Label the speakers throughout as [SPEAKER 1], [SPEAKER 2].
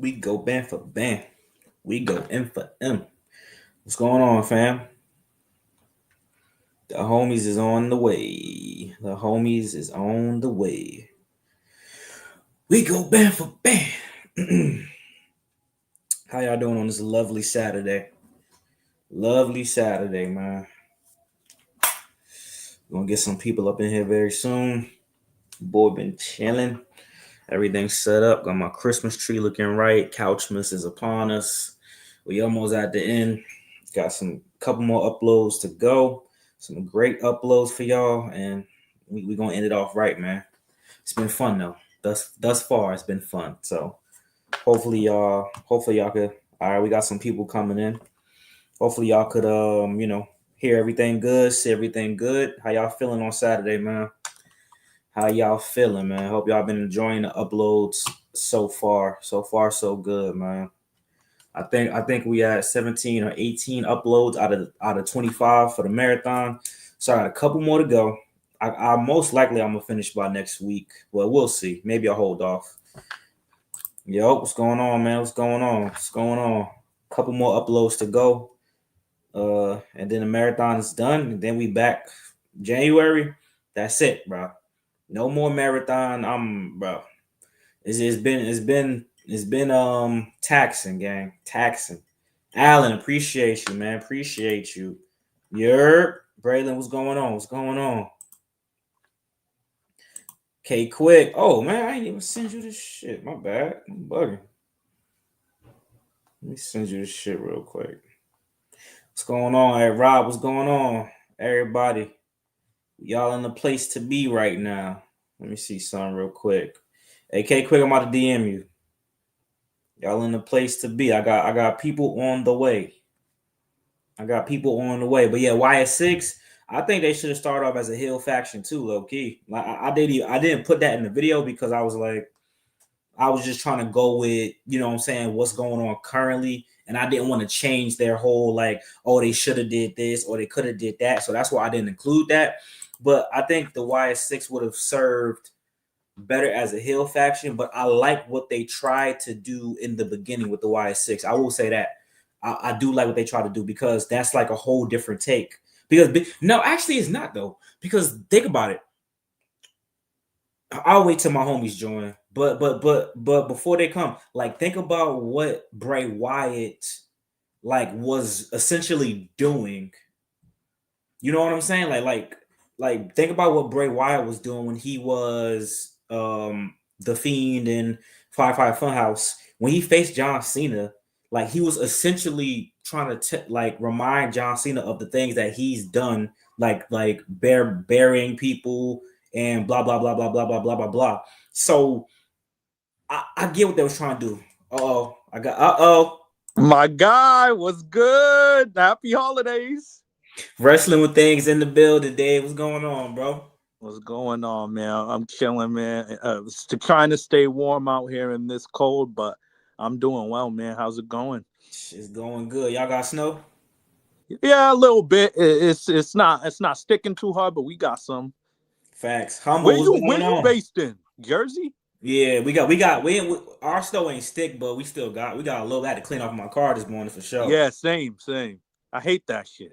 [SPEAKER 1] We go band for band. We go M for M. What's going on, fam? The homies is on the way. The homies is on the way. We go band for band. How y'all doing on this lovely Saturday? Lovely Saturday, man. We're gonna get some people up in here very soon. Boy been chilling. Everything's set up. Got my Christmas tree looking right. Couchmas is upon us. We almost at the end. Got some couple more uploads to go. Some great uploads for y'all, and we gonna end it off right, man. It's been fun though. Thus far, it's been fun. So hopefully y'all could. All right, we got some people coming in. Hopefully y'all could hear everything good, see everything good. How y'all feeling on Saturday, man? How y'all feeling, man? Hope y'all been enjoying the uploads so far. So far, so good, man. I think we had 17 or 18 uploads out of 25 for the marathon. So I got a couple more to go. I most likely I'm gonna finish by next week. Well, we'll see. Maybe I'll hold off. Yo, what's going on, man? What's going on? What's going on? Couple more uploads to go. And then the marathon is done. And then we back January. That's it, bro. No more marathon. Bro. It's been taxing, gang. Taxing. Alan, appreciate you, man. Appreciate you. Yerp. Braylon, what's going on? What's going on? Okay, quick. Oh man, I ain't even send you this shit. My bad. I'm bugging. Let me send you this shit real quick. What's going on? Hey Rob, what's going on? Everybody. Y'all in the place to be right now. Let me see something real quick. Hey, K quick, I'm about to DM you. Y'all in the place to be. I got people on the way. But yeah, Wyatt 6. I think they should have started off as a heel faction too, low key. Like I didn't put that in the video because I was just trying to go with, what I'm saying, what's going on currently. And I didn't want to change their whole they should have did this or they could have did that. So that's why I didn't include that. But I think the Wyatt 6 would have served better as a heel faction. But I like what they tried to do in the beginning with the Wyatt 6. I will say that. I do like what they try to do because that's like a whole different take. Because no, actually it's not though. Because think about it. I'll wait till my homies join. But before they come, think about what Bray Wyatt was essentially doing. You know what I'm saying? Like think about what Bray Wyatt was doing when he was the Fiend in Firefly Funhouse. When he faced John Cena, he was essentially trying to remind John Cena of the things that he's done, burying people and blah blah blah blah blah blah blah blah blah. So I get what they was trying to do.
[SPEAKER 2] My guy was good. Happy holidays.
[SPEAKER 1] Wrestling with things in the building, Dave. What's going on, bro?
[SPEAKER 2] What's going on, man? I'm chilling, man. Trying to stay warm out here in this cold, but I'm doing well, man. How's it going?
[SPEAKER 1] It's going good. Y'all got snow?
[SPEAKER 2] Yeah, a little bit. It's not sticking too hard, but we got some.
[SPEAKER 1] Facts. Humble.
[SPEAKER 2] Where you based in? Jersey?
[SPEAKER 1] Yeah, our snow ain't stick, but we got a little. I had to clean off my car this morning for sure.
[SPEAKER 2] Yeah, same. I hate that shit.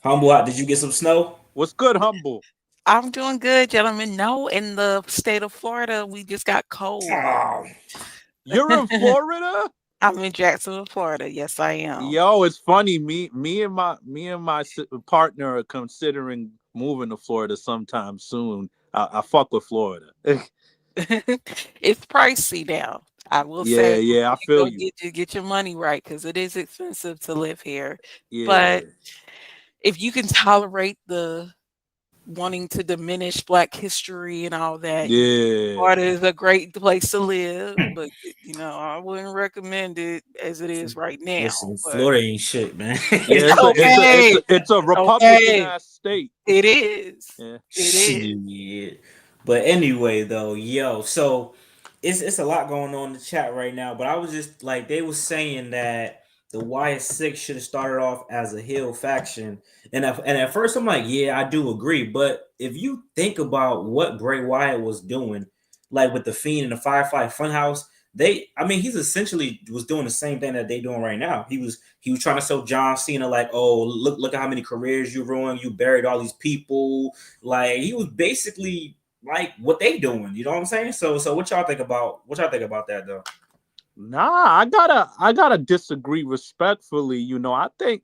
[SPEAKER 1] Humble, did you get some snow?
[SPEAKER 2] What's good, Humble?
[SPEAKER 3] I'm doing good, gentlemen. No, in the state of Florida, we just got cold.
[SPEAKER 1] Oh.
[SPEAKER 2] You're in Florida?
[SPEAKER 3] I'm in Jacksonville, Florida. Yes, I am.
[SPEAKER 2] Yo, it's funny. Me and my partner are considering moving to Florida sometime soon. I fuck with Florida.
[SPEAKER 3] It's pricey now. I will say.
[SPEAKER 2] Yeah, I feel you.
[SPEAKER 3] Get your money right because it is expensive to live here.
[SPEAKER 2] Yeah.
[SPEAKER 3] But if you can tolerate the wanting to diminish Black history and all that, Florida is a great place to live. But I wouldn't recommend it as it is right now.
[SPEAKER 1] Listen, Florida ain't shit, man.
[SPEAKER 2] It's a Republican ass state.
[SPEAKER 3] It is.
[SPEAKER 2] Yeah.
[SPEAKER 3] It is.
[SPEAKER 1] Yeah. But anyway, though, so it's a lot going on in the chat right now. But I was just they was saying that the Wyatt 6 should have started off as a heel faction. And at first I'm like, yeah, I do agree. But if you think about what Bray Wyatt was doing, with the Fiend and the Firefly Funhouse, he's essentially was doing the same thing that they doing right now. He was trying to show John Cena like, oh, look at how many careers you ruined. You buried all these people. Like, he was basically like what they doing. You know what I'm saying? So what y'all think about that though?
[SPEAKER 2] Nah, I gotta disagree respectfully. You know, I think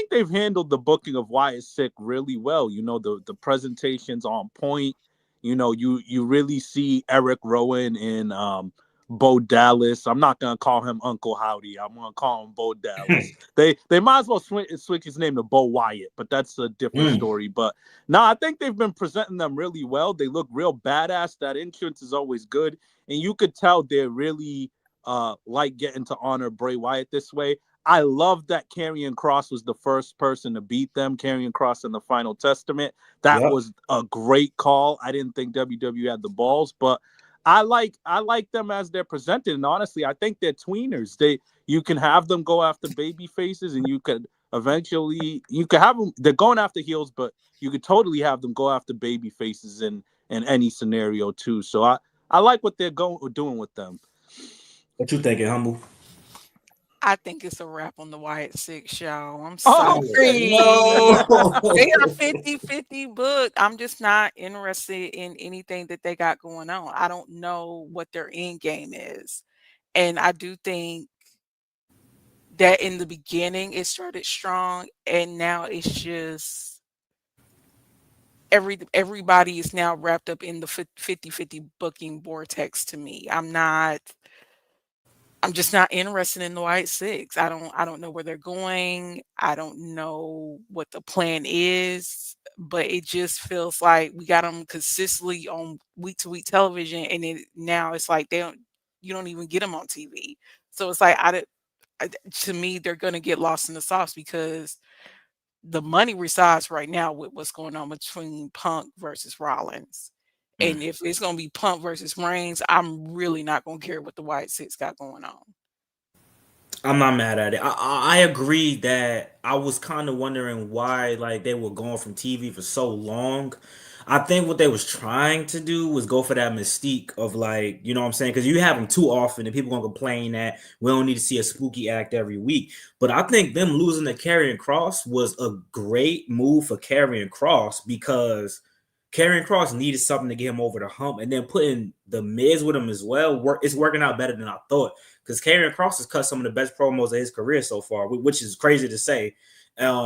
[SPEAKER 2] they've handled the booking of Wyatt Sick really well. You know, the presentation's on point. You know, you really see Eric Rowan and Bo Dallas. I'm not gonna call him Uncle Howdy. I'm gonna call him Bo Dallas. They might as well switch his name to Bo Wyatt, but that's a different story. But no, I think they've been presenting them really well. They look real badass. That entrance is always good, and you could tell they're really like getting to honor Bray Wyatt this way. I love that Karrion Kross was the first person to beat them. Karrion Kross in the Final Testament. That was a great call. I didn't think WWE had the balls, but I like them as they're presented. And honestly, I think they're tweeners. You can have them go after baby faces, and you could have them. They're going after heels, but you could totally have them go after baby faces in any scenario too. So I like what they're doing with them.
[SPEAKER 1] What you thinking, Humble?
[SPEAKER 3] I think it's a wrap on the Wyatt Six show. I'm sorry.
[SPEAKER 1] No.
[SPEAKER 3] They are 50-50 booked. I'm just not interested in anything that they got going on. I don't know what their end game is. And I do think that in the beginning it started strong, and now it's just everybody is now wrapped up in the 50-50 booking vortex to me. I'm just not interested in the Wyatt Six. I don't know where they're going. I don't know what the plan is, but it just feels like we got them consistently on week to week television, and now it's like you don't even get them on TV. So it's like to me, they're going to get lost in the sauce because the money resides right now with what's going on between Punk versus Rollins. And if it's going to be Punk versus Reigns, I'm really not going to care what the Wyatt Six got going on.
[SPEAKER 1] I'm not mad at it. I agree that I was kind of wondering why like they were going from TV for so long. I think what they was trying to do was go for that mystique of like, you know what I'm saying? Because you have them too often and people gonna complain that we don't need to see a spooky act every week. But I think them losing to Karrion Kross was a great move for Karrion Kross because Karrion Kross needed something to get him over the hump, and then putting the Miz with him as well. It's working out better than I thought because Karrion Kross has cut some of the best promos of his career so far, which is crazy to say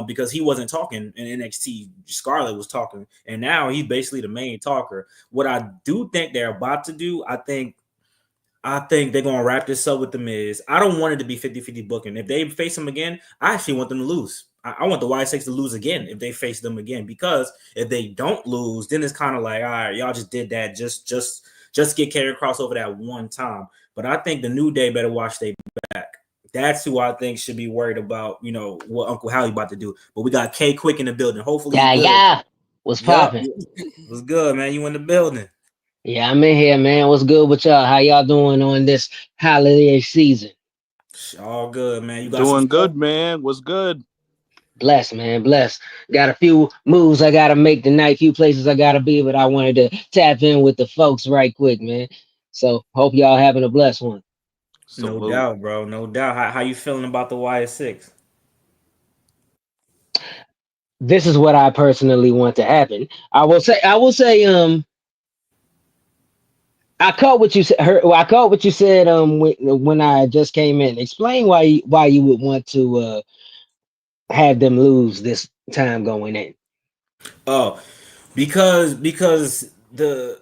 [SPEAKER 1] because he wasn't talking in NXT. Scarlett was talking, and now he's basically the main talker. What I do think they're about to do, I think they're going to wrap this up with the Miz. I don't want it to be 50-50 booking. If they face him again, I actually want them to lose. I want the Wyatt Six to lose again if they face them again, because if they don't lose, then it's kind of like, all right, y'all just did that just get Karrion Kross over that one time. But I think the New Day better watch their back. That's who I think should be worried about, you know, what Uncle Howie about to do. But we got K Quick in the building. Hopefully,
[SPEAKER 4] what's popping?
[SPEAKER 1] What's good, man? You in the building?
[SPEAKER 4] Yeah, I'm in here, man. What's good with y'all? How y'all doing on this holiday season?
[SPEAKER 1] All good, man. You got
[SPEAKER 2] doing good, man. What's good?
[SPEAKER 4] Bless, man, bless. Got a few moves I gotta make tonight, few places I gotta be, but I wanted to tap in with the folks right quick, man. So hope y'all having a blessed one.
[SPEAKER 1] No doubt, bro. No doubt. How you feeling about the Wyatt Six?
[SPEAKER 4] This is what I personally want to happen. I will say, I caught what you said. I caught what you said. When I just came in, explain why you would want to have them lose this time going in.
[SPEAKER 1] Oh, because the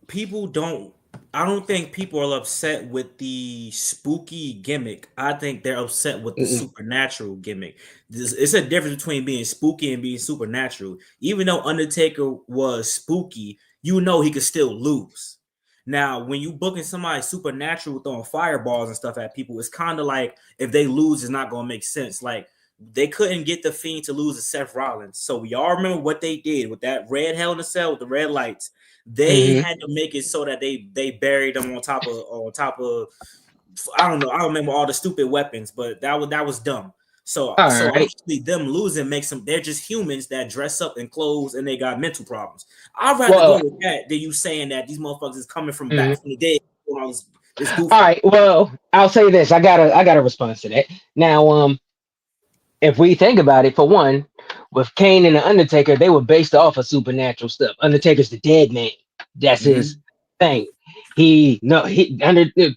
[SPEAKER 1] people don't. I don't think people are upset with the spooky gimmick. I think they're upset with the supernatural gimmick. It's a difference between being spooky and being supernatural. Even though Undertaker was spooky, you know he could still lose. Now, when you booking somebody supernatural throwing fireballs and stuff at people, it's kind of like if they lose, it's not gonna make sense. Like they couldn't get the Fiend to lose to Seth Rollins. So we all remember what they did with that red Hell in a Cell with the red lights. They had to make it so that they buried them on top of I don't remember all the stupid weapons, but that was dumb. So actually them losing makes them, they're just humans that dress up in clothes and they got mental problems. I'd rather go with that than you saying that these motherfuckers is coming from back from the dead, all this It's goofy.
[SPEAKER 4] All right. Well, I'll say this. I got a response to that. Now, if we think about it, for one, with Kane and the Undertaker, they were based off of supernatural stuff. Undertaker's the dead man. That's his
[SPEAKER 1] Mm-hmm.
[SPEAKER 4] thing.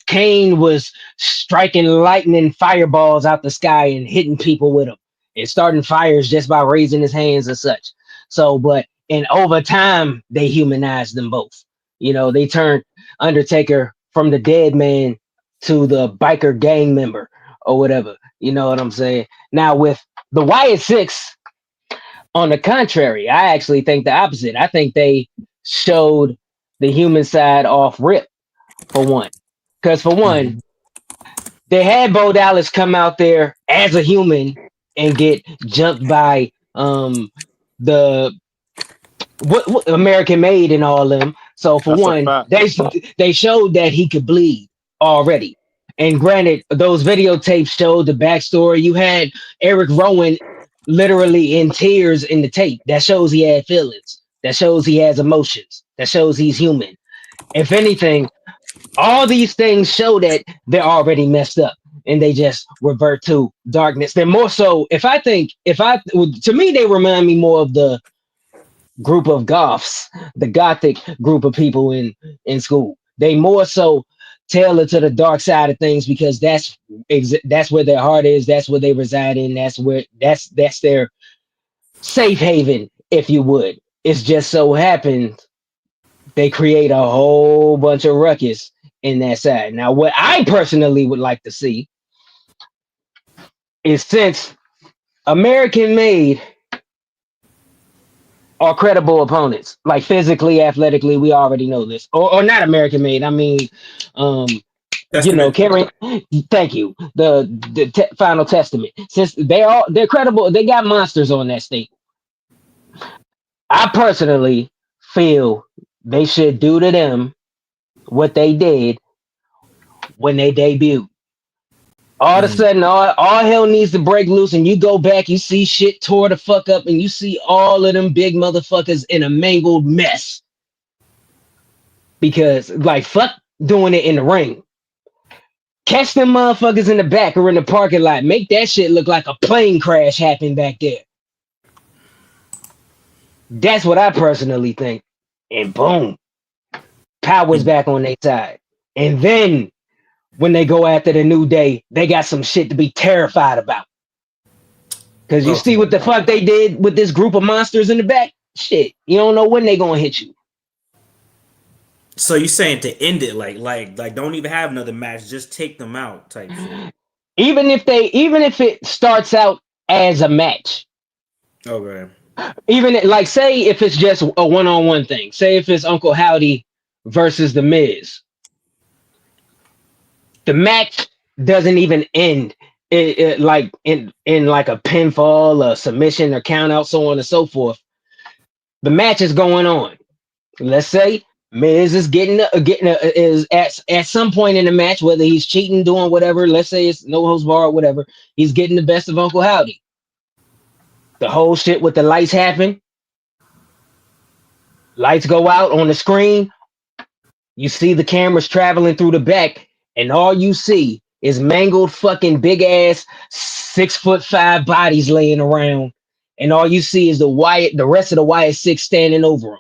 [SPEAKER 4] Kane was striking lightning fireballs out the sky and hitting people with them and starting fires just by raising his hands and such. So, but and over time they humanized them both. They turned Undertaker from the dead man to the biker gang member or whatever. You know what I'm saying? Now with the Wyatt Six, on the contrary, I actually think the opposite. I think they showed the human side off rip for one. Because for one,
[SPEAKER 1] Mm-hmm.
[SPEAKER 4] they had Bo Dallas come out there as a human and get jumped by the what American Made and all them. So for
[SPEAKER 2] That's a
[SPEAKER 4] one,
[SPEAKER 2] fact.
[SPEAKER 4] they showed that he could bleed already. And granted, those videotapes showed the backstory. You had Eric Rowan literally in tears in the tape. That shows he had feelings. That shows he has emotions. That shows he's human. If anything, all these things show that they're already messed up and they just revert to darkness. They're more so, to me, they remind me more of the group of goths, the gothic group of people in school. They more so tailor to the dark side of things because that's where their heart is. That's where they reside in. That's their safe haven, if you would. It's just so happened they create a whole bunch of ruckus in that side. Now, what I personally would like to see is, since American Made are credible opponents, like physically, athletically, we already know this. Or not American Made. I mean, um,
[SPEAKER 1] Testament.
[SPEAKER 4] carrying. Thank you. The Final Testament. Since they're credible, they got monsters on that state. I personally feel they should do to them what they did when they debuted. All of a
[SPEAKER 1] Mm.
[SPEAKER 4] sudden, all hell needs to break loose, and you go back, you see shit tore the fuck up, and you see all of them big motherfuckers in a mangled mess. Because, like, fuck doing it in the ring. Catch them motherfuckers in the back or in the parking lot. Make that shit look like a plane crash happened back there. That's what I personally think. And boom, power's back on their side. And then when they go after the New Day, they got some shit to be terrified about. Because you see
[SPEAKER 1] Okay.
[SPEAKER 4] what the fuck they did with this group of monsters in the back? Shit, you don't know when they gonna hit you.
[SPEAKER 1] So you saying to end it like don't even have another match, just take them out type shit.
[SPEAKER 4] Even if it starts out as a match,
[SPEAKER 1] Okay.
[SPEAKER 4] even like, say if it's just a one-on-one thing, say if it's Uncle Howdy versus the Miz, the match doesn't even end like in like a pinfall, a submission, or count out, so on and so forth. The match is going on. Let's say Miz is is at some point in the match, whether he's cheating, doing whatever. Let's say it's no holds barred, whatever. He's getting the best of Uncle Howdy. The whole shit with the lights happen. Lights go out on the screen. You see the cameras traveling through the back, and all you see is mangled fucking big ass 6'5" bodies laying around, and all you see is the rest of the Wyatt Six standing over them.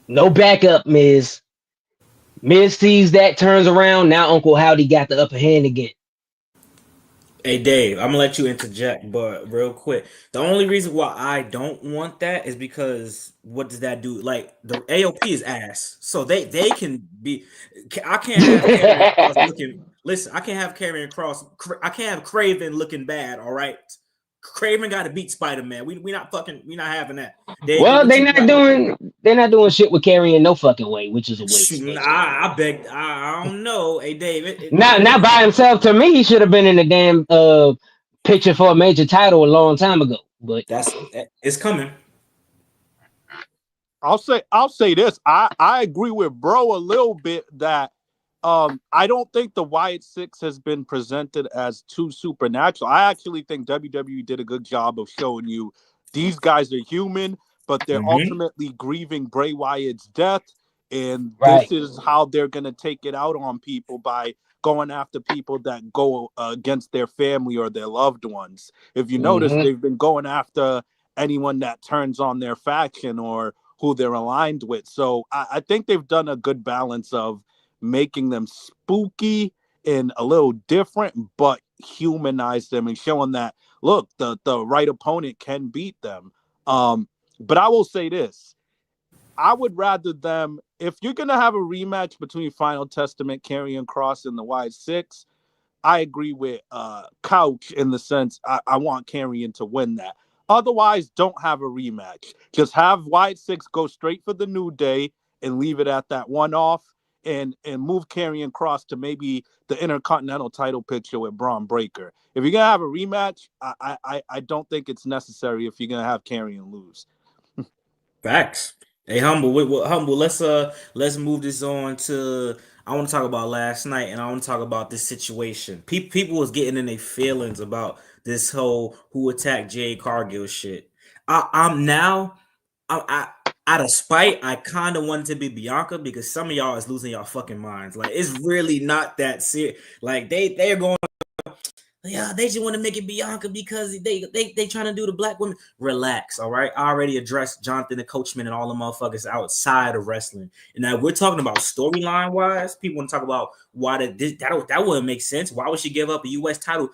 [SPEAKER 4] No backup, Miz. Miz sees that, turns around. Now Uncle Howdy got the upper hand again.
[SPEAKER 1] Hey Dave, I'm gonna let you interject, but real quick, the only reason why I don't want that is because what does that do? Like the AOP is ass, so they can be. I can't have Karrion Cross looking. Listen, I can't have Karrion Cross. I can't have Craven looking bad. All right, Craven got to beat Spider Man. We not fucking. We not having that. David,
[SPEAKER 4] Well,
[SPEAKER 1] what you got?
[SPEAKER 4] they're not doing shit with carrying no fucking way, which is a waste.
[SPEAKER 1] Shoot, I beg. I don't know. Hey Dave,
[SPEAKER 4] Not by himself. To me, he should have been in the damn picture for a major title a long time ago. But
[SPEAKER 1] it's coming.
[SPEAKER 2] I'll say this. I agree with bro a little bit that I don't think the Wyatt Six has been presented as too supernatural. I actually think WWE did a good job of showing you these guys are human, but they're
[SPEAKER 1] Mm-hmm.
[SPEAKER 2] ultimately grieving Bray Wyatt's death. And
[SPEAKER 4] Right.
[SPEAKER 2] this is how they're going to take it out on people, by going after people that go against their family or their loved ones. If you notice,
[SPEAKER 4] Mm-hmm.
[SPEAKER 2] they've been going after anyone that turns on their faction or who they're aligned with. So I think they've done a good balance of making them spooky and a little different, but humanize them and showing that, look, the right opponent can beat them. But I will say this. I would rather them, if you're going to have a rematch between Final Testament, Karrion Kross, and the Wyatt Six, I agree with Couch in the sense I want Karrion to win that. Otherwise, don't have a rematch. Just have Wyatt Six go straight for the New Day and leave it at that one off, and move Karrion Kross to maybe the Intercontinental title picture with Braun Breaker. If you're gonna have a rematch, I don't think it's necessary if you're gonna have Karrion lose.
[SPEAKER 1] Facts. Hey, humble. Let's move this on to. I want to talk about last night, and I want to talk about this situation. People was getting in their feelings about this whole who attacked Jade Cargill shit. I'm now, I out of spite, I kind of wanted to be Bianca because some of y'all is losing y'all fucking minds. Like it's really not that serious. Like they're going. Yeah, they just want to make it Bianca because they trying to do the black women. Relax, all right. I already addressed Jonathan the Coachman and all the motherfuckers outside of wrestling. And now we're talking about storyline wise. People want to talk about why that wouldn't make sense. Why would she give up a U.S. title?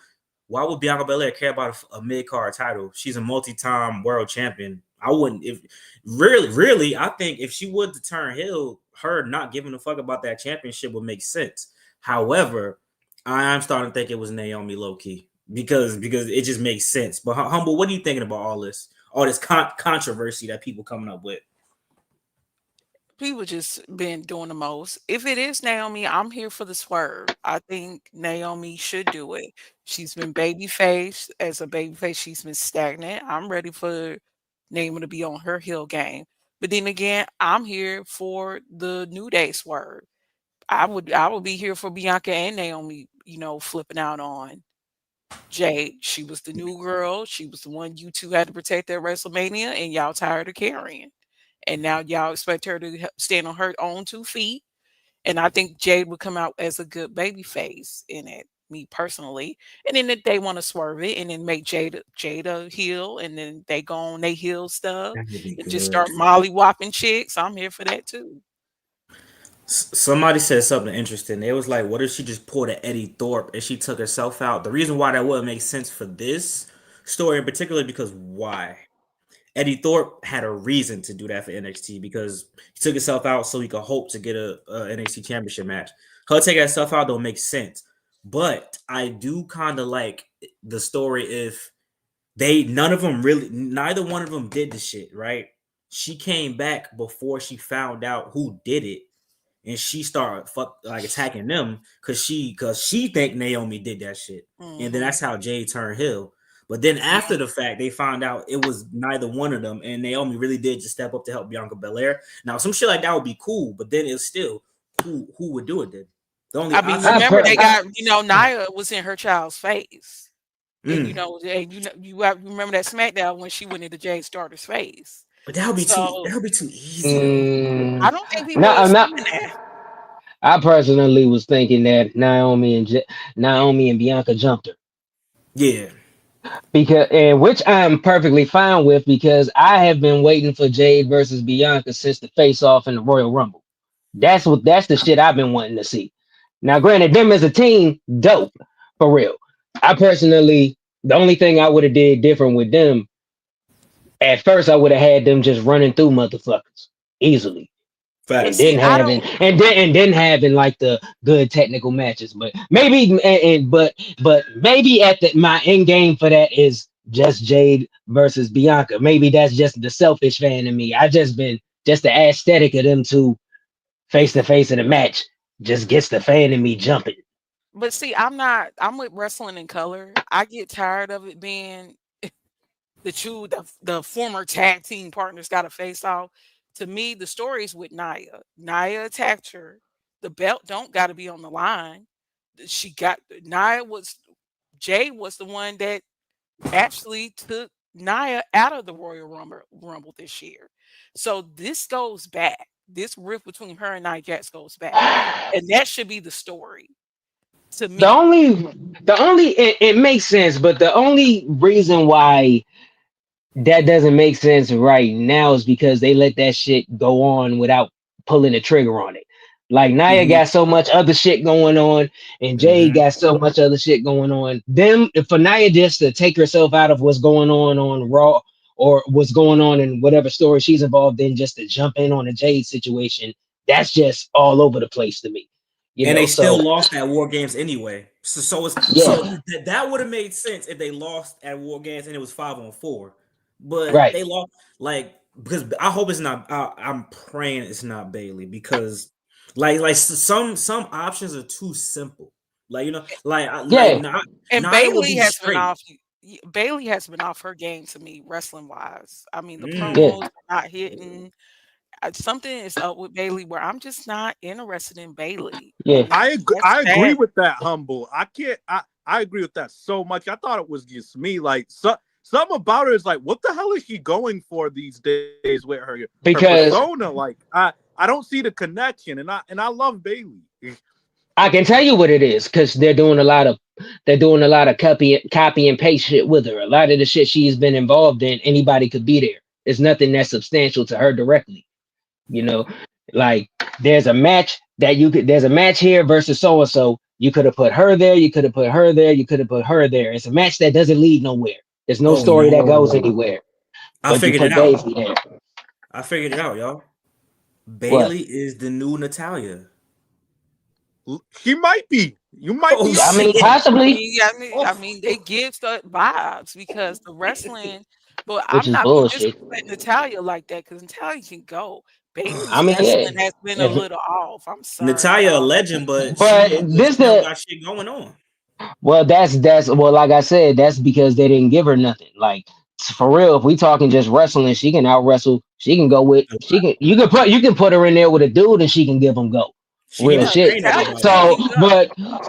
[SPEAKER 1] Why would Bianca Belair care about a mid card title? She's a multi-time world champion. I wouldn't. If really, I think if she would to turn heel, her not giving a fuck about that championship would make sense. However, I'm starting to think it was Naomi low key because it just makes sense. But humble, what are you thinking about all this controversy that people coming up with?
[SPEAKER 3] People just been doing the most. If it is Naomi, I'm here for the swerve. I think Naomi should do it. She's been babyface. As a babyface, she's been stagnant. I'm ready for Naomi to be on her heel game. But then again, I'm here for the New Day swerve. I would be here for Bianca and Naomi, flipping out on Jade. She was the new girl. She was the one you two had to protect at WrestleMania, and y'all tired of carrying. And now y'all expect her to stand on her own 2 feet. And I think Jade would come out as a good baby face in it, me personally. And then if they want to swerve it and then make Jada heel, and then they go on they heel stuff
[SPEAKER 1] That would be
[SPEAKER 3] and just
[SPEAKER 1] good.
[SPEAKER 3] start molly whopping chicks. I'm here for that too.
[SPEAKER 1] Somebody said something interesting. It was like, what if she just pulled a Eddie Thorpe and she took herself out? The reason why that wouldn't make sense for this story in particular, because why? Eddie Thorpe had a reason to do that for NXT because he took himself out so he could hope to get a NXT championship match. Her taking herself out don't make sense. But I do kind of like the story if neither one of them did the shit, right? She came back before she found out who did it, and she started attacking them because she think Naomi did that shit, and then
[SPEAKER 3] Hmm.
[SPEAKER 1] that's how Jay turned heel. But then after the fact, they found out it was neither one of them, and Naomi really did just step up to help Bianca Belair. Now, some shit like that would be cool, but then it's still who would do it then? The only
[SPEAKER 3] I mean,
[SPEAKER 1] option.
[SPEAKER 4] I,
[SPEAKER 3] remember
[SPEAKER 4] per-
[SPEAKER 3] they
[SPEAKER 4] I
[SPEAKER 3] got, Nia was in her child's face. And
[SPEAKER 1] Mm,
[SPEAKER 3] you remember that SmackDown when she went into Jay Starter's face.
[SPEAKER 1] but that would be too
[SPEAKER 3] So
[SPEAKER 1] that would be too easy though.
[SPEAKER 3] I
[SPEAKER 4] mm,
[SPEAKER 3] don't think
[SPEAKER 4] no,
[SPEAKER 3] people
[SPEAKER 4] I'm not.
[SPEAKER 3] understand that.
[SPEAKER 4] I personally was thinking that Naomi and Bianca jumped her
[SPEAKER 1] Yeah,
[SPEAKER 4] because, and which I'm perfectly fine with because I have been waiting for Jade versus Bianca since the face off in the Royal Rumble. That's the shit I've been wanting to see. Now, granted, them as a team, dope for real. I personally, the only thing I would have did different with them at first, I would have had them just running through motherfuckers easily,
[SPEAKER 3] But
[SPEAKER 4] and
[SPEAKER 1] facts.
[SPEAKER 3] see,
[SPEAKER 4] then
[SPEAKER 3] I
[SPEAKER 4] having
[SPEAKER 3] don't.
[SPEAKER 4] and then having like the good technical matches. But maybe, but maybe at my end game for that is just Jade versus Bianca. Maybe that's just the selfish fan in me. I just the aesthetic of them two face to face in a match just gets the fan in me jumping.
[SPEAKER 3] But see, I'm not. I'm with wrestling in color. I get tired of it being the former tag team partners got to face off. To me, the story is with Nia. Nia attacked her. The belt don't got to be on the line. She got Nia was Jay was the one that actually took Nia out of the Royal Rumble this year. So this goes back. this rift between her and Nia Jax goes back, and that should be the story to
[SPEAKER 4] The
[SPEAKER 3] me.
[SPEAKER 4] only, it makes sense, but the only reason why that doesn't make sense right now is because they let that shit go on without pulling the trigger on it. Like Nia
[SPEAKER 1] Hmm.
[SPEAKER 4] got so much other shit going on, and Jade
[SPEAKER 1] Hmm.
[SPEAKER 4] got so much other shit going on. Them for Nia just to take herself out of what's going on Raw or what's going on in whatever story she's involved in, just to jump in on the Jade situation. That's just all over the place to me, you
[SPEAKER 1] And
[SPEAKER 4] know.
[SPEAKER 1] they
[SPEAKER 4] So
[SPEAKER 1] still lost at War Games anyway. So
[SPEAKER 4] yeah,
[SPEAKER 1] that would have made sense if they lost at War Games and it was 5-on-4. But
[SPEAKER 4] right.
[SPEAKER 1] they lost like because I hope it's not. I'm praying it's not Bayley because some options are too simple. Like
[SPEAKER 4] Yeah,
[SPEAKER 3] And
[SPEAKER 1] Nia will
[SPEAKER 3] Bayley
[SPEAKER 1] be
[SPEAKER 3] has been
[SPEAKER 1] straight.
[SPEAKER 3] off. Bayley has been off her game to me, wrestling wise. I mean, the
[SPEAKER 4] yeah.
[SPEAKER 3] promos are not hitting. Something is up with Bayley where I'm just not interested in Bayley,
[SPEAKER 4] Yeah,
[SPEAKER 3] and that's
[SPEAKER 2] I agree
[SPEAKER 3] sad.
[SPEAKER 2] with that, Humble. I can't. I agree with that so much. I thought it was just me. Like something about her is like, what the hell is she going for these days with her
[SPEAKER 4] because
[SPEAKER 2] persona? Like I don't see the connection, and I love Bayley.
[SPEAKER 4] I can tell you what it is because they're doing a lot of copy and paste shit with her. A lot of the shit she's been involved in, anybody could be there. There's nothing that's substantial to her directly. You know, like there's a match here versus so and so. You could have put her there. You could have put her there. You could have put her there. It's a match that doesn't lead nowhere. There's no
[SPEAKER 1] Oh
[SPEAKER 4] story that goes
[SPEAKER 1] no!
[SPEAKER 4] anywhere.
[SPEAKER 1] I
[SPEAKER 4] But you
[SPEAKER 1] figured it
[SPEAKER 4] put
[SPEAKER 1] out.
[SPEAKER 4] Daisy there.
[SPEAKER 1] I figured it out, y'all.
[SPEAKER 4] What?
[SPEAKER 1] Bailey is the new Natalia.
[SPEAKER 2] She might be. You might
[SPEAKER 1] Oh
[SPEAKER 2] be
[SPEAKER 4] I
[SPEAKER 2] on
[SPEAKER 4] mean,
[SPEAKER 2] it.
[SPEAKER 1] shit!
[SPEAKER 4] possibly,
[SPEAKER 3] I
[SPEAKER 1] Oh.
[SPEAKER 3] mean, they give the vibes because the wrestling. But
[SPEAKER 4] which
[SPEAKER 3] I'm
[SPEAKER 4] is
[SPEAKER 3] not gonna
[SPEAKER 4] bullshit.
[SPEAKER 3] disrespect Natalia like that because Natalia can go.
[SPEAKER 4] I
[SPEAKER 3] Bailey's
[SPEAKER 4] mean, yeah.
[SPEAKER 3] wrestling has been a
[SPEAKER 4] If,
[SPEAKER 3] little off. I'm sorry,
[SPEAKER 1] Natalia a
[SPEAKER 3] y'all.
[SPEAKER 1] legend, but
[SPEAKER 4] but
[SPEAKER 1] she
[SPEAKER 4] this
[SPEAKER 1] don't
[SPEAKER 4] the
[SPEAKER 1] got shit going on.
[SPEAKER 4] Well, that's well, like I said, that's because they didn't give her nothing. Like for real, if we talking just wrestling, she can out wrestle. She can go with. She can. You can put her in there with a dude, and she can give them go.
[SPEAKER 1] She can
[SPEAKER 4] Real
[SPEAKER 3] Yeah,
[SPEAKER 4] shit.
[SPEAKER 1] entertain
[SPEAKER 3] Natalia
[SPEAKER 1] everybody.
[SPEAKER 3] still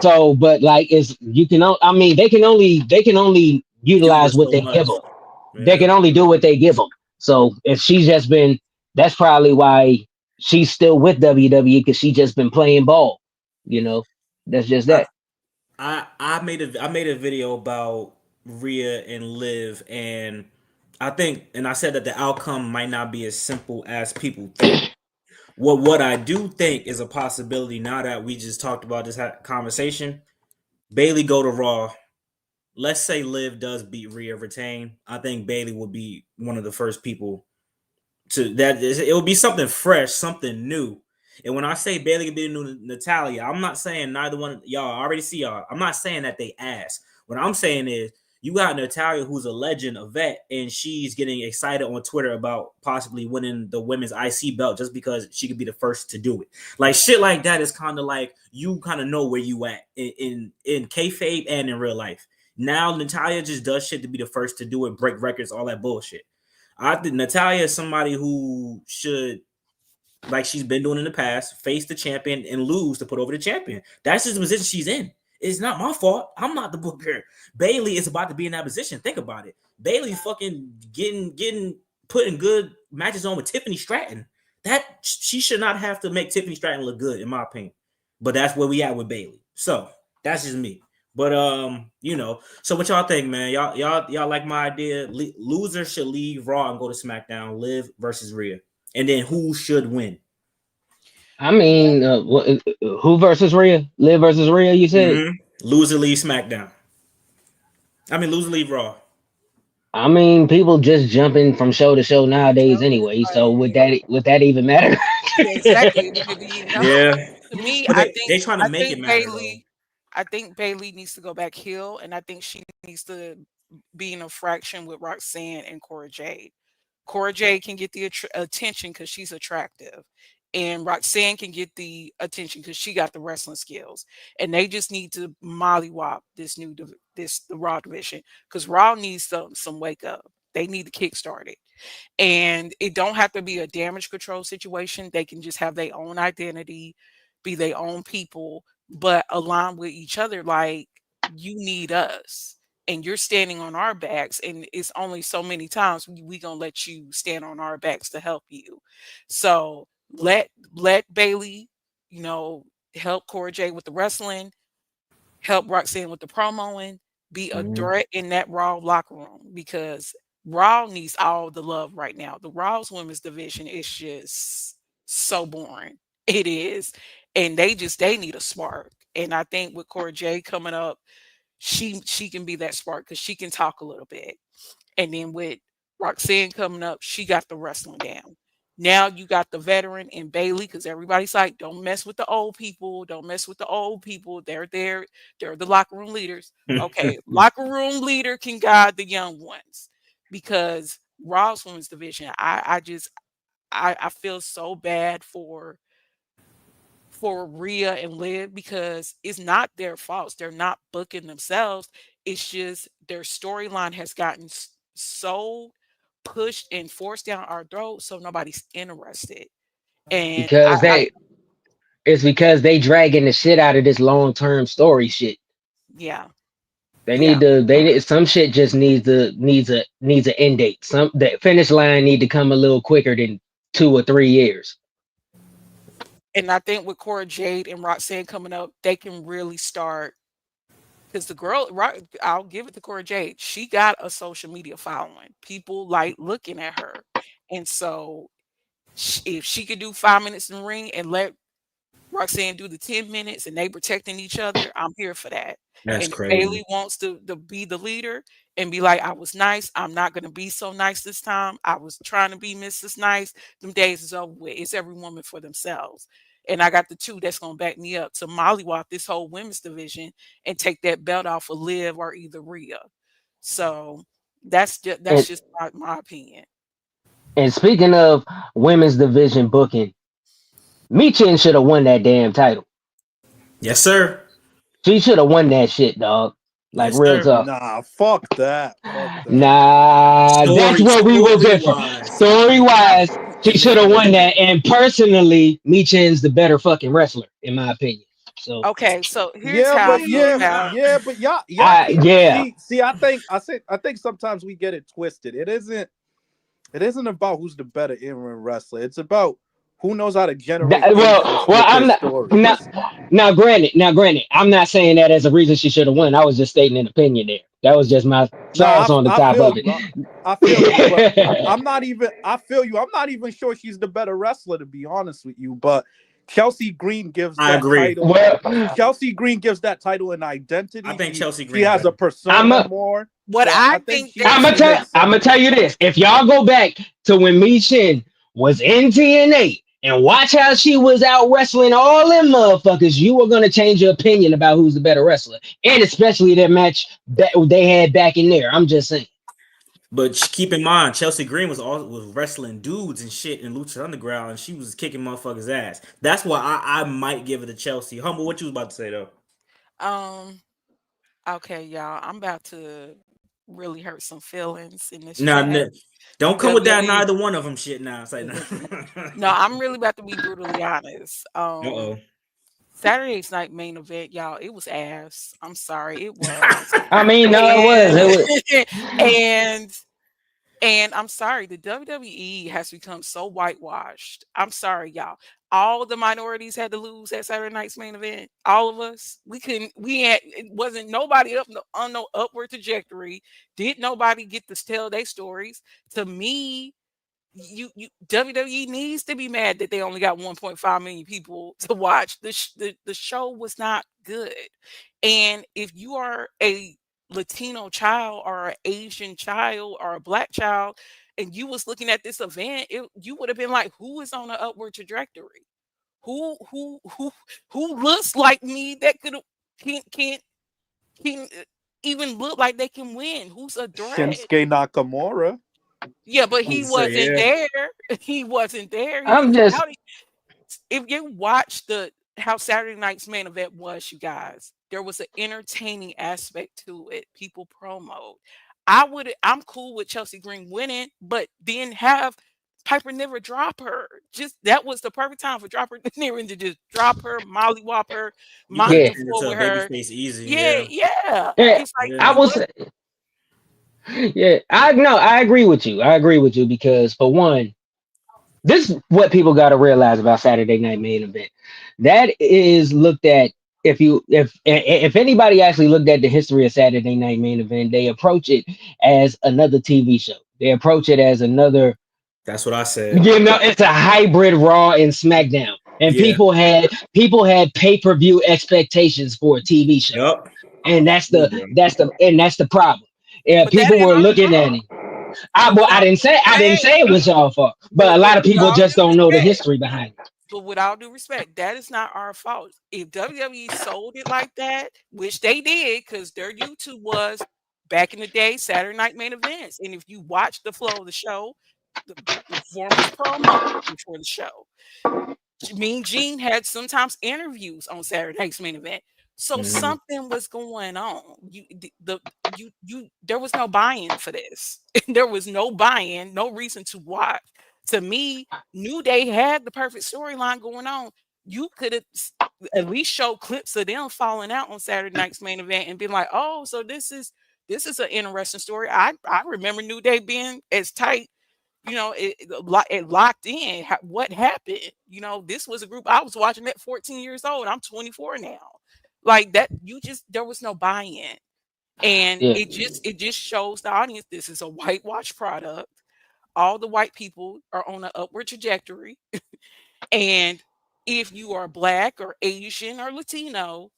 [SPEAKER 4] So,
[SPEAKER 3] can go.
[SPEAKER 4] but like it's you can. I mean, they can only
[SPEAKER 1] Do her
[SPEAKER 4] utilize what
[SPEAKER 1] so
[SPEAKER 4] they give
[SPEAKER 1] much.
[SPEAKER 4] them. They
[SPEAKER 1] Yeah.
[SPEAKER 4] can only do what they give them. So if she's just been, that's probably why she's still with WWE because she just been playing ball. You know, that's just
[SPEAKER 1] I
[SPEAKER 4] that.
[SPEAKER 1] I made a video about Rhea and Liv, and I said that the outcome might not be as simple as people think. What I do think is a possibility now that we just talked about this conversation. Bailey go to Raw. Let's say Liv does beat Rhea, retain. I think Bailey will be one of the first people to that. It will be something fresh, something new. And when I say Bailey could be the new Natalia, I'm not saying neither one y'all. I already see y'all. I'm not saying that they ass. What I'm saying is you got Natalia, who's a legend, a vet, and she's getting excited on Twitter about possibly winning the women's IC belt just because she could be the first to do it. Like shit like that is kind of like you kind of know where you at in kayfabe and in real life. Now Natalia just does shit to be the first to do it, break records, all that bullshit. I think Natalia is somebody who should, like she's been doing in the past, face the champion and lose to put over the champion. That's just the position she's in. It's not my fault. I'm not the booker. Bailey is about to be in that position. Think about it. Bailey fucking getting putting good matches on with Tiffany Stratton. That she should not have to make Tiffany Stratton look good, in my opinion. But that's where we at with Bailey. So that's just me. But so what y'all think, man? Y'all like my idea? Loser should leave Raw and go to SmackDown. Liv versus Rhea, and then who should win?
[SPEAKER 4] I mean, who versus Rhea? Liv versus Rhea? You said.
[SPEAKER 1] Loser leave SmackDown. I mean, loser leave Raw.
[SPEAKER 4] I mean, people just jumping from show to show nowadays anyway. So would that even matter?
[SPEAKER 3] Yeah, exactly. Would it be no?
[SPEAKER 1] Yeah,
[SPEAKER 3] To me,
[SPEAKER 1] but they trying to make it matter though.
[SPEAKER 3] I think Bailey needs to go back heel, and I think she needs to be in a fraction with Roxanne and Cora Jade. Cora Jade can get the attention because she's attractive, and Roxanne can get the attention because she got the wrestling skills. And they just need to mollywop the Raw division because Raw needs some wake up. They need to kickstart it. And it don't have to be a damage control situation. They can just have their own identity, be their own people, but align with each other. Like, you need us and you're standing on our backs, and it's only so many times we gonna let you stand on our backs to help you. So let Bayley, help Cora Jade with the wrestling, help Roxanne with the promoing, be a threat in that Raw locker room because Raw needs all the love right now. The Raw's women's division is just so boring. It is. And they need a spark. And I think with Cora Jade coming up, she can be that spark because she can talk a little bit. And then with Roxanne coming up, she got the wrestling down. Now you got the veteran and Bayley because everybody's like, don't mess with the old people. Don't mess with the old people. They're there. They're the locker room leaders. Okay, locker room leader can guide the young ones because Raw's women's division. I feel so bad for Rhea and Liv because it's not their faults. They're not booking themselves. It's just their storyline has gotten so pushed and forced down our throat, so nobody's interested. And
[SPEAKER 4] because it's because they dragging the shit out of this long term story shit.
[SPEAKER 3] Yeah,
[SPEAKER 4] They need to. Some shit just needs an end date. The finish line need to come a little quicker than 2 or 3 years.
[SPEAKER 3] And I think with Cora Jade and Roxanne coming up, they can really start because the girl, right? I'll give it to Cora Jade. She got a social media following. People like looking at her, and so if she could do 5 minutes in the ring and let Roxanne do the 10 minutes and they protecting each other, I'm here for that.
[SPEAKER 1] That's
[SPEAKER 3] And if
[SPEAKER 1] crazy.
[SPEAKER 3] Bayley wants to be the leader and be like, I was nice, I'm not going to be so nice this time. I was trying to be Mrs. Nice. Them days is over with. It's every woman for themselves. And I got the two that's going to back me up to mollywop this whole women's division and take that belt off of Liv or either Rhea. So that's just my opinion.
[SPEAKER 4] And speaking of women's division booking, Michin should have won that damn title.
[SPEAKER 1] Yes, sir.
[SPEAKER 4] She should have won that shit, dog. Like
[SPEAKER 1] Yes,
[SPEAKER 4] real
[SPEAKER 1] sir.
[SPEAKER 4] talk.
[SPEAKER 2] Nah, fuck that.
[SPEAKER 4] Nah, that's what we was in for. Story wise, she should have won that. And personally, Michin's the better fucking wrestler, in my opinion. So
[SPEAKER 3] Okay, so here's how I feel about
[SPEAKER 2] but y'all see, I think sometimes we get it twisted. It isn't about who's the better in-ring wrestler. It's about who knows how to generate
[SPEAKER 4] I'm not now granted, I'm not saying that as a reason she should have won. I was just stating an opinion there. That was just my thoughts on the top of it.
[SPEAKER 2] I feel you, but I feel you. I'm not even sure she's the better wrestler, to be honest with you. But Chelsea Green gives title. Well, Chelsea Green gives that title an identity.
[SPEAKER 1] I think Chelsea Green.
[SPEAKER 2] She has a persona more.
[SPEAKER 3] What
[SPEAKER 2] so
[SPEAKER 3] I think
[SPEAKER 4] I'm gonna tell you this. If y'all go back to when Michin was in TNA and watch how she was out wrestling all them motherfuckers, you are gonna change your opinion about who's the better wrestler, and especially that match that they had back in there. I'm just saying.
[SPEAKER 1] But keep in mind, Chelsea Green was wrestling dudes and shit in Lucha Underground, and she was kicking motherfuckers' ass. That's why I might give it to Chelsea. Humble, what you was about to say though?
[SPEAKER 3] Okay, y'all. I'm about to really hurt some feelings in this
[SPEAKER 1] Nah,
[SPEAKER 3] chat.
[SPEAKER 1] don't come with that. Neither one of them shit now. It's like,
[SPEAKER 3] no, I'm really about to be brutally honest. Saturday's night main event, y'all. It was ass. I'm sorry, it was.
[SPEAKER 4] I mean, no, it was.
[SPEAKER 3] And I'm sorry, the WWE has become so whitewashed. I'm sorry, y'all. All the minorities had to lose at Saturday night's main event. All of us. It wasn't nobody on no upward trajectory. Did nobody get to tell their stories? To me, WWE needs to be mad that they only got 1.5 million people to watch. The show was not good. And if you are a Latino child or an Asian child or a Black child and you was looking at this event, you would have been like, who is on an upward trajectory? Who looks like me that can't even look like they can win? Who's a threat?
[SPEAKER 2] Shinsuke Nakamura.
[SPEAKER 3] Yeah, but he wasn't there. He wasn't there. If you watch how Saturday night's main event was, you guys, there was an entertaining aspect to it. People promote. I'm cool with Chelsea Green winning, but then have Piper Niven drop her. Just that was the perfect time for Piper Niven to just drop her, mollywop her, mop the floor with her.
[SPEAKER 1] Easy.
[SPEAKER 3] Yeah. It's like
[SPEAKER 4] I was. Yeah, I agree with you. I agree with you because for one, this is what people got to realize about Saturday Night Main Event. That is looked at. If anybody actually looked at the history of Saturday Night Main Event, they approach it as another TV show. They approach it as another.
[SPEAKER 1] That's what I said.
[SPEAKER 4] You know, it's a hybrid Raw and SmackDown, and
[SPEAKER 1] Yeah.
[SPEAKER 4] people had pay-per-view expectations for a TV show,
[SPEAKER 1] Yup.
[SPEAKER 4] and that's
[SPEAKER 1] Yeah.
[SPEAKER 4] the problem. Yeah,
[SPEAKER 3] But that
[SPEAKER 4] people
[SPEAKER 3] ain't
[SPEAKER 4] were
[SPEAKER 3] our
[SPEAKER 4] looking at
[SPEAKER 3] fault.
[SPEAKER 4] it. I didn't say it was y'all fault, but a lot of
[SPEAKER 3] With
[SPEAKER 4] people
[SPEAKER 3] all
[SPEAKER 4] just
[SPEAKER 3] due
[SPEAKER 4] don't know the
[SPEAKER 3] respect,
[SPEAKER 4] history behind it.
[SPEAKER 3] but with all due respect, that is not our fault. If WWE sold it like that, which they did, because their YouTube was back in the day Saturday Night Main Events, and if you watch the flow of the show, the performers promo before the show. Mean Gene had sometimes interviews on Saturday Night's Main Event. So
[SPEAKER 1] Mhm.
[SPEAKER 3] something was going on. There was no buy-in for this. There was no buy-in, no reason to watch. To me, New Day had the perfect storyline going on. You could have at least showed clips of them falling out on Saturday Night's Main Event and be like, "Oh, so this is an interesting story." I remember New Day being as tight, it locked in. What happened? This was a group I was watching at 14 years old. I'm 24 now. Like that, there was no buy-in, and
[SPEAKER 4] Yeah,
[SPEAKER 3] it just shows the audience this is a whitewash product. All the white people are on an upward trajectory, and if you are black or Asian or Latino,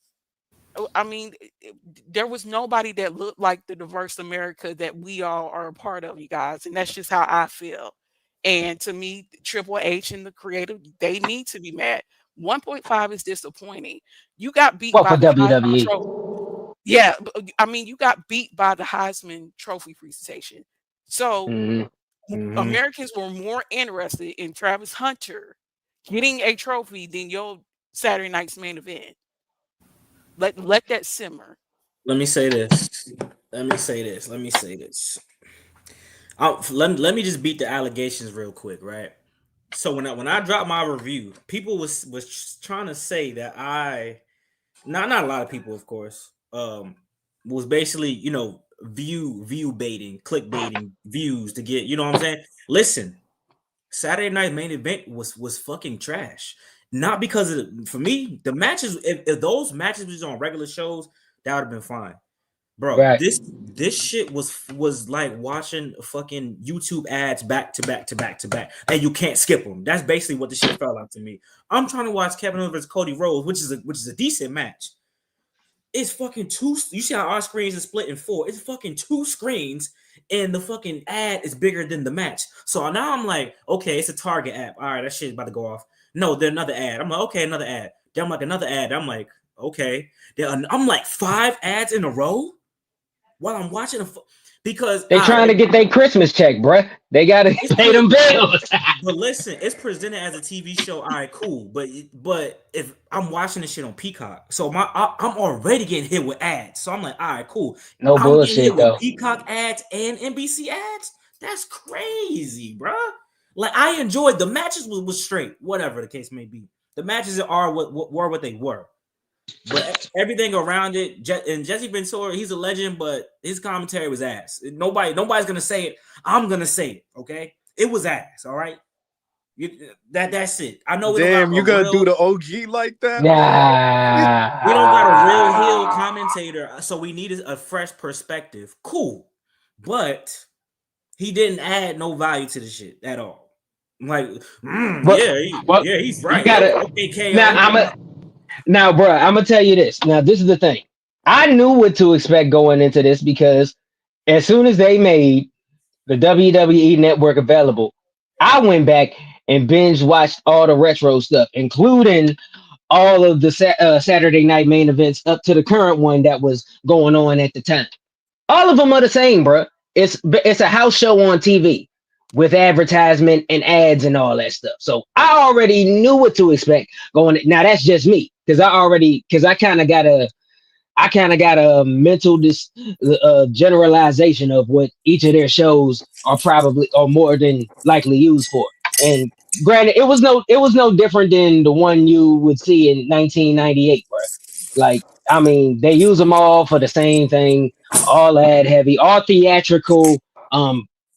[SPEAKER 3] I mean, there was nobody that looked like the diverse America that we all are a part of, you guys, and that's just how I feel. And to me, Triple H and the creative, they need to be mad. 1.5 is disappointing. You got beat
[SPEAKER 4] well,
[SPEAKER 3] by
[SPEAKER 4] for
[SPEAKER 3] the Heisman
[SPEAKER 4] WWE.
[SPEAKER 3] Trophy. Yeah, I mean, you got beat by the Heisman Trophy presentation. So
[SPEAKER 4] Mhm.
[SPEAKER 1] Mhm.
[SPEAKER 3] Americans were more interested in Travis Hunter getting a trophy than your Saturday night's main event. Let that simmer.
[SPEAKER 1] Let me say this. Let me say this. Let me say this. Let me just beat the allegations real quick, right? So when I dropped my review, people was trying to say that not a lot of people, of course, was basically view baiting, click baiting views to get, you know what I'm saying. Listen, Saturday night main event was fucking trash. Not because for me, the matches, if those matches was on regular shows, that would have been fine. Bro,
[SPEAKER 4] Right.
[SPEAKER 1] this shit was like watching fucking YouTube ads back to back to back to back, and you can't skip them. That's basically what the shit felt like to me. I'm trying to watch Kevin Owens versus Cody Rhodes, which is a decent match. It's fucking two. You see how our screens are split in four? It's fucking two screens, and the fucking ad is bigger than the match. So now I'm like, okay, it's a Target app. All right, that shit's about to go off. No, there's another ad. I'm like, okay, another ad. Then I'm like, another ad. I'm like, okay. Then I'm like 5 ads in a row while I'm watching because
[SPEAKER 4] They trying to get their Christmas check, bruh. They gotta pay them bills.
[SPEAKER 1] but listen, it's presented as a TV show. All right, cool. But if I'm watching this shit on Peacock, so I'm already getting hit with ads. So I'm like, all right, cool.
[SPEAKER 4] No
[SPEAKER 1] I'm getting hit
[SPEAKER 4] bullshit
[SPEAKER 1] with
[SPEAKER 4] though.
[SPEAKER 1] Peacock ads and NBC ads. That's crazy, bruh. Like I enjoyed the matches was straight, whatever the case may be. The matches are what they were. But everything around it, and Jesse Ventura, he's a legend, but his commentary was ass. Nobody's gonna say it. I'm gonna say it. Okay, it was ass. All right, that's it. I know we don't got
[SPEAKER 2] Damn, you
[SPEAKER 1] a
[SPEAKER 2] gonna do
[SPEAKER 1] real,
[SPEAKER 2] the OG like that, man?
[SPEAKER 1] we don't got a real heel
[SPEAKER 4] Nah.
[SPEAKER 1] commentator, so we needed a fresh perspective. Cool, but he didn't add no value to the shit at all. I'm like,
[SPEAKER 4] But well,
[SPEAKER 1] yeah, he's
[SPEAKER 4] you
[SPEAKER 1] right.
[SPEAKER 4] gotta
[SPEAKER 1] Okay,
[SPEAKER 4] now.
[SPEAKER 1] KO.
[SPEAKER 4] Now, bro. I'm gonna tell you this. Now, this is the thing. I knew what to expect going into this because as soon as they made the WWE Network available, I went back and binge watched all the retro stuff, including all of the Saturday night main events up to the current one that was going on at the time. All of them are the same, bro. It's a house show on TV with advertisement and ads and all that stuff. So I already knew what to expect going. Now that's just me because I kind of got a mental generalization of what each of their shows are probably or more than likely used for. And granted, it was no different than the one you would see in 1998, bro. Like, I mean, they use them all for the same thing, all ad heavy, all theatrical,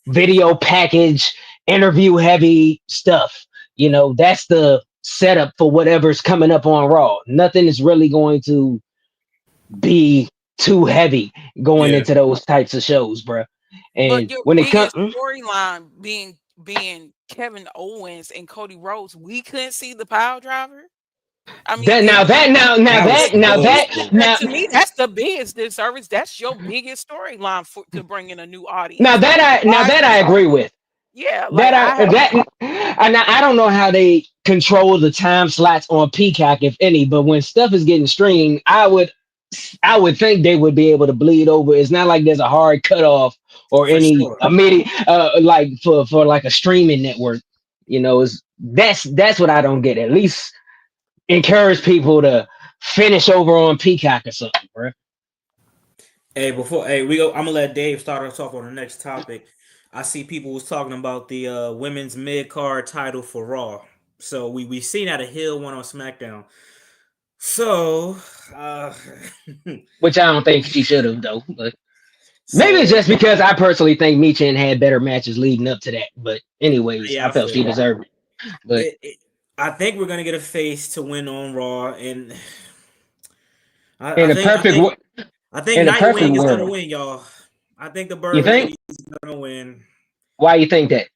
[SPEAKER 4] video package, interview heavy stuff. You know, that's the setup for whatever's coming up on Raw. Nothing is really going to be too heavy going
[SPEAKER 1] Yeah.
[SPEAKER 4] into those types of shows, bro.
[SPEAKER 3] But
[SPEAKER 4] And
[SPEAKER 3] your
[SPEAKER 4] when it comes
[SPEAKER 3] biggest storyline being Kevin Owens and Cody Rhodes, we couldn't see the pile driver. I mean, to me, that's the biggest disservice. That's your biggest storyline to bring in a new audience. Why is
[SPEAKER 4] I
[SPEAKER 3] it?
[SPEAKER 4] agree with.
[SPEAKER 3] Yeah, like
[SPEAKER 4] I don't know how they control the time slots on Peacock, if any, but when stuff is getting streamed, I would think they would be able to bleed over. It's not like there's a hard cutoff or
[SPEAKER 1] For
[SPEAKER 4] any
[SPEAKER 1] sure.
[SPEAKER 4] immediate like for like a streaming network. You know, that's what I don't get. At least encourage people to finish over on Peacock or something, bro.
[SPEAKER 1] Hey, we go. I'm gonna let Dave start us off on the next topic. I see people was talking about the women's mid card title for Raw. So we seen that a Hill one on SmackDown. So
[SPEAKER 4] Which I don't think she should have though. But maybe it's
[SPEAKER 1] so
[SPEAKER 4] just because I personally think Michin had better matches leading up to that. But anyways,
[SPEAKER 1] yeah,
[SPEAKER 4] I
[SPEAKER 1] I
[SPEAKER 4] felt
[SPEAKER 1] feel
[SPEAKER 4] she
[SPEAKER 1] you.
[SPEAKER 4] deserved it. But
[SPEAKER 1] I think we're gonna get a face to win on Raw, and
[SPEAKER 4] in
[SPEAKER 1] I
[SPEAKER 4] a
[SPEAKER 1] think
[SPEAKER 4] perfect
[SPEAKER 1] I think
[SPEAKER 4] in a perfect
[SPEAKER 1] Nightwing is gonna
[SPEAKER 4] world,
[SPEAKER 1] win, y'all. I think the
[SPEAKER 4] you
[SPEAKER 1] Bird
[SPEAKER 4] think?
[SPEAKER 1] Lady is gonna win.
[SPEAKER 4] Why you think that?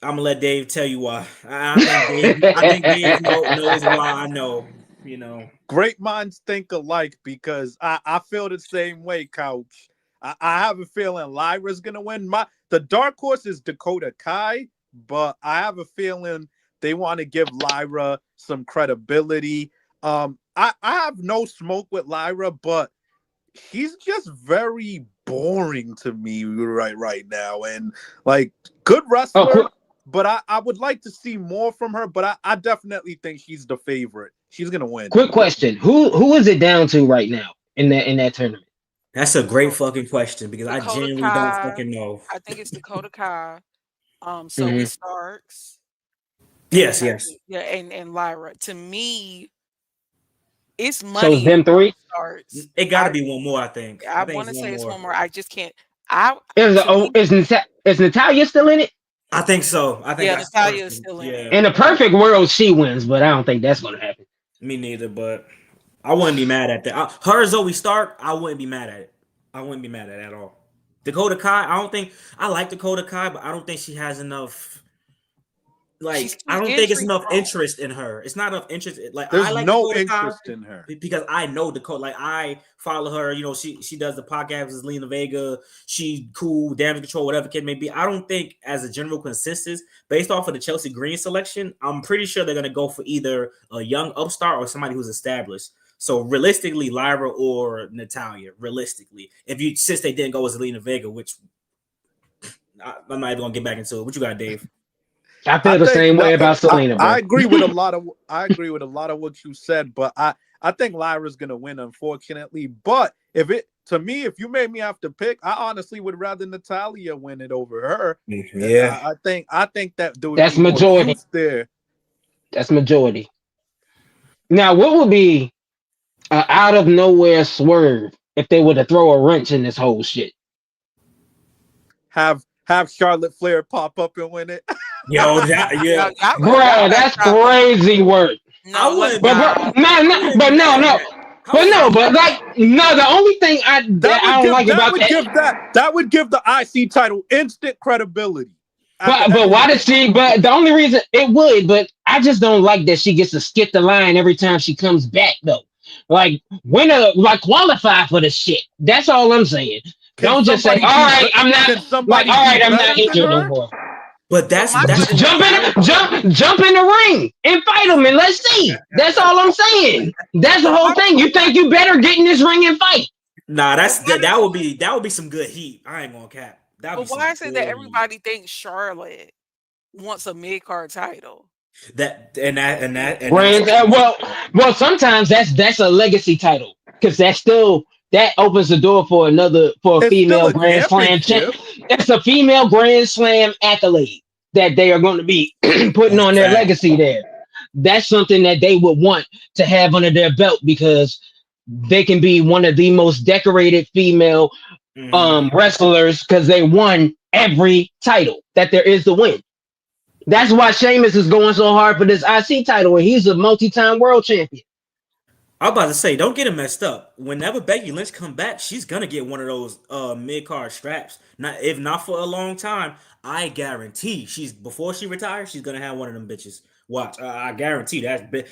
[SPEAKER 1] I'm gonna let Dave tell you why. I think Dave knows why I know. You know.
[SPEAKER 2] Great minds think alike because I feel the same way, Couch. I have a feeling Lyra's gonna win. The dark horse is Dakota Kai, but I have a feeling they want to give Lyra some credibility. I have no smoke with Lyra, but she's just very boring to me right now. And like good wrestler, but I would like to see more from her. But I definitely think she's the favorite. She's gonna win.
[SPEAKER 4] Quick question: Who is it down to right now in that tournament?
[SPEAKER 1] That's a great fucking question because I
[SPEAKER 3] Dakota
[SPEAKER 1] genuinely don't
[SPEAKER 3] Kai.
[SPEAKER 1] fucking know.
[SPEAKER 3] I think it's Dakota Kai. Sophie
[SPEAKER 4] Mm-hmm.
[SPEAKER 3] Starks.
[SPEAKER 1] Yes,
[SPEAKER 3] And
[SPEAKER 1] yes.
[SPEAKER 3] and Lyra. To me, it's
[SPEAKER 4] So
[SPEAKER 3] money in
[SPEAKER 4] them three.
[SPEAKER 3] starts.
[SPEAKER 1] It got to be one more. I think.
[SPEAKER 3] I
[SPEAKER 1] I think
[SPEAKER 3] want to
[SPEAKER 1] it's
[SPEAKER 3] say
[SPEAKER 1] one
[SPEAKER 3] it's
[SPEAKER 1] more.
[SPEAKER 3] one more. I just can't. I to me,
[SPEAKER 4] Is Natalia still in it?
[SPEAKER 1] I think so. I think
[SPEAKER 3] yeah,
[SPEAKER 1] that's the
[SPEAKER 3] Natalia is
[SPEAKER 1] person.
[SPEAKER 3] still in
[SPEAKER 1] Yeah.
[SPEAKER 3] it.
[SPEAKER 4] In a perfect world, she wins, but I don't think that's gonna happen.
[SPEAKER 1] Me neither. But I wouldn't be mad at that. Her Zoe Stark. I wouldn't be mad at it. I wouldn't be mad at it at all. Dakota Kai. I don't think I like Dakota Kai, but I don't think she has enough.
[SPEAKER 3] She's
[SPEAKER 1] Like I
[SPEAKER 3] too
[SPEAKER 1] don't think it's
[SPEAKER 3] injury
[SPEAKER 1] enough
[SPEAKER 3] prone.
[SPEAKER 1] interest in her. It's not enough interest. Like I
[SPEAKER 2] There's
[SPEAKER 1] like
[SPEAKER 2] no
[SPEAKER 1] Dakota Kai
[SPEAKER 2] interest in her.
[SPEAKER 1] because I know Dakota. Like I follow her. You know, she does the podcast with Lena Vega. She cool, damage control, whatever kid may be. I don't think as a general consensus, based off of the Chelsea Green selection, I'm pretty sure they're gonna go for either a young upstart or somebody who's established. So realistically, Lyra or Natalia. Realistically, since they didn't go with Zelina Vega, which I'm not even gonna get back into it. What you got, Dave?
[SPEAKER 4] I
[SPEAKER 2] I
[SPEAKER 4] feel the
[SPEAKER 2] think
[SPEAKER 4] same way about Selena, bro.
[SPEAKER 2] I agree with a lot of what you said, but I think Lyra's gonna win, unfortunately. But if you made me have to pick, I honestly would rather Natalia win it over her.
[SPEAKER 1] Yeah.
[SPEAKER 2] I think that there would
[SPEAKER 4] That's
[SPEAKER 2] be more
[SPEAKER 4] majority.
[SPEAKER 2] juice there.
[SPEAKER 4] That's majority. Now, what would be an out of nowhere swerve if they were to throw a wrench in this whole shit?
[SPEAKER 2] Have Charlotte Flair pop up and win it.
[SPEAKER 1] Yo, yeah.
[SPEAKER 4] Bro, that's crazy work.
[SPEAKER 3] No,
[SPEAKER 1] wouldn't
[SPEAKER 4] But
[SPEAKER 1] be.
[SPEAKER 4] but like no, the only thing I don't like about
[SPEAKER 2] that would give the IC title instant credibility.
[SPEAKER 4] But why does she? But the only reason it would, but I just don't like that she gets to skip the line every time she comes back though. Like qualify for the shit. That's all I'm saying. Don't just say, all right, I'm not injured no more.
[SPEAKER 1] But that's
[SPEAKER 4] jump in the ring and fight them and let's see. That's all I'm saying. That's the whole thing. You think you better get in this ring and fight?
[SPEAKER 1] Nah, that would be some good heat. I ain't gonna cap.
[SPEAKER 3] But why is it that everybody thinks Charlotte wants a mid card title?
[SPEAKER 4] Well, sometimes that's a legacy title because that opens the door for a female Grand Slam. It's a female Grand Slam accolade that they are going to be putting on their legacy there. That's something that they would want to have under their belt because they can be one of the most decorated female wrestlers because they won every title that there is to win. That's why Sheamus is going so hard for this IC title, and he's a multi-time world champion.
[SPEAKER 1] I'm about to say, don't get it messed up. Whenever Becky Lynch come back, she's gonna get one of those mid card straps. Not if not for a long time, I guarantee she's before she retires, she's gonna have one of them bitches. Watch, I guarantee that.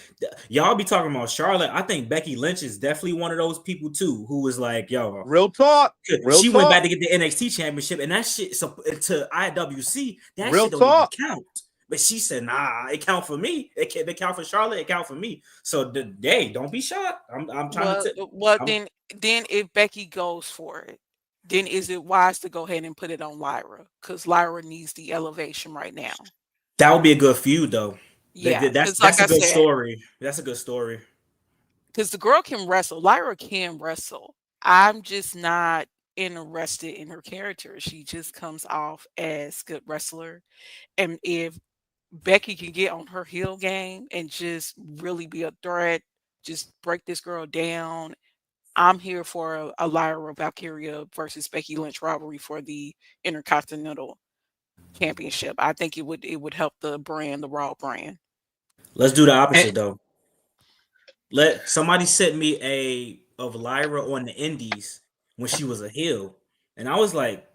[SPEAKER 1] Y'all be talking about Charlotte. I think Becky Lynch is definitely one of those people too, who was like, yo,
[SPEAKER 2] Real talk.
[SPEAKER 1] she went back to get the NXT championship, and that shit so to IWC, that
[SPEAKER 2] Real
[SPEAKER 1] shit don't even
[SPEAKER 2] talk.
[SPEAKER 1] count. But she said, "Nah, it count for me. It count for Charlotte. It count for me." So don't be shocked. I'm trying
[SPEAKER 3] Then if Becky goes for it, then is it wise to go ahead and put it on Lyra? Because Lyra needs the elevation right now.
[SPEAKER 1] That would be a good feud, though.
[SPEAKER 3] Yeah,
[SPEAKER 1] That's
[SPEAKER 3] like
[SPEAKER 1] a
[SPEAKER 3] I
[SPEAKER 1] good
[SPEAKER 3] said,
[SPEAKER 1] story. That's a good story.
[SPEAKER 3] because the girl can wrestle. Lyra can wrestle. I'm just not interested in her character. She just comes off as good wrestler. And if Becky can get on her heel game and just really be a threat, just break this girl down. I'm here for a Lyra Valkyria versus Becky Lynch rivalry for the Intercontinental Championship. I think it would help the brand, the Raw brand.
[SPEAKER 1] Let's do the opposite though. Let somebody set me of Lyra on the Indies when she was a heel, and I was like,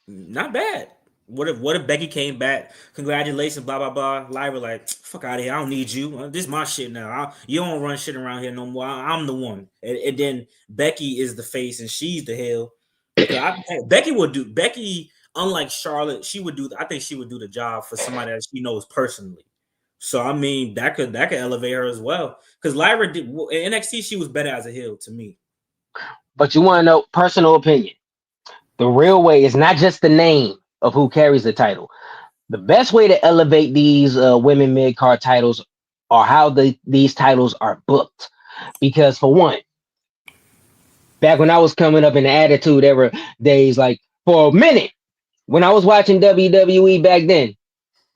[SPEAKER 1] not bad. What if Becky came back? Congratulations, blah blah blah. Lyra like, fuck out of here. I don't need you. This is my shit now. You don't run shit around here no more. I'm the one. And then Becky is the face and she's the heel. Because Becky, unlike Charlotte, she would do. I think she would do the job for somebody that she knows personally. So I mean, that could elevate her as well. Because Lyra did in NXT, she was better as a heel to me.
[SPEAKER 4] But you want to know personal opinion. The real way is not just the name of who carries the title. The best way to elevate these women mid card titles are how these titles are booked. Because for one, back when I was coming up in the Attitude Era days, like for a minute, when I was watching WWE back then,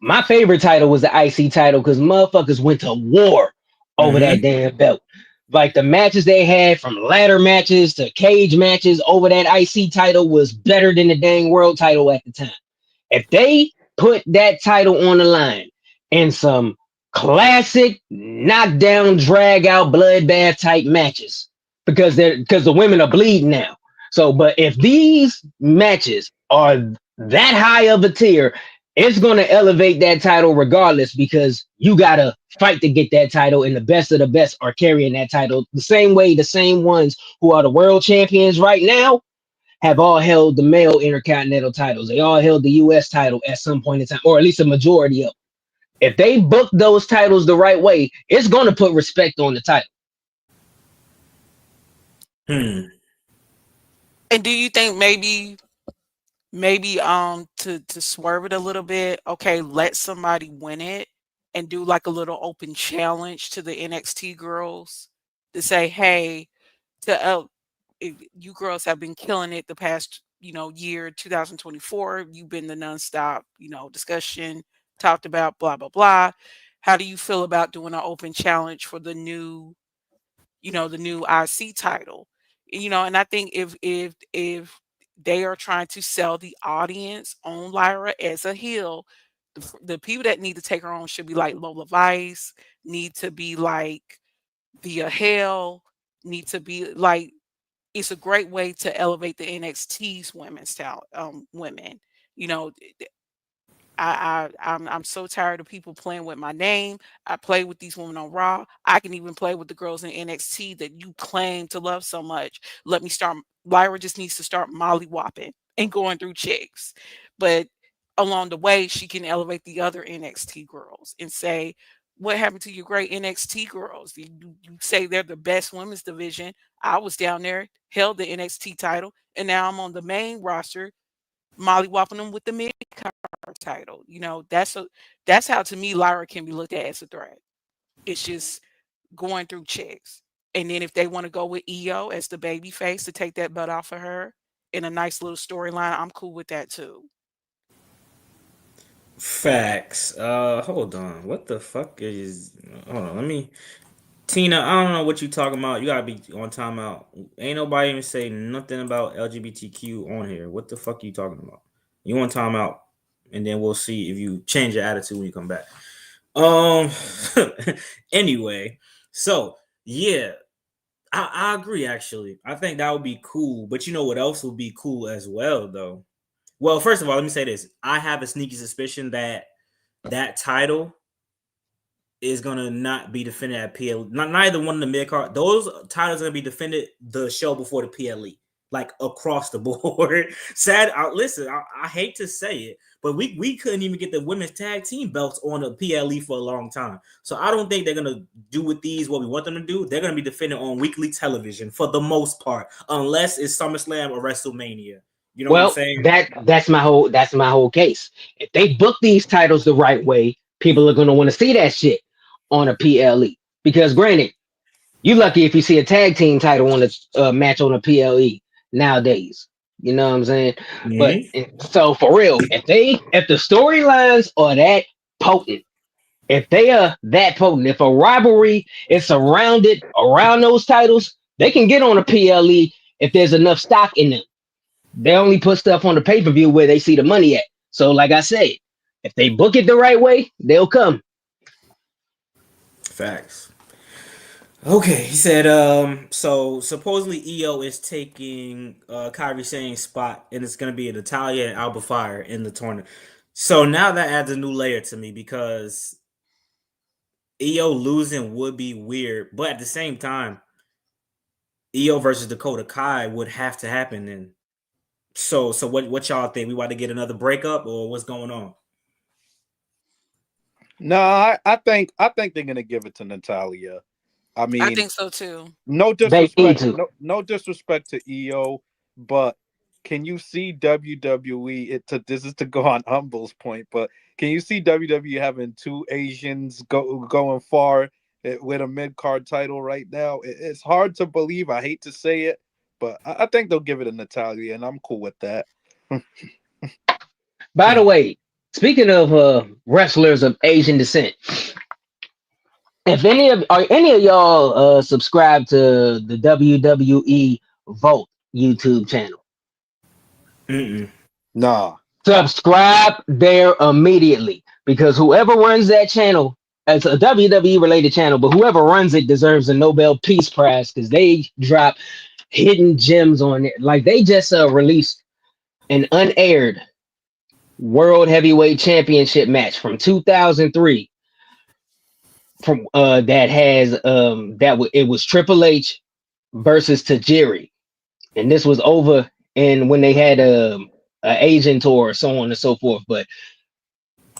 [SPEAKER 4] my favorite title was the IC title because motherfuckers went to war over that damn belt. Like the matches they had from ladder matches to cage matches over that IC title was better than the dang world title at the time. If they put that title on the line in some classic knockdown, drag out, bloodbath type matches, because the women are bleeding now. So, but if these matches are that high of a tier, it's going to elevate that title regardless because you got to fight to get that title, and the best of the best are carrying that title the same way the same ones who are the world champions right now have all held the male intercontinental titles. They all held the US title at some point in time, or at least a majority of them. If they book those titles the right way, it's going to put respect on the title.
[SPEAKER 3] And do you think maybe to swerve it a little bit, okay, let somebody win it and do like a little open challenge to the NXT girls to say, hey, if you girls have been killing it the past, year 2024, you've been the nonstop, discussion, talked about blah blah blah. How do you feel about doing an open challenge for the new, the new IC title? And I think if they are trying to sell the audience on Lyra as a heel, the people that need to take her on should be like Lola Vice, need to be like Via Hell, need to be like, it's a great way to elevate the NXT's women's talent, women. You know, I'm so tired of people playing with my name. I play with these women on Raw. I can even play with the girls in NXT that you claim to love so much. Let me start. Lyra just needs to start mollywopping and going through chicks, but along the way, she can elevate the other NXT girls and say, "What happened to your great NXT girls? You say they're the best women's division. I was down there, held the NXT title, and now I'm on the main roster, mollywopping them with the mid card title." That's how to me Lyra can be looked at as a threat. It's just going through checks. And then if they want to go with EO as the baby face to take that butt off of her in a nice little storyline, I'm cool with that too.
[SPEAKER 1] Facts. Hold on. What the fuck is? Hold on. Let me. Tina, I don't know what you talking about. You gotta be on timeout. Ain't nobody even say nothing about LGBTQ on here. What the fuck are you talking about? You on timeout? and then we'll see if you change your attitude when you come back. Anyway, so yeah, I agree. Actually, I think that would be cool. But you know what else would be cool as well, though? Well, first of all, let me say this: I have a sneaky suspicion that that title is gonna not be defended at PLE. Neither one of the mid card. Those titles are gonna be defended the show before the PLE, like across the board. Sad. Listen, I hate to say it, but we couldn't even get the women's tag team belts on the PLE for a long time. So I don't think they're gonna do with these what we want them to do. They're gonna be defended on weekly television for the most part, unless it's SummerSlam or WrestleMania. You know what I'm saying?
[SPEAKER 4] That's my whole case. If they book these titles the right way, people are gonna want to see that shit on a PLE. Because granted, you lucky if you see a tag team title on a match on a PLE nowadays. You know what I'm saying? But so for real, if the storylines are that potent, if they are that potent, if a rivalry is surrounded around those titles, they can get on a PLE if there's enough stock in them. They only put stuff on the pay-per-view where they see the money at. So like I said, if they book it the right way, they'll come.
[SPEAKER 1] Facts. Okay, he said, so supposedly EO is taking Kairi Sane's spot, and it's gonna be Natalya and Alba Fire in the tournament. So now that adds a new layer to me because EO losing would be weird, but at the same time, EO versus Dakota Kai would have to happen. And so what y'all think? We want to get another breakup, or what's going on?
[SPEAKER 2] No, I think they're gonna give it to Natalya. I mean,
[SPEAKER 3] I think so too.
[SPEAKER 2] No disrespect, no disrespect to EO, but can you see WWE? This is to go on Humble's point, but can you see WWE having two Asians going far with a mid card title right now? It's hard to believe. I hate to say it, but I think they'll give it to Natalya, and I'm cool with that.
[SPEAKER 4] By the way, speaking of wrestlers of Asian descent, if any of y'all subscribe to the WWE Vote YouTube channel?
[SPEAKER 2] Nah.
[SPEAKER 4] Subscribe there immediately, because whoever runs that channel, it's a WWE related channel, but whoever runs it deserves a Nobel Peace Prize because they drop hidden gems on it. Like they just released an unaired World Heavyweight Championship match from 2003 from that has it was Triple H versus Tajiri, and this was over and when they had a Asian tour, so on and so forth. But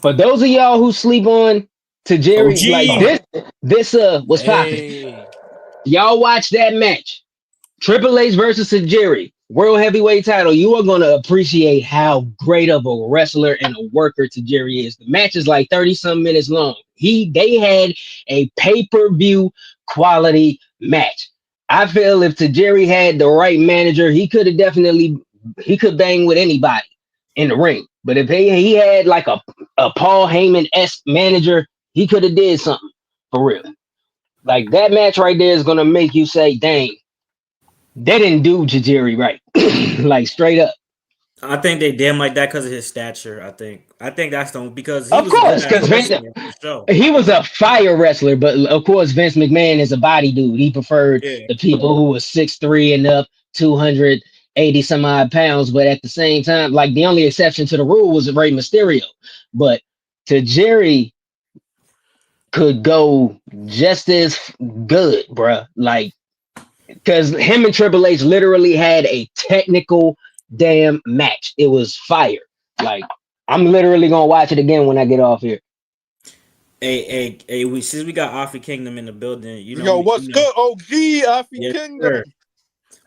[SPEAKER 4] for those of y'all who sleep on Tajiri, like this was popping. Y'all watch that match, Triple H versus Tajiri, World Heavyweight title. You are going to appreciate how great of a wrestler and a worker Tajiri is. The match is like 30-some minutes long. They had a pay-per-view quality match. I feel if Tajiri had the right manager, he could bang with anybody in the ring. But if he had like a Paul Heyman-esque manager, he could have did something for real. Like that match right there is going to make you say, dang, they didn't do Tajiri right. Like straight up.
[SPEAKER 1] I think they damn like that because of his stature. I think that's the because
[SPEAKER 4] he was a fire wrestler, but of course Vince McMahon is a body dude. He preferred the people who were 6'3" and up, 280 some odd pounds. But at the same time, like the only exception to the rule was Rey Mysterio. But Tajiri could go just as good, bruh. Like, because him and Triple H literally had a technical damn match. It was fire. Like, I'm literally gonna watch it again when I get off here.
[SPEAKER 1] Hey, since we got Offie Kingdom in the building,
[SPEAKER 2] what's good, OG Offie Kingdom?
[SPEAKER 1] Sir.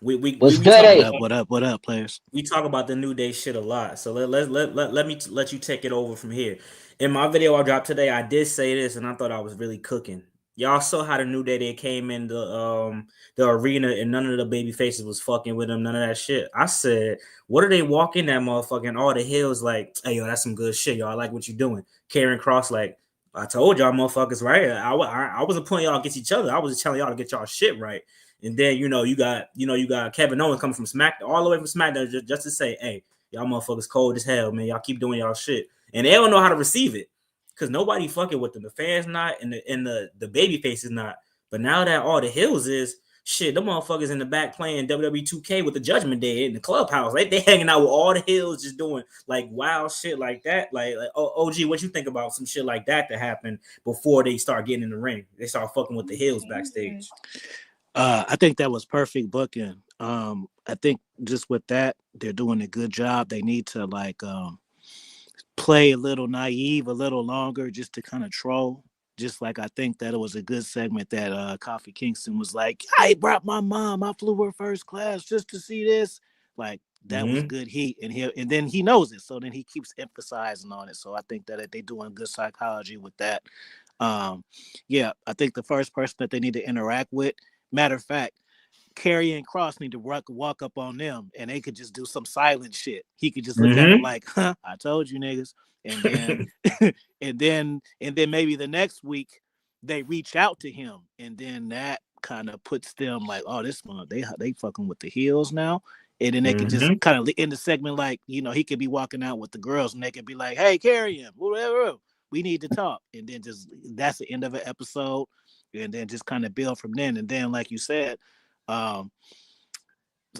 [SPEAKER 4] What's good?
[SPEAKER 5] What up, players?
[SPEAKER 1] We talk about the New Day shit a lot, so let me let you take it over from here. In my video I dropped today, I did say this, and I thought I was really cooking. Y'all saw how the New Day they came in the arena and none of the baby faces was fucking with them, none of that shit. I said, what do they walk in that motherfucker and all the hills like, hey yo, that's some good shit, y'all. I like what you doing. Karen Cross like, I told y'all motherfuckers, right? I wasn't putting y'all against each other. I was just telling y'all to get y'all shit right. And then you got Kevin Owens coming from SmackDown all the way from SmackDown just to say, hey, y'all motherfuckers cold as hell, man. Y'all keep doing y'all shit. and they don't know how to receive it because nobody fucking with them. The fans not, and the baby face is not. But now that all the heels is shit, the motherfuckers in the back playing WWE 2K with the Judgment Day in the clubhouse. They hanging out with all the heels, just doing like wild shit like that. Like OG, what you think about some shit like that happened before they start getting in the ring? They start fucking with the heels backstage.
[SPEAKER 2] I think that was perfect booking. I think just with that, they're doing a good job. They need to like play a little naive a little longer just to kind of troll. Just like I think that it was a good segment that Coffee Kingston was like, I brought my mom, I flew her first class just to see this. Like that was good heat, and then he knows it, so then he keeps emphasizing on it. So I think that they're doing good psychology with that. Yeah, I think the first person that they need to interact with, matter of fact, Carrie and Cross need to walk up on them, and they could just do some silent shit. He could just look at them like, "Huh, I told you, niggas." And then, and then maybe the next week they reach out to him, and then that kind of puts them like, "Oh, this one they fucking with the heels now." And then they could just kind of end the segment like, he could be walking out with the girls, and they could be like, "Hey, Carrie him, whatever. We need to talk." And then just that's the end of an episode, and then just kind of build from then. And then, like you said.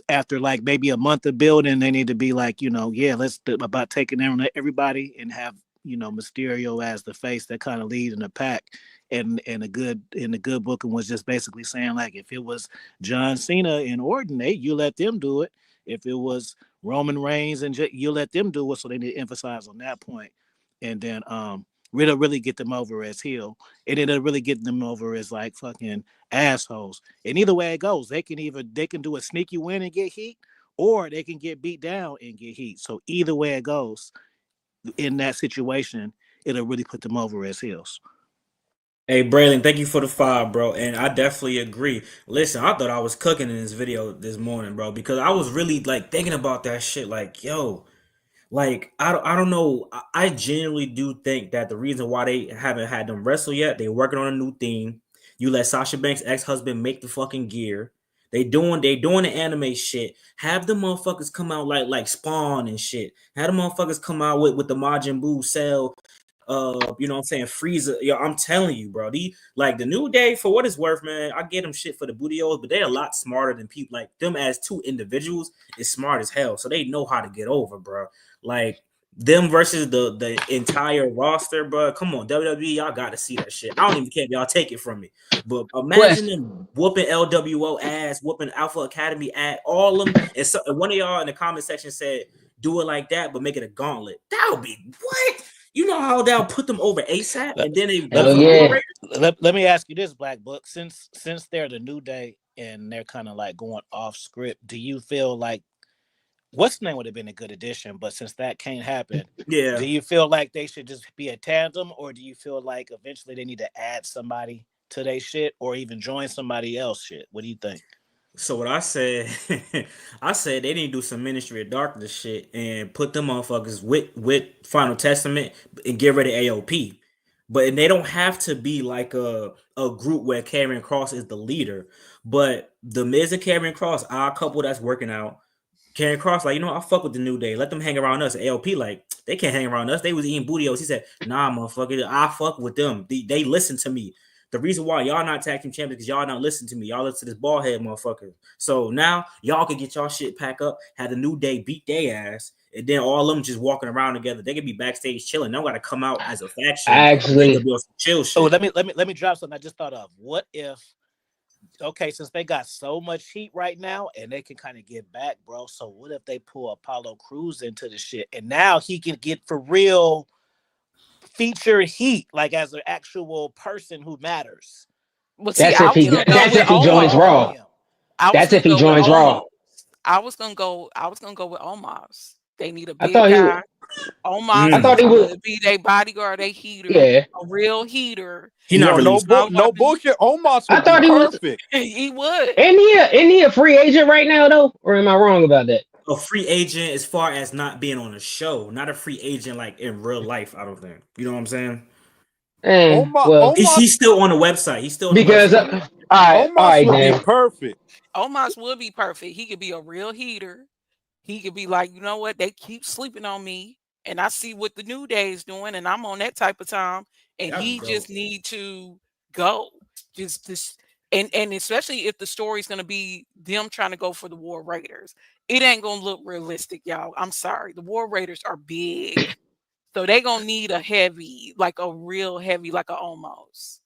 [SPEAKER 2] After like maybe a month of building, they need to be like, let's about taking down everybody and have Mysterio as the face that kind of lead in the pack. And the good booking was just basically saying like, if it was John Cena and Orton, you let them do it. If it was Roman Reigns and you let them do it. So they need to emphasize on that point. And then really get them over as heel, and it'll really get them over as like fucking assholes. And either way it goes, they can do a sneaky win and get heat, or they can get beat down and get heat. So either way it goes, in that situation, it'll really put them over as heels.
[SPEAKER 1] Hey, Braylon, thank you for the 5, bro. And I definitely agree. Listen, I thought I was cooking in this video this morning, bro, because I was really like thinking about that shit. Like, yo, like I don't know. I genuinely do think that the reason why they haven't had them wrestle yet, they're working on a new theme. You let Sasha Banks' ex-husband make the fucking gear. They doing the anime shit. Have the motherfuckers come out like Spawn and shit. Have the motherfuckers come out with the Majin Buu cell. You know what I'm saying? Frieza. Yo, I'm telling you, bro. The New Day, for what it's worth, man. I get them shit for the bootios, but they're a lot smarter than people. Like them as two individuals is smart as hell. So they know how to get over, bro. Like them versus the entire roster, bro. Come on, WWE, y'all got to see that shit. I don't even care if y'all take it from me. But imagine them whooping LWO ass, whooping Alpha Academy at all of them. And so one of y'all in the comment section said, do it like that, but make it a gauntlet. That would be what? You know how they'll put them over ASAP, and then
[SPEAKER 2] let me ask you this, Black Book. Since they're the New Day and they're kind of like going off script, do you feel like what's name would have been a good addition? But since that can't happen, do you feel like they should just be a tandem, or do you feel like eventually they need to add somebody to their shit, or even join somebody else shit? What do you think?
[SPEAKER 1] So what I said, I said they need to do some Ministry of Darkness shit and put them motherfuckers with Final Testament and get rid of AOP. But they don't have to be like a group where Karrion Kross is the leader. But the Miz and Karrion Kross are a couple that's working out. Karrion Kross, like, I'll fuck with the New Day. Let them hang around us. AOP, like, they can't hang around us. They was eating bootios. He said, nah, motherfucker, I fuck with them. They listen to me. The reason why y'all not tag team champions because y'all not listen to me. Y'all listen to this bald head motherfucker. So now y'all can get y'all shit pack up, have the New Day beat their ass, and then all of them just walking around together. They could be backstage chilling. They don't got to come out as a faction.
[SPEAKER 4] Actually,
[SPEAKER 1] chill shit.
[SPEAKER 2] Oh, let me drop something I just thought of. What if? Okay, since they got so much heat right now and they can kind of get back, bro. So what if they pull Apollo Crews into the shit and now he can get for real feature heat, like as an actual person who matters?
[SPEAKER 3] Well, see,
[SPEAKER 4] that's if he joins Raw. That's if he joins Raw.
[SPEAKER 3] I was gonna go with Omos. They need a big guy. Omos
[SPEAKER 4] I thought he would
[SPEAKER 3] be their bodyguard, a heater, a real heater.
[SPEAKER 1] He not really
[SPEAKER 2] no bullshit. Omos would be perfect.
[SPEAKER 3] He would.
[SPEAKER 4] Isn't he a free agent right now though? Or am I wrong about that?
[SPEAKER 1] A free agent as far as not being on a show, not a free agent like in real life, I don't think. You know what I'm saying?
[SPEAKER 4] Well,
[SPEAKER 1] he's still on the website. He's still on
[SPEAKER 4] because
[SPEAKER 1] the website.
[SPEAKER 4] all right,
[SPEAKER 2] would be perfect.
[SPEAKER 3] Omos would be perfect. He could be a real heater. He could be like, you know what? They keep sleeping on me. and I see what the New Day is doing, and I'm on that type of time, and he just need to go. Just and especially if the story's gonna be them trying to go for the War Raiders, it ain't gonna look realistic, y'all. I'm sorry. The War Raiders are big. So they gonna need a heavy, like a real heavy, like a almost.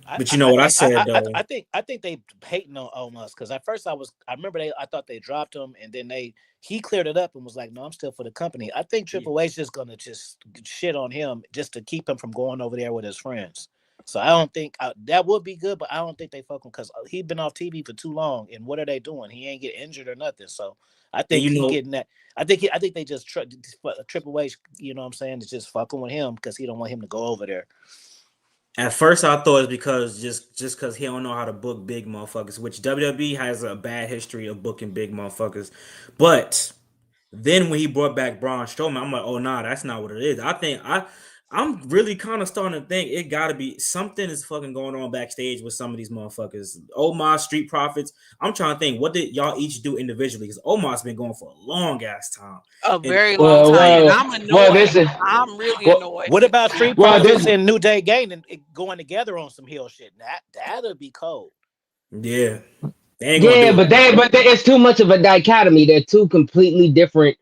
[SPEAKER 1] But you know what I said though.
[SPEAKER 5] I think they hating on almost because at first I remember I thought they dropped him and then he cleared it up and was like, no, I'm still for the company. I think Triple H is gonna just shit on him just to keep him from going over there with his friends. So I don't think that would be good, but I don't think they fuck him because he's been off TV for too long. And what are they doing? He ain't get injured or nothing. So I think getting that. I think they just Triple H. You know what I'm saying? Is just fucking with him because he don't want him to go over there.
[SPEAKER 1] At first, I thought it's because just because he don't know how to book big motherfuckers, which WWE has a bad history of booking big motherfuckers. But then when he brought back Braun Strowman, I'm like, oh nah, that's not what it is. I'm really kind of starting to think it gotta be something is fucking going on backstage with some of these motherfuckers. Omar, Street Profits. I'm trying to think, what did y'all each do individually? Because Omar's been going for a long ass time.
[SPEAKER 3] A very long time. And I'm annoyed. I'm really annoyed.
[SPEAKER 5] What about Street Profits and New Day going together on some heel shit? That'll be cold.
[SPEAKER 1] Yeah.
[SPEAKER 4] But it's too much of a dichotomy. They're two completely different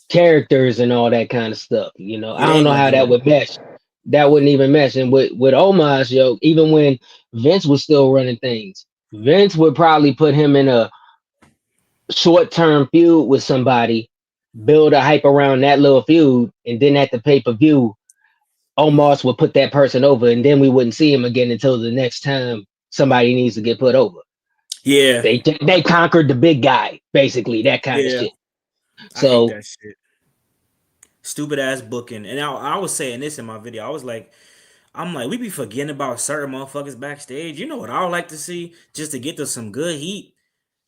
[SPEAKER 4] characters and all that kind of stuff. You know, I don't know how that would mesh. That wouldn't even mesh. And with Omos, even when Vince was still running things, Vince would probably put him in a short-term feud with somebody, build a hype around that little feud, and then at the pay-per-view, Omos would put that person over, and then we wouldn't see him again until the next time somebody needs to get put over.
[SPEAKER 1] Yeah.
[SPEAKER 4] They conquered the big guy, basically, that kind of shit. So
[SPEAKER 1] I hate that shit. Stupid ass booking. And I was saying this in my video. I was like, we be forgetting about certain motherfuckers backstage. You know what I would like to see? Just to get to some good heat.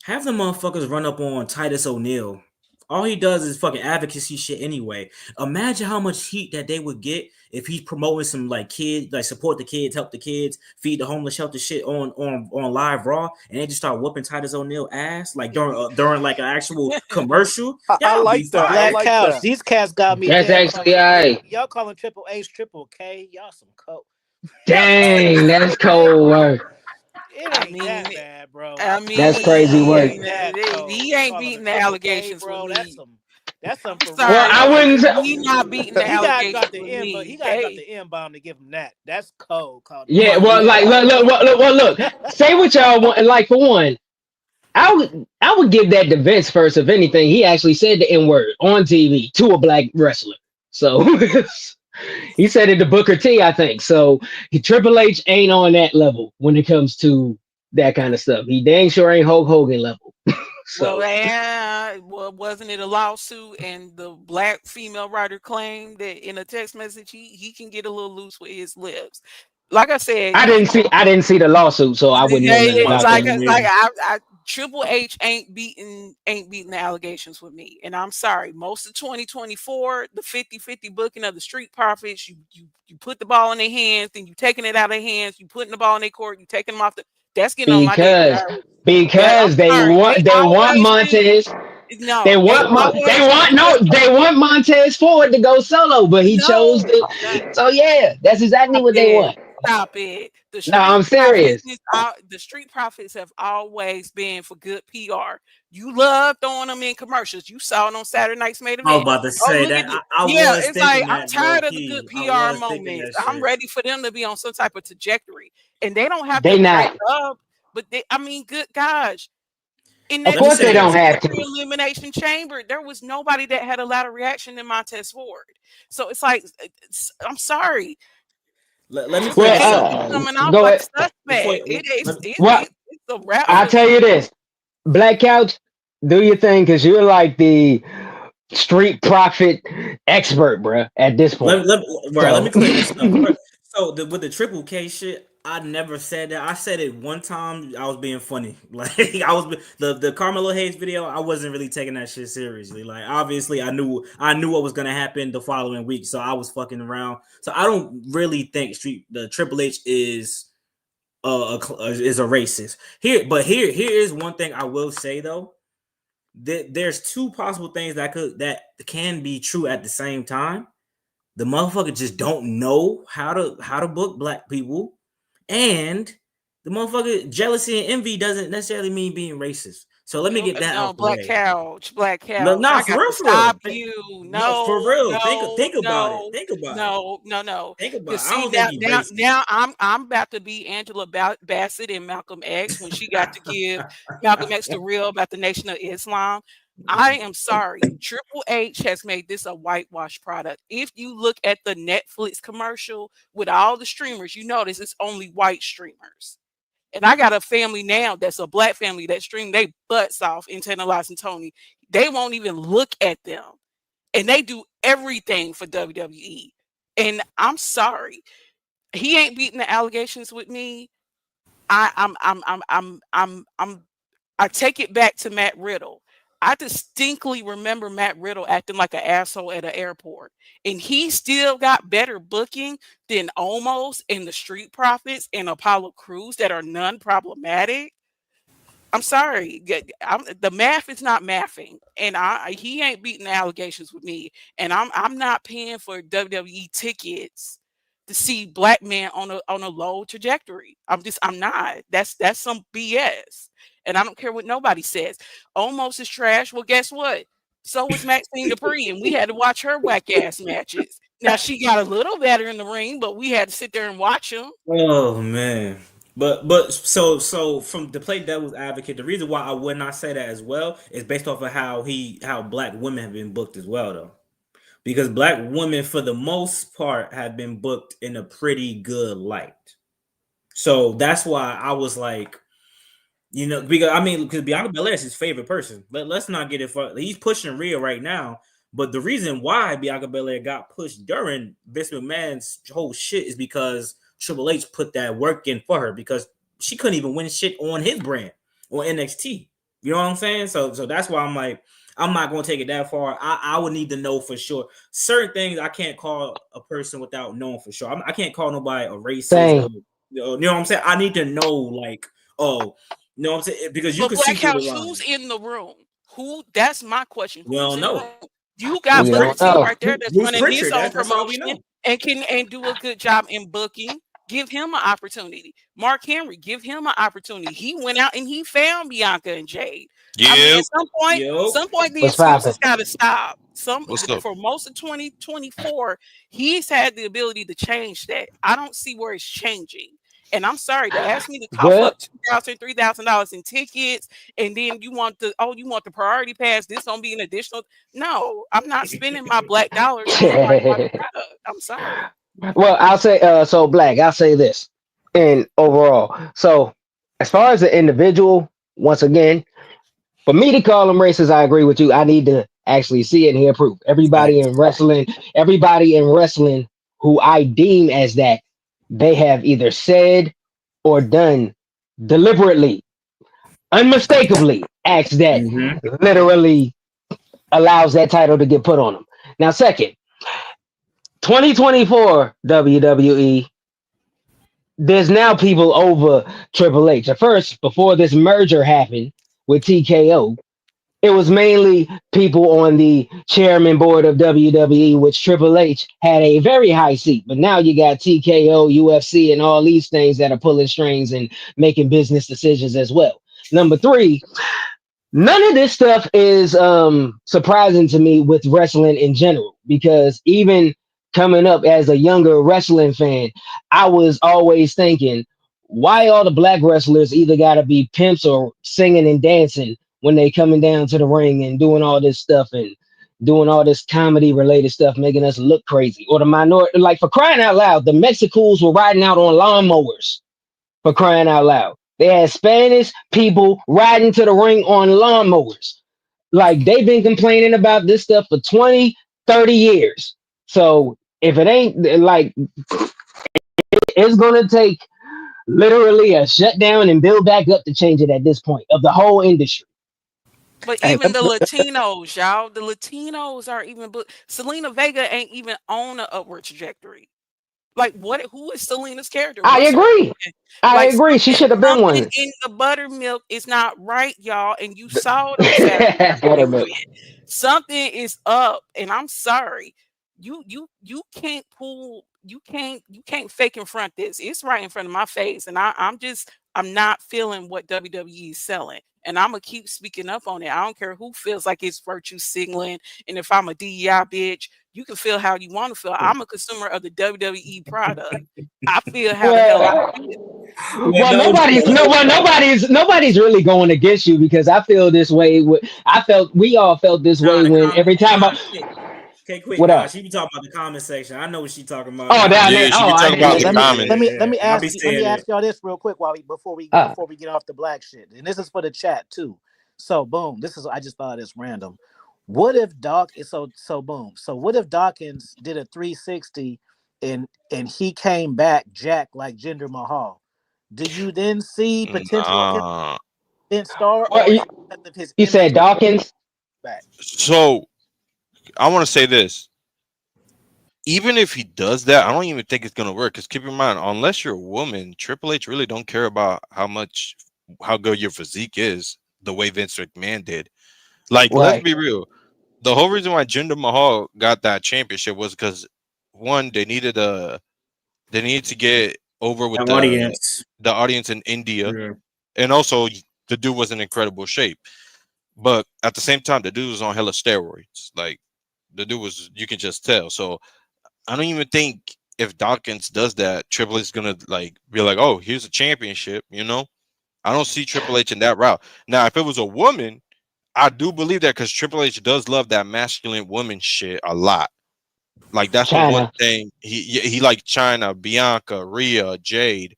[SPEAKER 1] Have the motherfuckers run up on Titus O'Neil. All he does is fucking advocacy shit anyway. Imagine how much heat that they would get if he's promoting some like kids, like support the kids, help the kids, feed the homeless shelter shit on live Raw, and they just start whooping Titus O'Neil ass like during like an actual commercial.
[SPEAKER 2] I like that.
[SPEAKER 5] Black Couch. These cats got me.
[SPEAKER 4] That's actually alright.
[SPEAKER 5] Y'all calling Triple H Triple K? Y'all some cold.
[SPEAKER 4] Dang, that's cold work.
[SPEAKER 5] It ain't that bad, bro.
[SPEAKER 3] I mean,
[SPEAKER 4] that's crazy work.
[SPEAKER 3] He ain't beating the allegations, bro.
[SPEAKER 5] That's some.
[SPEAKER 3] Well, I wouldn't. He's not beating the allegations.
[SPEAKER 5] He got to drop the M-bomb to give him that. That's cold.
[SPEAKER 4] Yeah, well, like look. Say what y'all want. Like for one, I would give that to Vince first. If anything, he actually said the N-word on TV to a black wrestler. So he said it to Booker T, I think. So Triple H ain't on that level when it comes to that kind of stuff. He dang sure ain't Hulk Hogan level. So.
[SPEAKER 3] Well, wasn't it a lawsuit? And the black female writer claimed that in a text message he can get a little loose with his lips. Like I said,
[SPEAKER 4] I didn't see the lawsuit, so I wouldn't know about
[SPEAKER 3] that. Triple H ain't beating the allegations with me. And I'm sorry, most of 2024, the 50-50 booking of the Street Profits, you put the ball in their hands, then you taking it out of their hands, you putting the ball in their court, you taking them off that's getting on my nerves.
[SPEAKER 4] Because they want Montez.
[SPEAKER 3] No,
[SPEAKER 4] they want Montez Ford to go solo, but he chose to. So yeah, that's exactly what they want.
[SPEAKER 3] Stop it.
[SPEAKER 4] I'm serious.
[SPEAKER 3] The Street Profits have always been for good PR. You love throwing them in commercials. You saw it on Saturday Night's Main Event.
[SPEAKER 1] I was about to say that.
[SPEAKER 3] It's like I'm tired of the good PR moments. I'm ready for them to be on some type of trajectory, and they don't have to break up. But good gosh.
[SPEAKER 4] Of course they don't have to.
[SPEAKER 3] Elimination Chamber, there was nobody that had a louder reaction than Montez Ford. So it's like, I'm sorry.
[SPEAKER 1] Let me coming
[SPEAKER 3] out like a suspect. It's a rap.
[SPEAKER 4] I'll tell you this, Black Couch, do your thing because you're like the Street Profit expert, bro. At this point,
[SPEAKER 1] let me clear this up. So with the Triple K shit, I never said that. I said it one time. I was being funny. Like I was the Carmelo Hayes video. I wasn't really taking that shit seriously. Like obviously, I knew what was gonna happen the following week, so I was fucking around. So I don't really think the Triple H is a racist here. But here is one thing I will say though. there's two possible things that can be true at the same time. The motherfucker just don't know how to book black people, and the motherfucker jealousy and envy doesn't necessarily mean being racist. So let me get that out the
[SPEAKER 3] Black
[SPEAKER 1] way.
[SPEAKER 3] couch.
[SPEAKER 1] Nah,
[SPEAKER 3] I
[SPEAKER 1] for
[SPEAKER 3] got
[SPEAKER 1] real,
[SPEAKER 3] to
[SPEAKER 1] for real.
[SPEAKER 3] stop you.
[SPEAKER 1] No, for real. Think about it.
[SPEAKER 3] No,
[SPEAKER 1] Think about it.
[SPEAKER 3] no.
[SPEAKER 1] Think about it.
[SPEAKER 3] Because
[SPEAKER 1] I
[SPEAKER 3] see
[SPEAKER 1] don't think he's racist.
[SPEAKER 3] now I'm about to be Angela Bassett in Malcolm X when she got to give Malcolm X the real about the Nation of Islam. I am sorry. Triple H has made this a whitewash product. If you look at the Netflix commercial with all the streamers, you notice it's only white streamers. And I got a family now that's a black family that stream they butts off internalizing Tony. They won't even look at them. And they do everything for WWE. And I'm sorry. He ain't beating the allegations with me. I take it back to Matt Riddle. I distinctly remember Matt Riddle acting like an asshole at an airport. And he still got better booking than Omos and the Street Profits and Apollo Crews that are non-problematic. I'm sorry. The math is not mathing. And he ain't beating the allegations with me. And I'm not paying for WWE tickets to see black men on a low trajectory. I'm not. That's some BS. And I don't care what nobody says. Omos is trash. Well, guess what? So was Maxine Dupree, and we had to watch her whack ass matches. Now she got a little better in the ring, but we had to sit there and watch them.
[SPEAKER 1] Oh man. But so from the play devil's advocate, the reason why I would not say that as well is based off of how black women have been booked as well though. Because black women for the most part have been booked in a pretty good light. So that's why I was like, because Bianca Belair is his favorite person. Let's not get it fucked. He's pushing Rhea right now. But the reason why Bianca Belair got pushed during Vince McMahon's whole shit is because Triple H put that work in for her because she couldn't even win shit on his brand on NXT. You know what I'm saying? So that's why I'm like, I'm not going to take it that far. I would need to know for sure. Certain things I can't call a person without knowing for sure. I can't call nobody a racist. You know what I'm saying? I need to know, like, oh, you know what I'm saying? Because you can see through the line.
[SPEAKER 3] Who's in the room? That's my question.
[SPEAKER 1] Who's
[SPEAKER 3] in the room? You
[SPEAKER 4] We
[SPEAKER 3] got
[SPEAKER 4] don't
[SPEAKER 3] Booker T
[SPEAKER 4] know.
[SPEAKER 3] right there that's
[SPEAKER 1] Bruce
[SPEAKER 3] running his
[SPEAKER 1] Pritchard,
[SPEAKER 3] own
[SPEAKER 1] that's all we
[SPEAKER 3] promotion
[SPEAKER 1] know.
[SPEAKER 3] and do a good job in booking. Give him an opportunity. Mark Henry, give him an opportunity. He went out and he found Bianca and Jade. I mean, at some point, the
[SPEAKER 4] What's
[SPEAKER 3] excuses
[SPEAKER 4] poppin'?
[SPEAKER 3] got to stop.
[SPEAKER 6] What's up?
[SPEAKER 3] For most of 2024, he's had the ability to change that. I don't see where it's changing. And I'm sorry to ask me to cough
[SPEAKER 4] Well,
[SPEAKER 3] up $2,000, $3,000 in tickets, and then you want the priority pass. This gonna be an additional. No, I'm not spending my black dollars on a whitewash product. I'm sorry.
[SPEAKER 4] well, I'll say so Black, I'll say this. And overall. So as far as the individual, once again, for me to call them racist, I agree with you. I need to actually see it and hear proof. Everybody in wrestling who I deem as that, they have either said or done deliberately, unmistakably acts that
[SPEAKER 1] Mm-hmm.
[SPEAKER 4] literally allows that title to get put on them. Now, second, 2024 WWE, there's now people over Triple H. At first, before this merger happened with TKO, it was mainly people on the chairman board of WWE, which Triple H had a very high seat. But now you got TKO, UFC, and all these things that are pulling strings and making business decisions as well. Number three, none of this stuff is surprising to me with wrestling in general, because even coming up as a younger wrestling fan, I was always thinking, why all the black wrestlers either got to be pimps or singing and dancing when they coming down to the ring and doing all this stuff and doing all this comedy related stuff, making us look crazy? Or the minority, like, for crying out loud, the Mexicans were riding out on lawnmowers, for crying out loud. They had Spanish people riding to the ring on lawnmowers. Like, they've been complaining about this stuff for 20, 30 years. So if it ain't, like, it's going to take literally a shutdown and build back up to change it at this point of the whole industry.
[SPEAKER 3] But even the Latinos, y'all, the Latinos are even. Selena Vega ain't even on an upward trajectory. Like, what? Who is Selena's character?
[SPEAKER 4] I
[SPEAKER 3] What's her
[SPEAKER 4] agree.
[SPEAKER 3] reason?
[SPEAKER 4] I
[SPEAKER 3] Like,
[SPEAKER 4] agree. She should have been
[SPEAKER 3] something
[SPEAKER 4] one.
[SPEAKER 3] in the buttermilk is not right, y'all, and you saw it on Saturday Night
[SPEAKER 4] Buttermilk.
[SPEAKER 3] Period. Something is up, and I'm sorry. You can't pull. You can't fake in front this. It's right in front of my face, and I'm not feeling what WWE is selling. And I'm gonna keep speaking up on it. I don't care who feels like it's virtue signaling. And if I'm a DEI bitch, you can feel how you want to feel. I'm a consumer of the WWE product. I feel how the hell I
[SPEAKER 4] Well,
[SPEAKER 3] feel.
[SPEAKER 1] Well, no,
[SPEAKER 4] nobody's really going against you because I feel this way. We all felt this
[SPEAKER 1] nah,
[SPEAKER 4] way
[SPEAKER 1] the
[SPEAKER 4] when
[SPEAKER 1] comment,
[SPEAKER 4] every time.
[SPEAKER 1] okay, quick,
[SPEAKER 4] What
[SPEAKER 1] nah,
[SPEAKER 4] up?
[SPEAKER 1] she be talking about the comment section. I know what she talking about
[SPEAKER 4] Oh,
[SPEAKER 1] now.
[SPEAKER 4] down there.
[SPEAKER 5] Yeah, she
[SPEAKER 4] Oh,
[SPEAKER 5] be
[SPEAKER 4] I
[SPEAKER 5] talking
[SPEAKER 4] didn't
[SPEAKER 5] about
[SPEAKER 4] hear
[SPEAKER 5] the
[SPEAKER 4] you.
[SPEAKER 5] comments.
[SPEAKER 1] Yeah,
[SPEAKER 5] Let
[SPEAKER 1] I be
[SPEAKER 5] me
[SPEAKER 1] saying
[SPEAKER 5] ask
[SPEAKER 1] it.
[SPEAKER 5] y'all this real quick before we get off the black shit. And this is for the chat too. So boom, I just thought it's random. What if boom. So what if Dawkins did a 360 and he came back Jack like Jinder Mahal? Do you then see potential of him
[SPEAKER 6] Nah.
[SPEAKER 5] in star,
[SPEAKER 4] What
[SPEAKER 5] or is it because of his
[SPEAKER 4] you
[SPEAKER 5] image
[SPEAKER 4] said, Dawkins?
[SPEAKER 5] back?
[SPEAKER 6] So I want to say this. Even if he does that, I don't even think it's gonna work. Because keep in mind, unless you're a woman, Triple H really don't care about how good your physique is, the way Vince McMahon did. Like, let's
[SPEAKER 4] Right.
[SPEAKER 6] be real. The whole reason why Jinder Mahal got that championship was because one, they needed to get over with
[SPEAKER 1] The audience.
[SPEAKER 6] the audience in India,
[SPEAKER 1] Yeah.
[SPEAKER 6] and also the dude was in incredible shape. But at the same time, the dude was on hella steroids. Like the dude was, you can just tell. So I don't even think if Dawkins does that, Triple H is gonna like be like, "Oh, here's a championship." You know, I don't see Triple H in that route. Now, if it was a woman, I do believe that because Triple H does love that masculine woman shit a lot. Like that's the one
[SPEAKER 4] China.
[SPEAKER 6] thing he like China, Bianca, Rhea, Jade.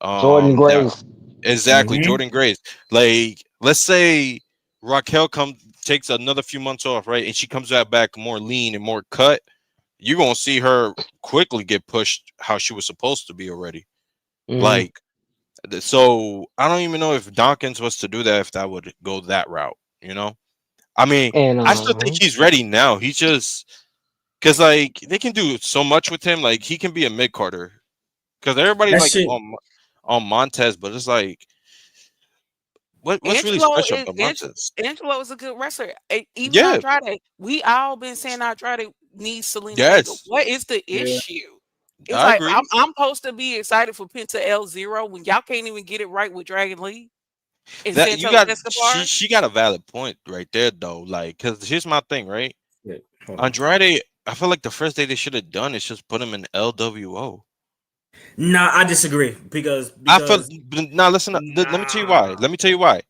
[SPEAKER 4] Jordan
[SPEAKER 6] That
[SPEAKER 4] Grace.
[SPEAKER 6] exactly
[SPEAKER 1] Mm-hmm.
[SPEAKER 6] Jordan Grace. Like let's say Raquel takes another few months off, right, and she comes back more lean and more cut. You're gonna see her quickly get pushed how she was supposed to be already.
[SPEAKER 4] Hmm.
[SPEAKER 6] Like so, I don't even know if Dawkins was to do that if that would go that route. You know, I mean,
[SPEAKER 4] And
[SPEAKER 6] I still think he's ready now. He's just because like they can do so much with him. Like he can be a mid Carter because everybody
[SPEAKER 1] That
[SPEAKER 6] like
[SPEAKER 1] shit.
[SPEAKER 6] on Montez, but it's like what's really
[SPEAKER 3] Angelo
[SPEAKER 6] special
[SPEAKER 3] is
[SPEAKER 6] about Montez?
[SPEAKER 3] Angelo is a good wrestler. Even
[SPEAKER 6] Yeah,
[SPEAKER 3] Andrade, we all been saying Andrade needs Selena Vega.
[SPEAKER 6] yes,
[SPEAKER 3] What is the
[SPEAKER 1] Yeah.
[SPEAKER 3] issue? It's
[SPEAKER 6] I
[SPEAKER 3] like
[SPEAKER 6] agree.
[SPEAKER 3] I'm supposed to be excited for Penta L0 when y'all can't even get it right with Dragon Lee and
[SPEAKER 6] That you
[SPEAKER 3] Santos
[SPEAKER 6] got
[SPEAKER 3] Escobar.
[SPEAKER 6] she got a valid point right there though. Like, cause here's my thing, right?
[SPEAKER 1] Yeah. Hold on.
[SPEAKER 6] Andrade, I feel like the first day they should have done is just put him in LWO.
[SPEAKER 1] Nah, I disagree because
[SPEAKER 6] I felt
[SPEAKER 1] because
[SPEAKER 6] now listen. Let me tell you why.
[SPEAKER 1] nah.
[SPEAKER 6] Let me tell you why.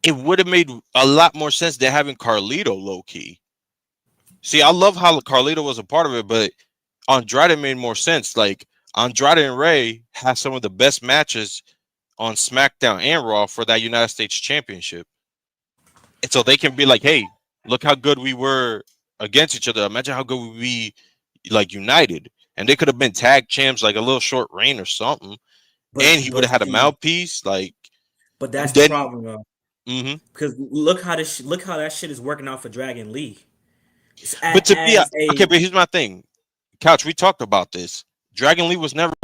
[SPEAKER 6] It would have made a lot more sense than having Carlito low key. See, I love how Carlito was a part of it, but Andrade made more sense. Like Andrade and Ray have some of the best matches on SmackDown and Raw for that United States Championship, and so they can be like, "Hey, look how good we were against each other. Imagine how good we like united." And they could have been tag champs, like a little short reign or something. And he would have had a
[SPEAKER 1] See,
[SPEAKER 6] mouthpiece, like,
[SPEAKER 1] but
[SPEAKER 6] and
[SPEAKER 1] that's the
[SPEAKER 6] then,
[SPEAKER 1] problem though.
[SPEAKER 6] hmm
[SPEAKER 1] Because look how that shit is working out for Dragon Lee. It's
[SPEAKER 6] but to be
[SPEAKER 1] as
[SPEAKER 6] okay,
[SPEAKER 1] a
[SPEAKER 6] but here's my thing, Couch. We talked about this. Dragon Lee was never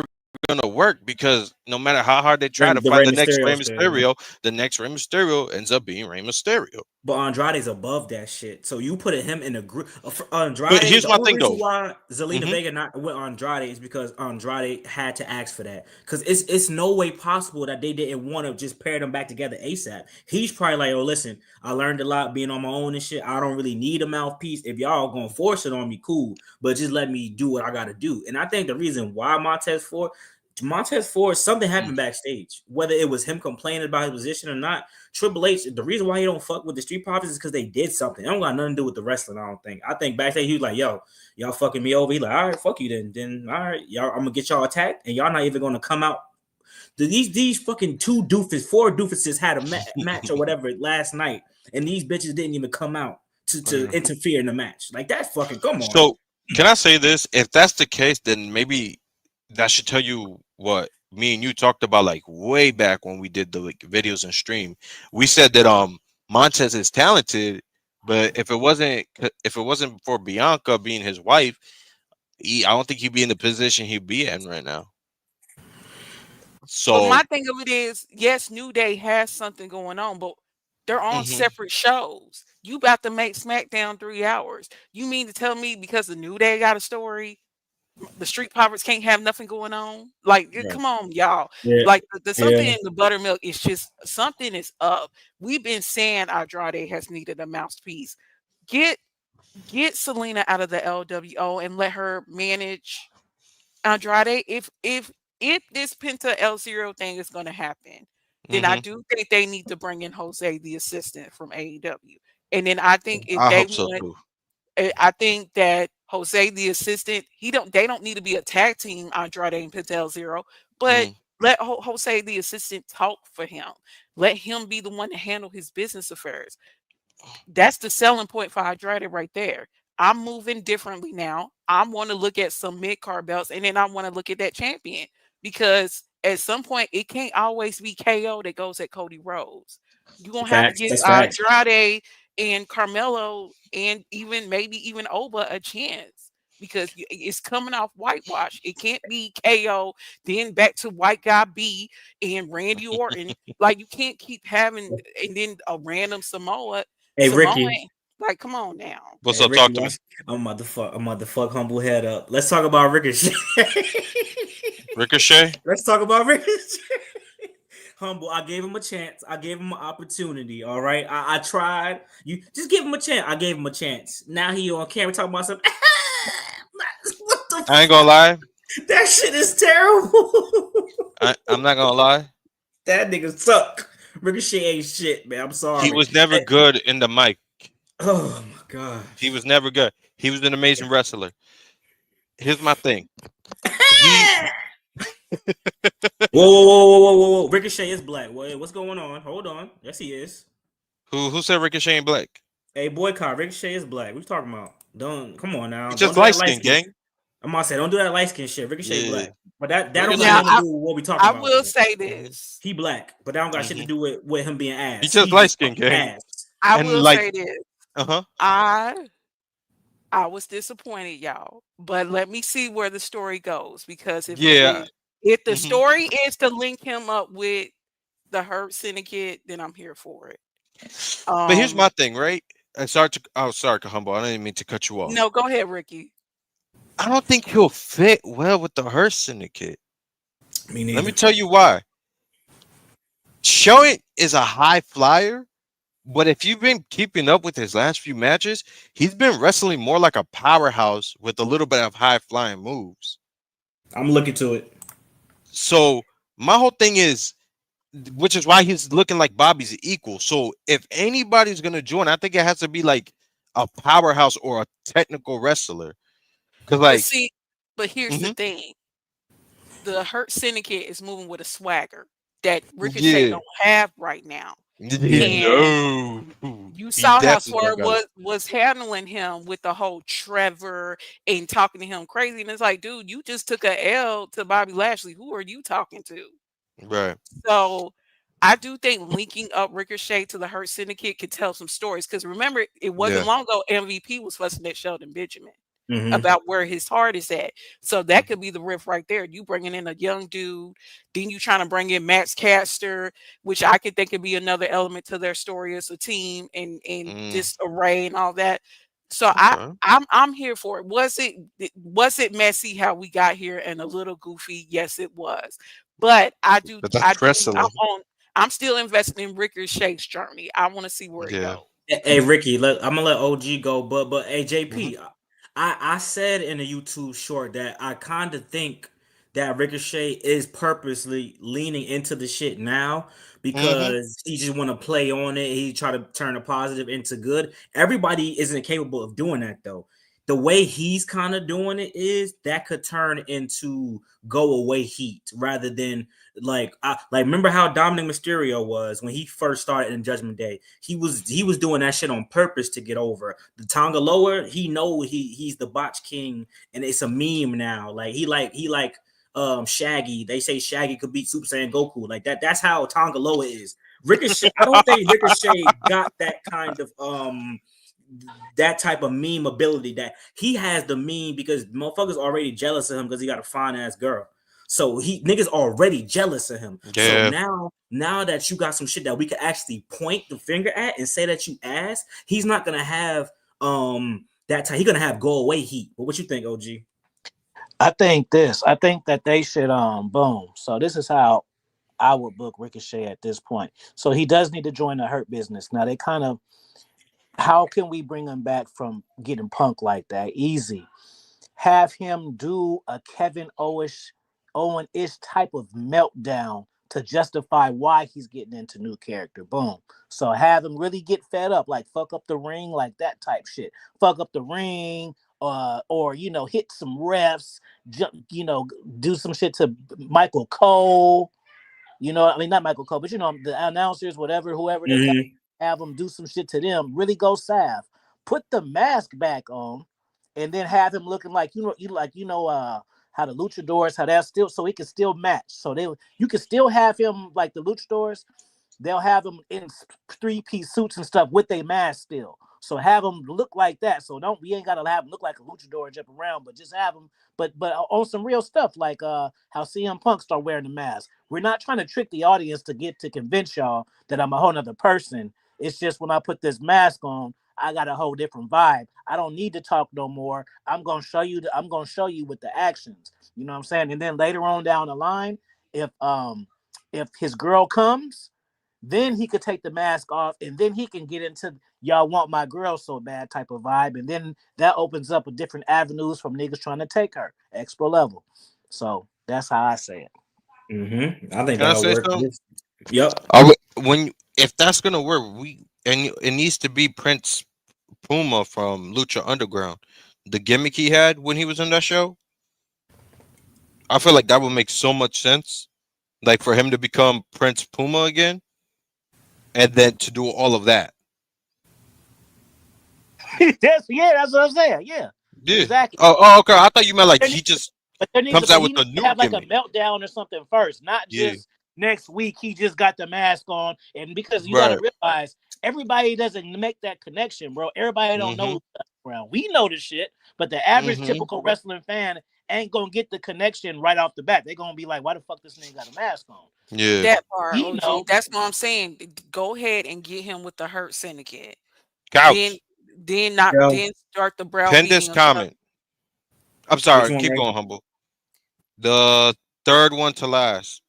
[SPEAKER 6] gonna work because no matter how hard they try to
[SPEAKER 1] the
[SPEAKER 6] find
[SPEAKER 1] Rey
[SPEAKER 6] the next
[SPEAKER 1] Mysterio
[SPEAKER 6] Rey
[SPEAKER 1] story.
[SPEAKER 6] Mysterio, the next Rey Mysterio ends up being Rey Mysterio.
[SPEAKER 1] But Andrade's above that shit. So you put him in a group.
[SPEAKER 6] But
[SPEAKER 1] Andrade,
[SPEAKER 6] here's
[SPEAKER 1] the
[SPEAKER 6] my
[SPEAKER 1] only
[SPEAKER 6] thing,
[SPEAKER 1] reason
[SPEAKER 6] though.
[SPEAKER 1] why Zelina
[SPEAKER 6] hmm
[SPEAKER 1] Vega not went Andrade is because Andrade had to ask for that. Because it's no way possible that they didn't want to just pair them back together ASAP. He's probably like, oh, listen, I learned a lot being on my own and shit. I don't really need a mouthpiece. If y'all gonna force it on me, cool. But just let me do what I gotta do. And I think the reason why Montez Ford, something happened backstage. Whether it was him complaining about his position or not, Triple H, the reason why he don't fuck with the Street Profits is because they did something. It don't got nothing to do with the wrestling, I don't think. I think backstage he was like, yo, y'all fucking me over. He like, all right, fuck you then. Then all right, y'all, I'm gonna get y'all attacked, and y'all not even gonna come out. These fucking four doofuses had a match or whatever last night, and these bitches didn't even come out to interfere in the match. Like that fucking come on.
[SPEAKER 6] So, can I say this? If that's the case, then maybe that should tell you what me and you talked about like way back when we did the like, videos and stream. We said that Montez is talented, but if it wasn't for Bianca being his wife, I don't think he'd be in the position he'd be in right now.
[SPEAKER 3] But
[SPEAKER 6] So
[SPEAKER 3] my thing of it is, yes, New Day has something going on, but they're on separate shows. You about to make SmackDown 3 hours. You mean to tell me because the New Day got a story, the Street Profits can't have nothing going on? Like,
[SPEAKER 1] Right.
[SPEAKER 3] come on, y'all.
[SPEAKER 1] Yeah.
[SPEAKER 3] Like the something
[SPEAKER 1] Yeah.
[SPEAKER 3] in the buttermilk is just something is up. We've been saying Andrade has needed a mouthpiece. Get Selena out of the LWO and let her manage Andrade. If this Penta L0 thing is going to happen, then I do think they need to bring in Jose, the assistant from AEW. And then I think if
[SPEAKER 6] I
[SPEAKER 3] they
[SPEAKER 6] hope so
[SPEAKER 3] want,
[SPEAKER 6] too.
[SPEAKER 3] I think that Jose, the assistant, they don't need to be a tag team, Andrade and Penta L0, but let Jose, the assistant, talk for him. Let him be the one to handle his business affairs. That's the selling point for Andrade right there. I'm moving differently now. I want to look at some mid card belts, and then I want to look at that champion because at some point it can't always be KO that goes at Cody Rhodes. You're gonna have to
[SPEAKER 1] Facts.
[SPEAKER 3] give
[SPEAKER 1] That's facts.
[SPEAKER 3] Andrade and Carmelo and maybe even Oba a chance because it's coming off whitewash. It can't be KO, then back to White Guy B and Randy Orton. Like you can't keep having and then a random
[SPEAKER 1] Hey
[SPEAKER 3] Samoan,
[SPEAKER 1] Ricky.
[SPEAKER 3] like, come on now.
[SPEAKER 6] What's
[SPEAKER 1] Hey
[SPEAKER 6] up?
[SPEAKER 1] Ricky,
[SPEAKER 6] Talk to me.
[SPEAKER 1] I'm about to fuck humble head up. Let's talk about Ricochet.
[SPEAKER 6] Ricochet.
[SPEAKER 1] Let's talk about Ricochet. Humble, I gave him a chance. I gave him an opportunity. All right, I tried. You just give him a chance. I gave him a chance. Now he on camera talking about something. What the
[SPEAKER 6] I ain't gonna lie.
[SPEAKER 1] That shit is terrible.
[SPEAKER 6] I'm not gonna lie.
[SPEAKER 1] That nigga suck. Ricochet ain't shit, man. I'm sorry.
[SPEAKER 6] He was never good in the mic.
[SPEAKER 1] Oh my god.
[SPEAKER 6] He was never good. He was an amazing wrestler. Here's my thing.
[SPEAKER 1] Whoa. Ricochet is black. What's going on? Hold on. Yes, he is.
[SPEAKER 6] Who said Ricochet ain't black?
[SPEAKER 1] Hey, boycott. Ricochet is black. What you talking about? Don't come on now.
[SPEAKER 6] He's
[SPEAKER 1] Don't
[SPEAKER 6] just
[SPEAKER 1] do
[SPEAKER 6] light
[SPEAKER 1] that light
[SPEAKER 6] skin,
[SPEAKER 1] skin.
[SPEAKER 6] gang.
[SPEAKER 1] I'm gonna say don't do that light skin shit. Ricochet
[SPEAKER 6] Yeah.
[SPEAKER 1] black, but that don't got
[SPEAKER 6] Ricochet-
[SPEAKER 3] Now,
[SPEAKER 1] nothing to do with what we talking
[SPEAKER 3] I
[SPEAKER 1] about.
[SPEAKER 3] will
[SPEAKER 1] though.
[SPEAKER 3] say this.
[SPEAKER 1] He black, but that don't got shit to do with him being ass.
[SPEAKER 6] He's just light skin, gang.
[SPEAKER 1] Ass.
[SPEAKER 3] I
[SPEAKER 6] And
[SPEAKER 3] will
[SPEAKER 6] like-
[SPEAKER 3] say this.
[SPEAKER 6] Uh-huh.
[SPEAKER 3] I was disappointed, y'all. But let me see where the story goes because if the story is to link him up with the Hurt Syndicate, then I'm here for it.
[SPEAKER 6] But here's my thing, right? Sorry, Humble. I didn't mean to cut you off.
[SPEAKER 3] No, go ahead, Ricky.
[SPEAKER 6] I don't think he'll fit well with the Hurt Syndicate.
[SPEAKER 1] Me neither.
[SPEAKER 6] Let me tell you why. Showing is a high flyer, but if you've been keeping up with his last few matches, he's been wrestling more like a powerhouse with a little bit of high flying moves.
[SPEAKER 1] I'm looking to it.
[SPEAKER 6] So my whole thing is, which is why he's looking like Bobby's equal. So if anybody's gonna join, I think it has to be like a powerhouse or a technical wrestler. Because
[SPEAKER 3] but here's the thing: the Hurt Syndicate is moving with a swagger that Ricochet don't have right now.
[SPEAKER 6] No.
[SPEAKER 3] You saw how Swerve was handling him with the whole Trevor and talking to him crazy, and it's like, dude, you just took a L to Bobby Lashley. Who are you talking to?
[SPEAKER 6] Right.
[SPEAKER 3] So I do think linking up Ricochet to the Hurt Syndicate could tell some stories. Because remember, it wasn't long ago MVP was fussing at Sheldon Benjamin about where his heart is at. So that could be the riff right there. You bringing in a young dude, then you trying to bring in Max Caster, which I could think could be another element to their story as a team and disarray and all that. So I'm here for it. Was it messy how we got here and a little goofy? Yes, it was. But I'm still invested in Ricochet's journey. I want to see where it goes.
[SPEAKER 1] Hey Ricky, I'm gonna let OG go, but hey JP, I said in the YouTube short that I kind of think that Ricochet is purposely leaning into the shit now because he just want to play on it. He try to turn a positive into good. Everybody isn't capable of doing that though. The way he's kind of doing it is that could turn into go away heat rather than like remember how Dominic Mysterio was when he first started in Judgment Day. He was doing that shit on purpose to get over. The Tonga Loa, he know he's the botch king and it's a meme now. Like he like Shaggy. They say Shaggy could beat Super Saiyan Goku. Like that. That's how Tonga Loa is. Ricochet. I don't think Ricochet got that kind of that type of meme ability that he has the meme because motherfuckers already jealous of him because he got a fine ass girl. So niggas already jealous of him. So
[SPEAKER 6] Yeah.
[SPEAKER 1] now that you got some shit that we could actually point the finger at and say that you ass, he's not gonna have that time. He's gonna have go away heat. But what you think, OG?
[SPEAKER 5] I think that they should boom. So this is how I would book Ricochet at this point. So he does need to join the Hurt Business. Now they kind of, how can we bring him back from getting Punk like that? Easy. Have him do a Kevin Owen-ish type of meltdown to justify why he's getting into new character. Boom. So have him really get fed up, like fuck up the ring, like that type shit. Fuck up the ring, or hit some refs, do some shit to Michael Cole. Not Michael Cole, but the announcers, whatever, whoever they got, have them do some shit to them. Really go salve. Put the mask back on, and then have him looking like how the luchadors, how that's still, so he can still match. So you can still have him like the luchadors. They'll have him in 3-piece suits and stuff with a mask still. So have him look like that. So we ain't gotta have him look like a luchador and jump around, but just have him, but on some real stuff, like how CM Punk start wearing the mask. We're not trying to trick the audience to convince y'all that I'm a whole nother person. It's just when I put this mask on, I got a whole different vibe. I don't need to talk no more. I'm gonna show you with the actions. You know what I'm saying? And then later on down the line, if his girl comes, then he could take the mask off, and then he can get into y'all want my girl so bad type of vibe, and then that opens up a different avenues from niggas trying to take her extra level. So that's how I say it.
[SPEAKER 1] I think
[SPEAKER 6] Can I
[SPEAKER 1] that'll
[SPEAKER 6] say
[SPEAKER 1] work.
[SPEAKER 6] something?
[SPEAKER 1] Yep.
[SPEAKER 6] If that's gonna work, it needs to be Prince Puma from Lucha Underground. The gimmick he had when he was in that show, I feel like that would make so much sense. Like for him to become Prince Puma again, and then to do all of that.
[SPEAKER 5] That's what I'm saying. Yeah. Exactly.
[SPEAKER 6] Oh, okay. I thought you meant like he just comes out with a new
[SPEAKER 5] have like
[SPEAKER 6] gimmick.
[SPEAKER 5] a meltdown or something first, not just next week he just got the mask on. And because you got to realize everybody doesn't make that connection, bro. Everybody don't know around. We know the shit, but the average typical wrestling fan ain't gonna get the connection right off the bat. They're gonna be like, why the fuck this nigga got a mask on?
[SPEAKER 6] Yeah.
[SPEAKER 3] That part, OG, that's what I'm saying. Go ahead and get him with the Hurt Syndicate.
[SPEAKER 6] Couch.
[SPEAKER 3] Then start the
[SPEAKER 6] Pin
[SPEAKER 3] browbeating.
[SPEAKER 6] this comment. I'm sorry. Keep going, Humble. The third one to last.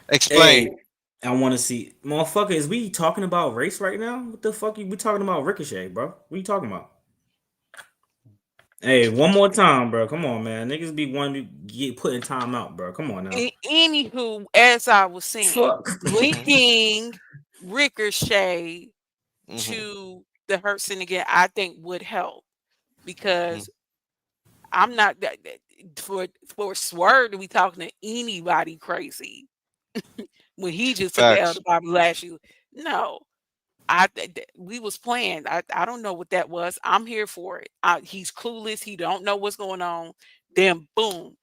[SPEAKER 6] Explain.
[SPEAKER 1] Hey, I want to see, motherfucker. Is we talking about race right now? What the fuck? We talking about Ricochet, bro? What you talking about? Hey, one more time, bro. Come on, man. Niggas be wanting to get put in time out, bro. Come on now.
[SPEAKER 3] Anywho, as I was saying, linking Ricochet to the Hurt Syndicate, I think would help, because I'm not for Swerve to be talking to anybody crazy when he just took the L to Bobby Lashley. No. We was playing. I don't know what that was. I'm here for it. He's clueless. He don't know what's going on. Then boom,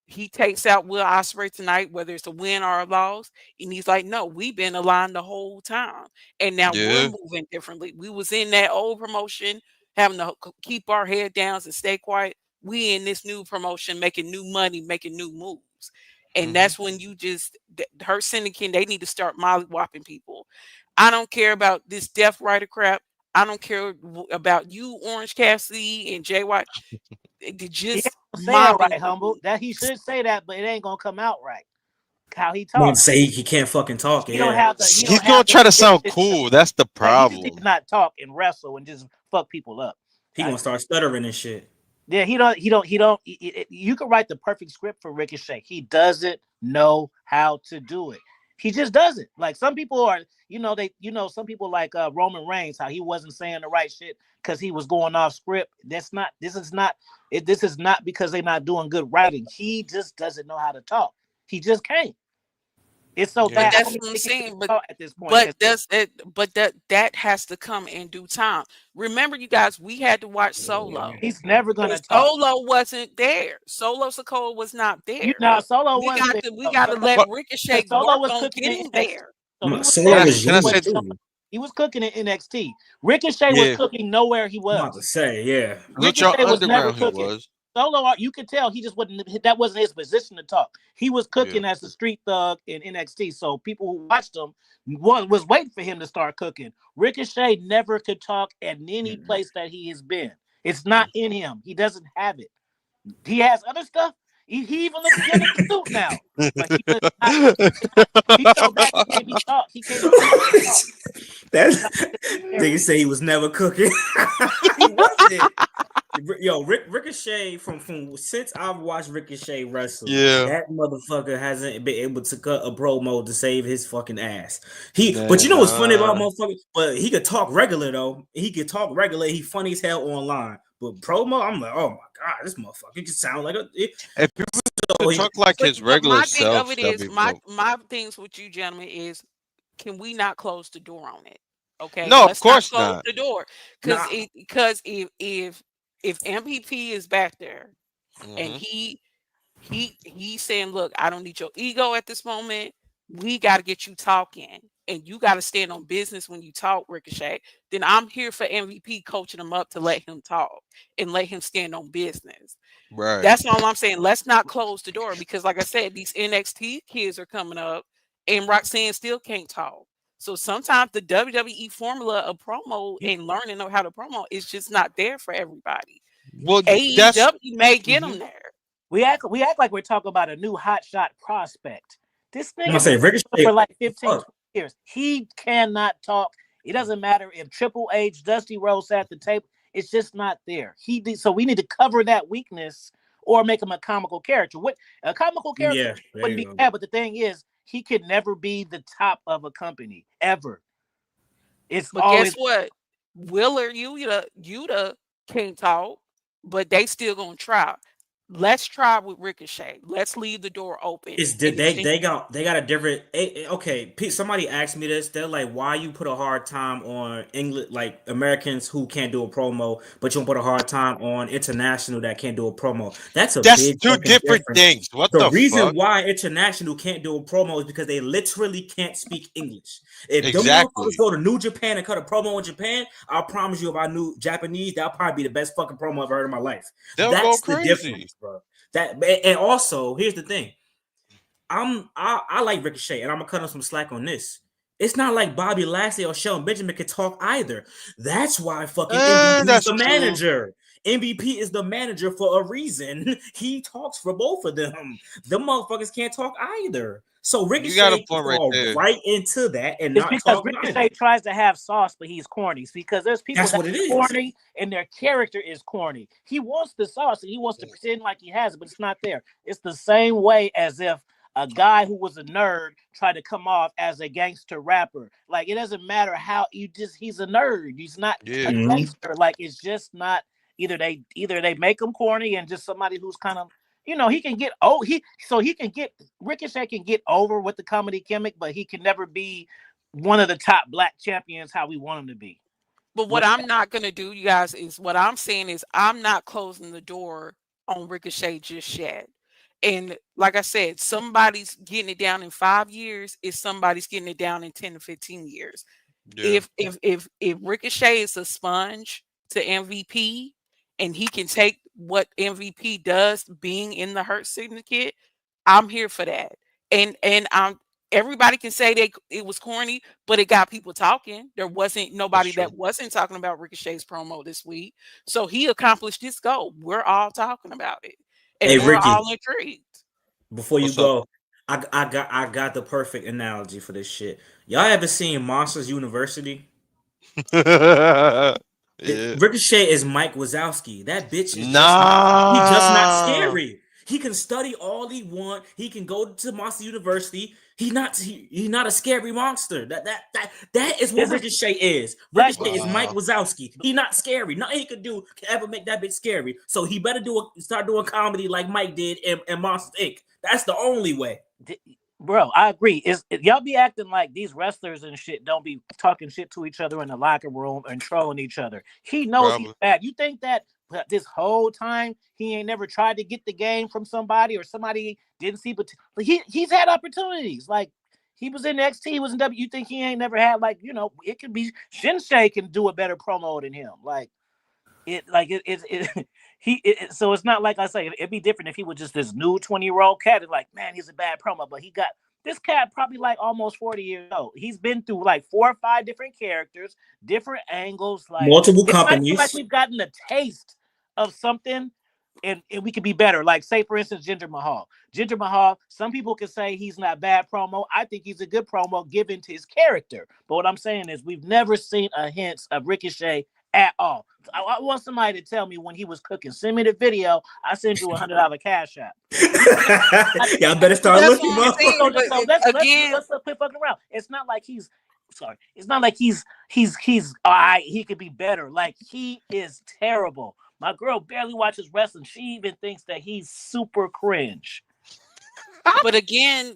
[SPEAKER 3] he takes out Will Ospreay tonight, whether it's a win or a loss. And he's like, no, we've been aligned the whole time. And now we're moving differently. We was in that old promotion, having to keep our head down and stay quiet. We in this new promotion, making new money, making new moves. And that's when you just, Hurt Syndicate, they need to start molly-whopping people. I don't care about this Death Rider crap. I don't care about you, Orange Cassidy and Jay White. Just
[SPEAKER 5] mobbing right, Humble. That he should say that, but it ain't gonna come out right. How he talks.
[SPEAKER 1] Say he can't fucking talk.
[SPEAKER 5] He don't have the.
[SPEAKER 6] He's gonna try to sound cool. That's the problem.
[SPEAKER 5] He just not talk and wrestle and just fuck people up.
[SPEAKER 1] He gonna start stuttering and shit.
[SPEAKER 5] Yeah, he don't. You can write the perfect script for Ricochet. He doesn't know how to do it. He just doesn't. Like some people are, some people like Roman Reigns, how he wasn't saying the right shit because he was going off script. This is not because they're not doing good writing. He just doesn't know how to talk. He just can't. It's so bad.
[SPEAKER 3] That's what I'm saying. But at this point, that has to come in due time. Remember, you guys, we had to watch Solo.
[SPEAKER 5] He's never gonna talk.
[SPEAKER 3] Solo wasn't there. Solo Sikoa was not there.
[SPEAKER 5] Solo
[SPEAKER 3] we got to let Ricochet
[SPEAKER 5] Solo was
[SPEAKER 3] on getting there.
[SPEAKER 1] Solo was young.
[SPEAKER 5] He was cooking in NXT. Ricochet was cooking nowhere he was.
[SPEAKER 1] I'm about to say, yeah.
[SPEAKER 5] Ricochet was never
[SPEAKER 6] he
[SPEAKER 5] cooking.
[SPEAKER 6] was.
[SPEAKER 5] Solo, you could tell he just wasn't. That wasn't his position to talk. He was cooking as the street thug in NXT. So people who watched him was waiting for him to start cooking. Ricochet never could talk at any place that he has been. It's not in him. He doesn't have it. He has other stuff. He even looks good in the suit now. But he does not. He so bad he can't be taught. He can't be taught.
[SPEAKER 1] They say he was never cooking. He wasn't. Yo, Ricochet from since I've watched Ricochet wrestle, that motherfucker hasn't been able to cut a promo to save his fucking ass. But you know what's funny about motherfucker? But he could talk regular though. He could talk regular. He funny as hell online. But promo, I'm like, oh my god, this motherfucker just sound like a.
[SPEAKER 6] If people could talk like his regular self,
[SPEAKER 3] my things with you gentlemen is, can we not close the door on it? Okay,
[SPEAKER 6] no,
[SPEAKER 3] let's
[SPEAKER 6] of course
[SPEAKER 3] not close
[SPEAKER 6] not.
[SPEAKER 3] the door because if MVP is back there and he's saying, look, I don't need your ego at this moment. We got to get you talking, and you got to stand on business when you talk, Ricochet. Then I'm here for MVP coaching him up to let him talk and let him stand on business.
[SPEAKER 6] Right.
[SPEAKER 3] That's all I'm saying. Let's not close the door because, like I said, these NXT kids are coming up, and Roxanne still can't talk. So sometimes the WWE formula of promo and learning how to promo is just not there for everybody.
[SPEAKER 6] Well,
[SPEAKER 3] AEW may get them there.
[SPEAKER 5] We act like we're talking about a new hotshot prospect. This nigga
[SPEAKER 1] say Ricochet
[SPEAKER 5] for like 15, 20 years. He cannot talk. It doesn't matter if Triple H, Dusty Rhodes at the table. It's just not there. So we need to cover that weakness or make him a comical character. What a comical character wouldn't be bad, but the thing is, he could never be the top of a company ever.
[SPEAKER 3] But guess what? Willer, Yuta can't talk, but they still gonna try. Let's try with Ricochet. Let's leave the door open.
[SPEAKER 1] They got a different. Okay, somebody asked me this. They're like, why you put a hard time on English, like Americans who can't do a promo, but you don't put a hard time on international that can't do a promo. That's big
[SPEAKER 6] two different things. What the
[SPEAKER 1] reason
[SPEAKER 6] fuck?
[SPEAKER 1] why international can't do a promo is because they literally can't speak English. If them motherfuckers go to New Japan and cut a promo in Japan, I'll promise you, if I knew Japanese, that'll probably be the best fucking promo I've heard in my life. That's the difference, bro. And also, here's the thing. I like Ricochet, and I'm gonna cut him some slack on this. It's not like Bobby Lashley or Shelton Benjamin can talk either. That's why fucking MVP is the manager. MVP is the manager for a reason. He talks for both of them. The motherfuckers can't talk either. So Ricochet can fall right into that and
[SPEAKER 5] it's
[SPEAKER 1] not
[SPEAKER 5] because
[SPEAKER 1] talk.
[SPEAKER 5] Ricochet tries to have sauce, but he's corny. It's because there's people that are corny and their character is corny. He wants the sauce and he wants to pretend like he has it, but it's not there. It's the same way as if a guy who was a nerd tried to come off as a gangster rapper. Like, it doesn't matter how he's a nerd. He's not a gangster. Like, it's just not. Either they make him corny and just somebody who's kind of, he can get Ricochet can get over with the comedy gimmick, but he can never be one of the top black champions how we want him to be.
[SPEAKER 3] But what I'm not gonna do, you guys, is what I'm saying is I'm not closing the door on Ricochet just yet. And like I said, somebody's getting it down in 5 years, is somebody's getting it down in 10 to 15 years. Yeah. If Ricochet is a sponge to MVP and he can take what MVP does being in the Hurt Syndicate, I'm here for that. And everybody can say it was corny, but it got people talking. There wasn't nobody that wasn't talking about Ricochet's promo this week. So he accomplished his goal. We're all talking about it. And we're all intrigued.
[SPEAKER 1] Before you go, I got the perfect analogy for this shit. Y'all ever seen Monsters University? Ricochet is Mike Wazowski. That bitch is he's just not scary. He can study all he want. He can go to Monster University. He's not a scary monster. That is what Ricochet is. Ricochet is Mike Wazowski. He's not scary. Nothing he could do can ever make that bitch scary. So he better start doing comedy like Mike did in Monsters Inc. That's the only way.
[SPEAKER 5] Bro, I agree. Y'all be acting like these wrestlers and shit don't be talking shit to each other in the locker room and trolling each other. He knows he's bad. You think that this whole time he ain't never tried to get the game from somebody or somebody didn't see, but he's had opportunities. Like, He was in NXT. He was in W. You think he ain't never had like it could be Shinsei can do a better promo than him. So it's not like I say it'd be different if he was just this new 20-year-old cat. It's like, man, he's a bad promo, but this cat probably like almost 40 years old. He's been through like 4 or 5 different characters, different angles, like
[SPEAKER 1] multiple companies.
[SPEAKER 5] Like we've gotten a taste of something. And we could be better. Like, say, for instance, Jinder Mahal. Jinder Mahal, some people can say he's not bad promo. I think he's a good promo given to his character. But what I'm saying is we've never seen a hint of Ricochet at all. I want somebody to tell me when he was cooking. Send me the video. I send you $100 cash app.
[SPEAKER 1] Y'all better start looking.
[SPEAKER 5] Let's quit fucking around. It's not like he's sorry. It's not like he's all right. He could be better. Like, he is terrible. My girl barely watches wrestling. She even thinks that he's super cringe.
[SPEAKER 3] But again,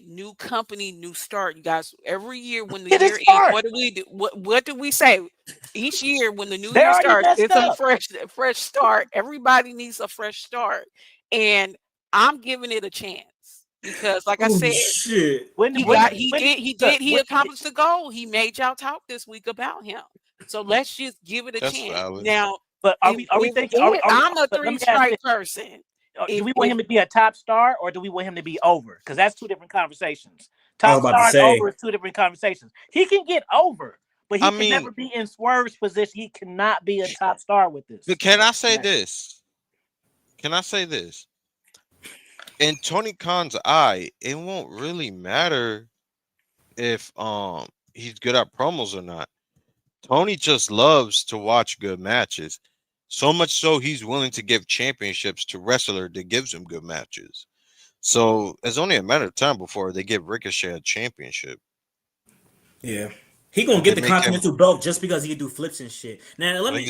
[SPEAKER 3] new company, new start, you guys. Every year when the year ends, what do we do? What do we say? Each year when the new year starts, it's a fresh start. Everybody needs a fresh start, and I'm giving it a chance because, like I said,
[SPEAKER 1] shit.
[SPEAKER 3] He accomplished the goal. He made y'all talk this week about him. So let's just give it a chance.
[SPEAKER 6] Valid.
[SPEAKER 3] Now,
[SPEAKER 5] but are we thinking?
[SPEAKER 3] I'm a 3-strike person.
[SPEAKER 5] Do we want him to be a top star or do we want him to be over? Because that's 2 different conversations. Top star and over is 2 different conversations. He can get over, but he can never be in Swerve's position. He cannot be a top star with this.
[SPEAKER 6] But can I say this? In Tony Khan's eye, it won't really matter if he's good at promos or not. Tony just loves to watch good matches. So much so he's willing to give championships to wrestler that gives him good matches. So it's only a matter of time before they give Ricochet a championship.
[SPEAKER 1] Yeah. He gonna get the Continental belt just because he can do flips and shit. Now let me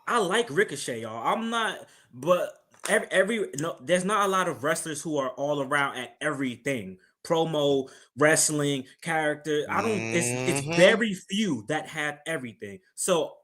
[SPEAKER 1] I like Ricochet, y'all. I'm not, but there's not a lot of wrestlers who are all around at everything. Promo, wrestling, character. It's very few that have everything. So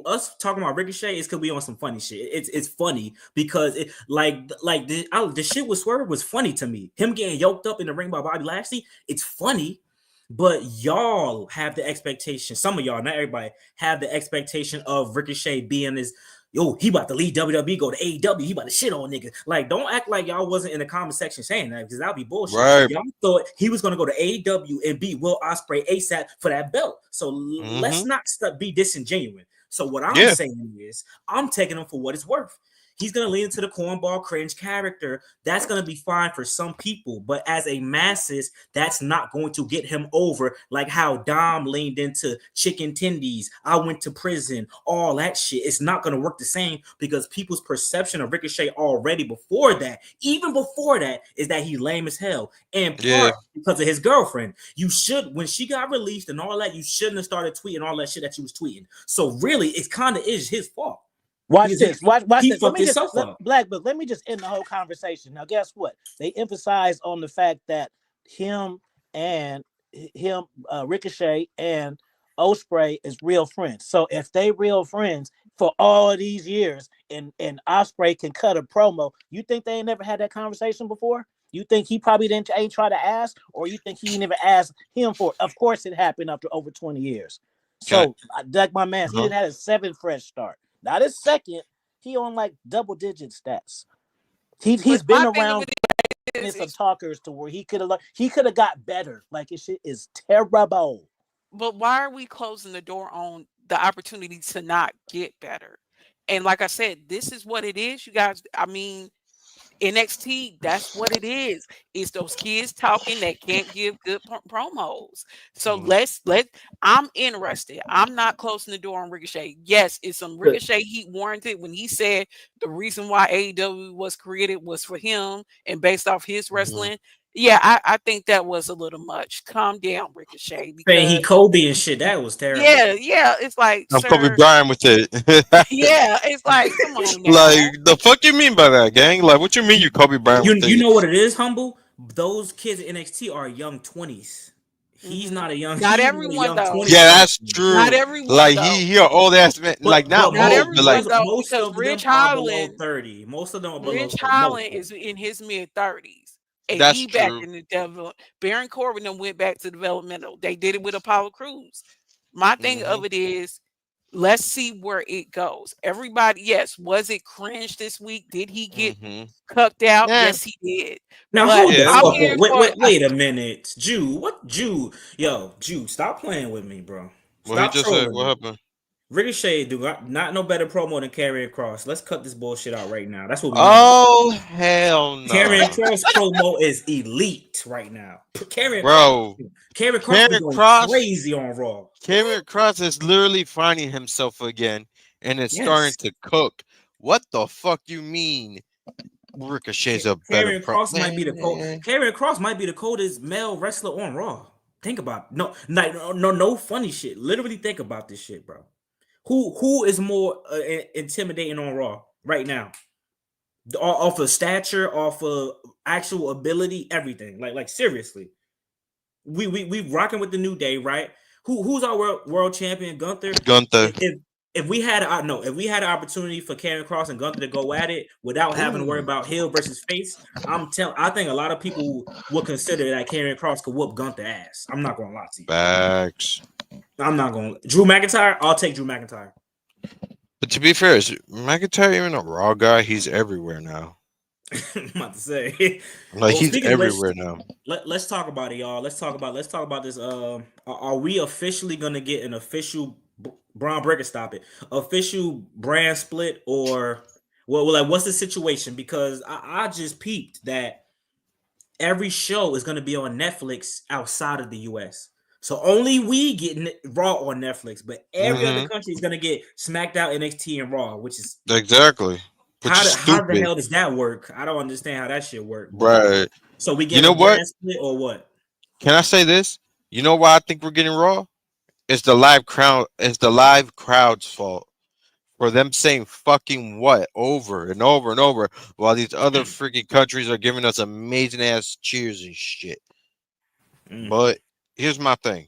[SPEAKER 1] us talking about Ricochet is because we on some funny shit. It's funny because the shit with Swerve was funny to me. Him getting yoked up in the ring by Bobby Lashley, it's funny. But y'all have the expectation. Some of y'all, not everybody, have the expectation of Ricochet being this. Yo, he about to leave WWE, go to AEW. He about to shit on niggas. Like, don't act like y'all wasn't in the comment section saying that because that'd be bullshit.
[SPEAKER 6] Right.
[SPEAKER 1] Y'all thought he was gonna go to AEW and beat Will Ospreay ASAP for that belt. So let's not be disingenuous. So what I'm saying is, I'm taking him for what it's worth. He's going to lean into the cornball cringe character. That's going to be fine for some people. But as a masses, that's not going to get him over like how Dom leaned into chicken tendies. I went to prison, all that shit. It's not going to work the same because people's perception of Ricochet already before that, even before that, is that he's lame as hell. And part because of his girlfriend. When she got released and all that, you shouldn't have started tweeting all that shit that you was tweeting. So really, it kind of is his fault.
[SPEAKER 5] Watch this. Watch this. Black Book. Let me just end the whole conversation. Now, guess what? They emphasize on the fact that Ricochet and Ospreay is real friends. So if they real friends for all these years, and Ospreay can cut a promo, you think they ain't never had that conversation before? You think he probably ain't try to ask, or you think he never asked him for it? Of course, it happened after over 20 years. So, like my man, he didn't have a 7 fresh start. Not his second, he on like double-digit stats. He's been around some talkers to where he could have got better. Like, his shit is terrible.
[SPEAKER 3] But why are we closing the door on the opportunity to not get better? And like I said, this is what it is, you guys. I mean, NXT, that's what it is. It's those kids talking that can't give good promos. So I'm interested. I'm not closing the door on Ricochet. Yes, it's some Ricochet heat warranted when he said the reason why AEW was created was for him and based off his wrestling. Yeah, I think that was a little much. Calm down, Ricochet.
[SPEAKER 1] Saying he Kobe and shit, that was terrible.
[SPEAKER 3] Yeah. It's like
[SPEAKER 6] I'm Kobe Bryant with it.
[SPEAKER 3] Yeah, it's like, come on now.
[SPEAKER 6] Like, the fuck you mean by that, gang? Like, what you mean you Kobe Bryant with it?
[SPEAKER 1] You know what it is, Humble? Those kids in NXT are young 20s. He's not a young.
[SPEAKER 3] Not everyone though.
[SPEAKER 6] Yeah, that's true.
[SPEAKER 3] Not everyone.
[SPEAKER 6] Like he old ass man. Like not
[SPEAKER 3] everyone.
[SPEAKER 6] Like
[SPEAKER 3] most of Rich Holland.
[SPEAKER 1] Below 30. Most of them are below 30.
[SPEAKER 3] Rich Holland is in his mid-30s. And
[SPEAKER 6] That's
[SPEAKER 3] he back
[SPEAKER 6] true.
[SPEAKER 3] in the devil. Baron Corbin then went back to developmental. They did it with Apollo Crews. My thing
[SPEAKER 6] Mm-hmm.
[SPEAKER 3] of it is, let's see where it goes. Everybody, yes, was it cringe this week? Did he get
[SPEAKER 6] Mm-hmm.
[SPEAKER 3] cucked out?
[SPEAKER 6] Yeah.
[SPEAKER 3] Yes, he did.
[SPEAKER 1] Now
[SPEAKER 3] But
[SPEAKER 1] hold the
[SPEAKER 6] Yeah, it
[SPEAKER 3] I'm
[SPEAKER 1] fuck
[SPEAKER 3] here
[SPEAKER 1] up.
[SPEAKER 6] was.
[SPEAKER 1] Wait,
[SPEAKER 3] for
[SPEAKER 1] wait, wait a minute. Jew, what Jew? Yo, Jew, stop playing with me, bro.
[SPEAKER 6] What he
[SPEAKER 1] Stop
[SPEAKER 6] just said.
[SPEAKER 1] trolling
[SPEAKER 6] What
[SPEAKER 1] me.
[SPEAKER 6] happened?
[SPEAKER 1] Ricochet do not no better promo than Karrion Cross. Let's cut this bullshit out right now. That's what we need.
[SPEAKER 6] Oh hell
[SPEAKER 1] Karrion
[SPEAKER 6] no,
[SPEAKER 1] Cross promo is elite right now.
[SPEAKER 6] bro.
[SPEAKER 1] Karrion Cross be
[SPEAKER 6] Karrion
[SPEAKER 1] going
[SPEAKER 6] Cross.
[SPEAKER 1] crazy on Raw.
[SPEAKER 6] Karrion Cross is literally finding himself again, and it's starting
[SPEAKER 1] Yes.
[SPEAKER 6] to cook. What the fuck you mean? Ricochet's a better
[SPEAKER 1] Karrion
[SPEAKER 6] pro
[SPEAKER 1] Cross might be the
[SPEAKER 6] man.
[SPEAKER 1] Karrion Cross might be the coldest male wrestler on Raw. Think about it. No funny shit. Literally think about this shit, bro. Who is more intimidating on Raw right now? Off of stature, off of actual ability, everything. Like seriously. We rocking with the New Day, right? Who's our world champion? Gunther.
[SPEAKER 6] Gunther.
[SPEAKER 1] If we had if we had an opportunity for Karrion Cross and Gunther to go at it without having to worry
[SPEAKER 6] Ooh,
[SPEAKER 1] about heel versus face, I think a lot of people would consider that Karrion Cross could whoop Gunther ass. I'm not gonna lie to you.
[SPEAKER 6] facts.
[SPEAKER 1] I'm not gonna Drew McIntyre. I'll take Drew McIntyre.
[SPEAKER 6] But to be fair, is McIntyre even a Raw guy? He's everywhere now.
[SPEAKER 1] I'm about to say.
[SPEAKER 6] Like
[SPEAKER 1] Well,
[SPEAKER 6] he's
[SPEAKER 1] speaking of which,
[SPEAKER 6] everywhere now.
[SPEAKER 1] let's talk about it, y'all. Let's talk about this. Are we officially gonna get an official Braun Breaker? Stop it. Official brand split or like what's the situation? Because I just peeped that every show is gonna be on Netflix outside of the US. So only we get Raw on Netflix, but every other
[SPEAKER 6] Mm-hmm.
[SPEAKER 1] country is gonna get SmackDown, NXT, and Raw, which is
[SPEAKER 6] Exactly. Which is
[SPEAKER 1] how the
[SPEAKER 6] stupid.
[SPEAKER 1] hell does that work? I don't understand how that shit work. But
[SPEAKER 6] Right.
[SPEAKER 1] so we
[SPEAKER 6] You
[SPEAKER 1] getting
[SPEAKER 6] know
[SPEAKER 1] a
[SPEAKER 6] what?
[SPEAKER 1] brand split or what?
[SPEAKER 6] Can I say this? You know why I think we're getting Raw? It's the live crowd. It's the live crowd's fault for them saying fucking what over and over and over while these other freaking countries are giving us amazing ass cheers and shit. But here's my thing.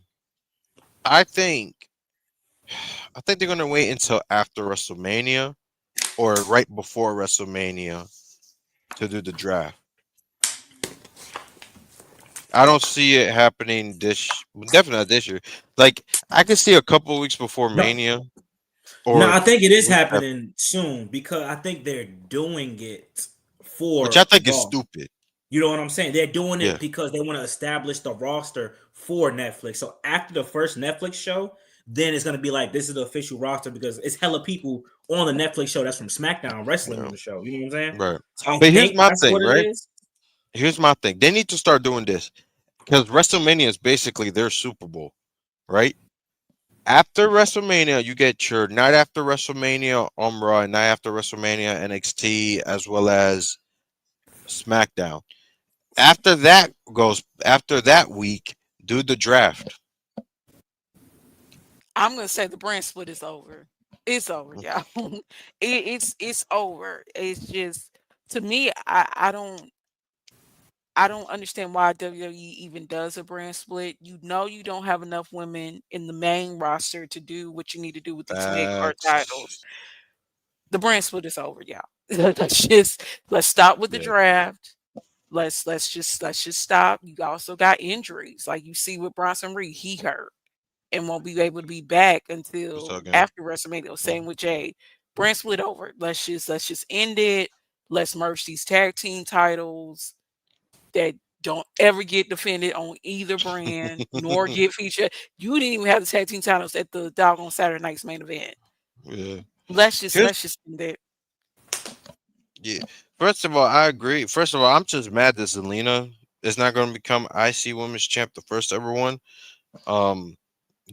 [SPEAKER 6] I think they're gonna wait until after WrestleMania or right before WrestleMania to do the draft. I don't see it happening definitely not this year. Like I can see a couple of weeks before
[SPEAKER 1] No,
[SPEAKER 6] Mania
[SPEAKER 1] no,
[SPEAKER 6] or
[SPEAKER 1] I think it is
[SPEAKER 6] weeks after,
[SPEAKER 1] happening soon because I think they're doing it
[SPEAKER 6] which I
[SPEAKER 1] for
[SPEAKER 6] think is
[SPEAKER 1] Raw.
[SPEAKER 6] stupid.
[SPEAKER 1] You know what I'm saying? They're doing
[SPEAKER 6] Yeah.
[SPEAKER 1] it because they want to establish the roster for Netflix. So after the first Netflix show, then it's gonna be like this is the official roster because it's hella people on the Netflix show that's from SmackDown wrestling
[SPEAKER 6] Yeah.
[SPEAKER 1] on the show. You know what I'm saying?
[SPEAKER 6] Right.
[SPEAKER 1] So I
[SPEAKER 6] But here's
[SPEAKER 1] think
[SPEAKER 6] my
[SPEAKER 1] that's
[SPEAKER 6] thing,
[SPEAKER 1] what it
[SPEAKER 6] right?
[SPEAKER 1] is.
[SPEAKER 6] Here's my thing. They need to start doing this because WrestleMania is basically their Super Bowl, right? After WrestleMania, you get your night after WrestleMania on Raw, and night after WrestleMania NXT, as well as SmackDown. After that week, do the draft.
[SPEAKER 3] I'm gonna say the brand split is over. It's over, y'all. It's over. It's just, to me, I don't understand why WWE even does a brand split. You know you don't have enough women in the main roster to do what you need to do with these mid card titles.
[SPEAKER 6] Facts.
[SPEAKER 3] The brand split is over, y'all. Let's stop with the
[SPEAKER 6] Yeah.
[SPEAKER 3] draft. Let's just stop. You also got injuries. Like you see with Bronson Reed, he hurt and won't be able to be back
[SPEAKER 6] What's
[SPEAKER 3] until
[SPEAKER 6] up, gang?
[SPEAKER 3] after WrestleMania. Same with Jade. Brand split over. Let's just end it. Let's merge these tag team titles that don't ever get defended on either brand nor get featured. You didn't even have the tag team titles at the doggone Saturday night's main event.
[SPEAKER 6] Yeah.
[SPEAKER 3] Let's
[SPEAKER 6] Here's
[SPEAKER 3] just end it.
[SPEAKER 6] yeah. First of all, I agree. First of all, I'm just mad that Zelina is not going to become IC Women's Champ, the first ever one.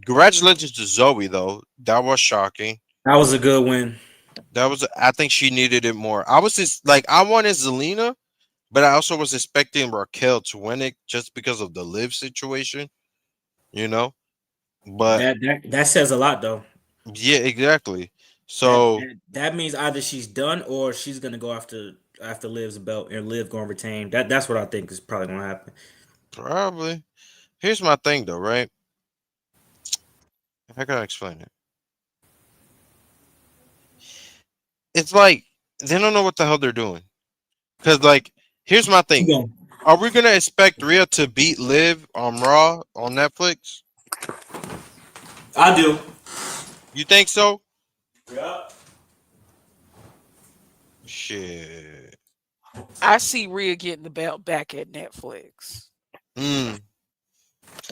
[SPEAKER 6] Congratulations to Zoe though. That was shocking.
[SPEAKER 1] That was a good win.
[SPEAKER 6] I think she needed it more. I was just like I wanted Zelina, but I also was expecting Raquel to win it just because of the live situation, you know. But
[SPEAKER 1] That says a lot though.
[SPEAKER 6] yeah, exactly.
[SPEAKER 1] That
[SPEAKER 6] So
[SPEAKER 1] that, that means either she's done or she's gonna go after Liv's belt and Liv gonna retain. That's what I think is probably gonna happen.
[SPEAKER 6] probably here's my thing though, right? How can I explain it? It's like they don't know what the hell they're doing. Cause like here's my
[SPEAKER 1] Keep
[SPEAKER 6] thing.
[SPEAKER 1] going.
[SPEAKER 6] Are we gonna expect Rhea to beat Liv on Raw on Netflix?
[SPEAKER 1] I do.
[SPEAKER 6] You think so?
[SPEAKER 1] Yeah.
[SPEAKER 6] Shit.
[SPEAKER 3] I see Rhea getting the belt back at Netflix.
[SPEAKER 6] Mm.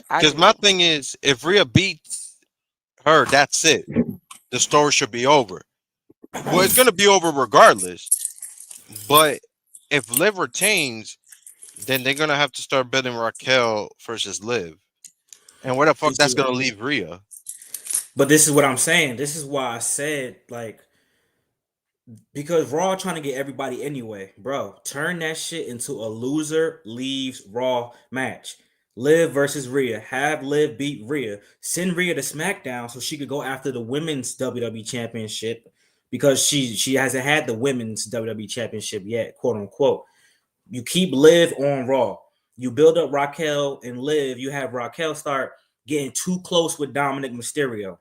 [SPEAKER 3] I
[SPEAKER 6] Because
[SPEAKER 3] do.
[SPEAKER 6] my thing is, if Rhea beats her, that's it. The story should be over. Well, it's gonna be over regardless. But if Liv retains, then they're gonna have to start building Raquel versus Liv. And where the fuck that's gonna leave Rhea?
[SPEAKER 1] But this is what I'm saying. This is why I said, like, because Raw trying to get everybody anyway, bro. Turn that shit into a loser leaves Raw match. Liv versus Rhea. Have Liv beat Rhea. Send Rhea to SmackDown so she could go after the women's WWE Championship because she hasn't had the women's WWE Championship yet, quote unquote. You keep Liv on Raw. You build up Raquel and Liv. You have Raquel start getting too close with Dominic Mysterio.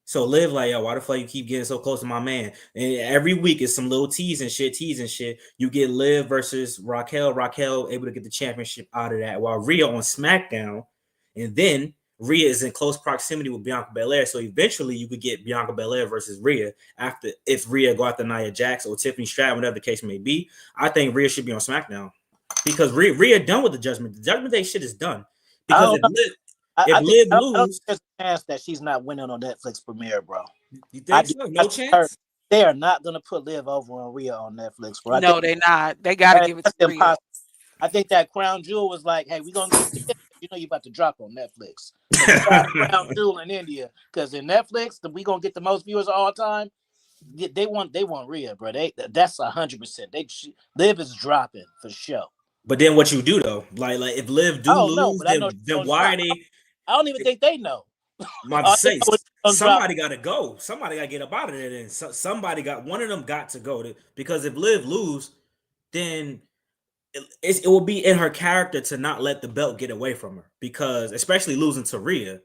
[SPEAKER 1] So Liv like, yo, why the fuck you keep getting so close to my man? And every week it's some little teasing shit. You get Liv versus Raquel able to get the championship out of that, while Rhea on SmackDown, and then Rhea is in close proximity with Bianca Belair. So eventually you could get Bianca Belair versus Rhea after if Rhea go after Nia Jax or Tiffany Stratton, whatever the case may be. I think Rhea should be on SmackDown because Rhea done with the Judgment. The Judgment Day shit is done. Because if Liv lose,
[SPEAKER 5] there's a chance that she's not winning on Netflix premiere, bro.
[SPEAKER 1] You think so? No chance.
[SPEAKER 5] They are not gonna put Liv over on Rhea on Netflix, bro.
[SPEAKER 3] No, they're not. They got to give it to Rhea.
[SPEAKER 5] I think that Crown Jewel was like, hey, we're gonna get you know you about to drop on Netflix. So Crown Jewel in India, because in Netflix, we gonna get the most viewers of all time. They want Rhea, bro. That's 100%. Liv is dropping for sure.
[SPEAKER 1] But then what you do though, like if Liv do lose, then why are they?
[SPEAKER 5] I don't even think they know.
[SPEAKER 1] Somebody got to go. Somebody got to get up out of there. Then one of them got to go because if Liv lose, then it will be in her character to not let the belt get away from her, because especially losing to Rhea,